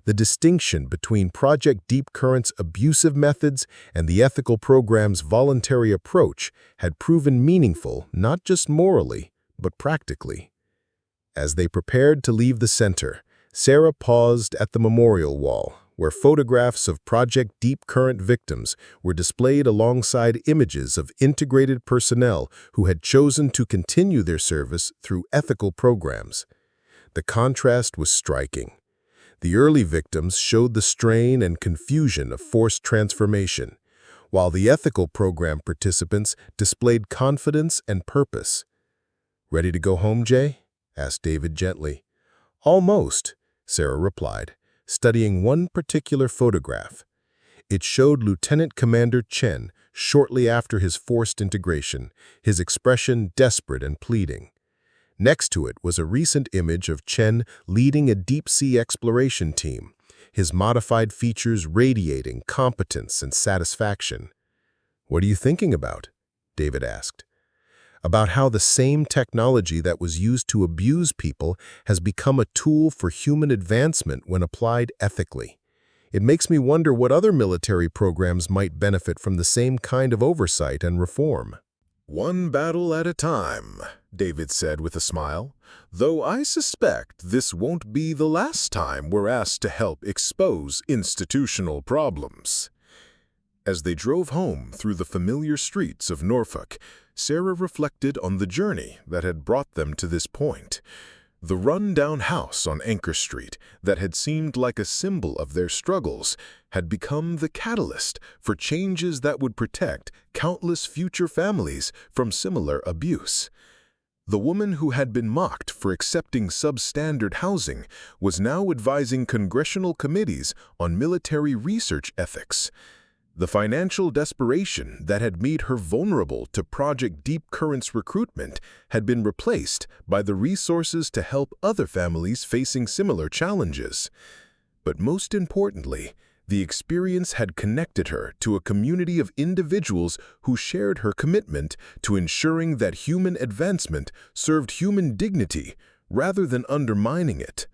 The distinction between Project Deep Current's abusive methods and the ethical program's voluntary approach had proven meaningful not just morally, but practically. As they prepared to leave the center, Sarah paused at the memorial wall, where photographs of Project Deep Current victims were displayed alongside images of integrated personnel who had chosen to continue their service through ethical programs. The contrast was striking. The early victims showed the strain and confusion of forced transformation, while the ethical program participants displayed confidence and purpose. "Ready to go home, Jay?" asked David gently. "Almost," Sarah replied, studying one particular photograph. It showed Lieutenant Commander Chen shortly after his forced integration, his expression desperate and pleading. Next to it was a recent image of Chen leading a deep-sea exploration team, his modified features radiating competence and satisfaction. "What are you thinking about?" David asked. "About how the same technology that was used to abuse people has become a tool for human advancement when applied ethically. It makes me wonder what other military programs might benefit from the same kind of oversight and reform." "One battle at a time," David said with a smile, "though I suspect this won't be the last time we're asked to help expose institutional problems." As they drove home through the familiar streets of Norfolk, Sarah reflected on the journey that had brought them to this point. The run-down house on Anchor Street that had seemed like a symbol of their struggles had become the catalyst for changes that would protect countless future families from similar abuse. The woman who had been mocked for accepting substandard housing was now advising congressional committees on military research ethics. The financial desperation that had made her vulnerable to Project Deep Current's recruitment had been replaced by the resources to help other families facing similar challenges. But most importantly, the experience had connected her to a community of individuals who shared her commitment to ensuring that human advancement served human dignity rather than undermining it.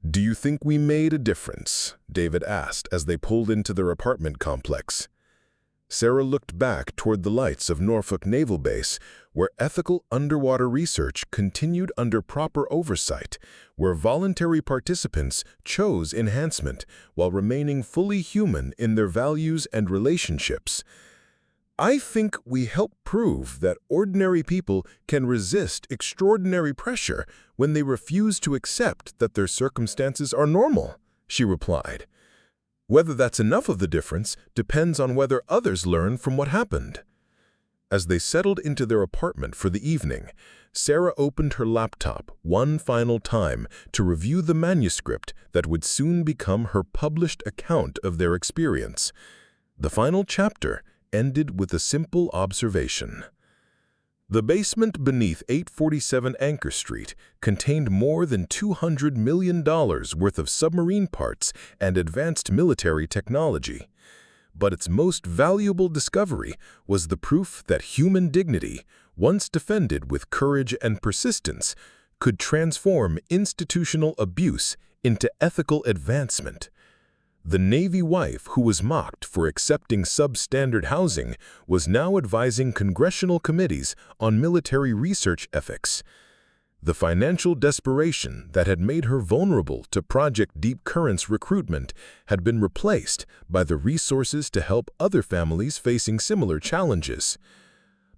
"Do you think we made a difference?" David asked as they pulled into their apartment complex. Sarah looked back toward the lights of Norfolk Naval Base, where ethical underwater research continued under proper oversight, where voluntary participants chose enhancement while remaining fully human in their values and relationships. "I think we help prove that ordinary people can resist extraordinary pressure when they refuse to accept that their circumstances are normal," she replied. "Whether that's enough of the difference depends on whether others learn from what happened." As they settled into their apartment for the evening, Sarah opened her laptop one final time to review the manuscript that would soon become her published account of their experience. The final chapter ended with a simple observation. The basement beneath 847 Anchor Street contained more than $200 million worth of submarine parts and advanced military technology. But its most valuable discovery was the proof that human dignity, once defended with courage and persistence, could transform institutional abuse into ethical advancement. The Navy wife who was mocked for accepting substandard housing was now advising congressional committees on military research ethics. The financial desperation that had made her vulnerable to Project Deep Current's recruitment had been replaced by the resources to help other families facing similar challenges.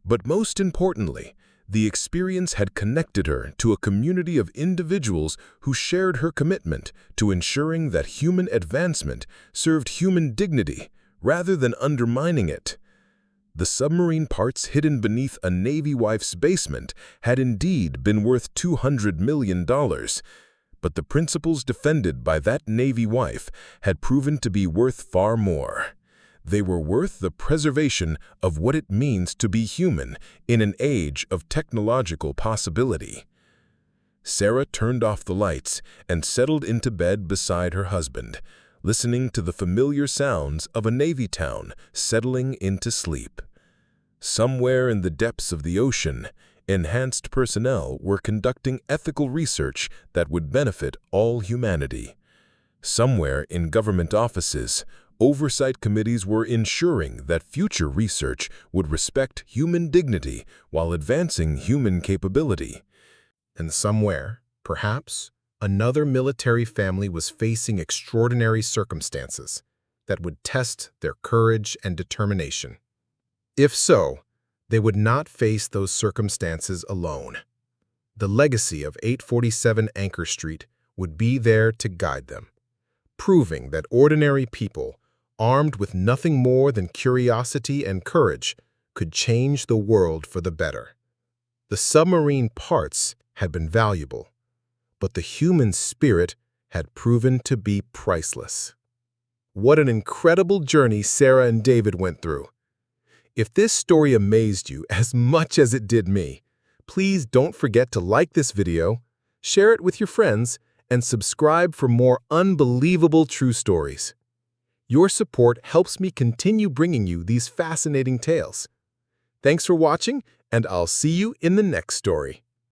But most importantly, the experience had connected her to a community of individuals who shared her commitment to ensuring that human advancement served human dignity rather than undermining it. The submarine parts hidden beneath a Navy wife's basement had indeed been worth $200 million, but the principles defended by that Navy wife had proven to be worth far more. They were worth the preservation of what it means to be human in an age of technological possibility. Sarah turned off the lights and settled into bed beside her husband, listening to the familiar sounds of a Navy town settling into sleep. Somewhere in the depths of the ocean, enhanced personnel were conducting ethical research that would benefit all humanity. Somewhere in government offices, oversight committees were ensuring that future research would respect human dignity while advancing human capability. And somewhere, perhaps, another military family was facing extraordinary circumstances that would test their courage and determination. If so, they would not face those circumstances alone. The legacy of 847 Anchor Street would be there to guide them, proving that ordinary people, armed with nothing more than curiosity and courage, could change the world for the better. The submarine parts had been valuable, but the human spirit had proven to be priceless. What an incredible journey Sarah and David went through. If this story amazed you as much as it did me, please don't forget to like this video, share it with your friends, and subscribe for more unbelievable true stories. Your support helps me continue bringing you these fascinating tales. Thanks for watching, and I'll see you in the next story.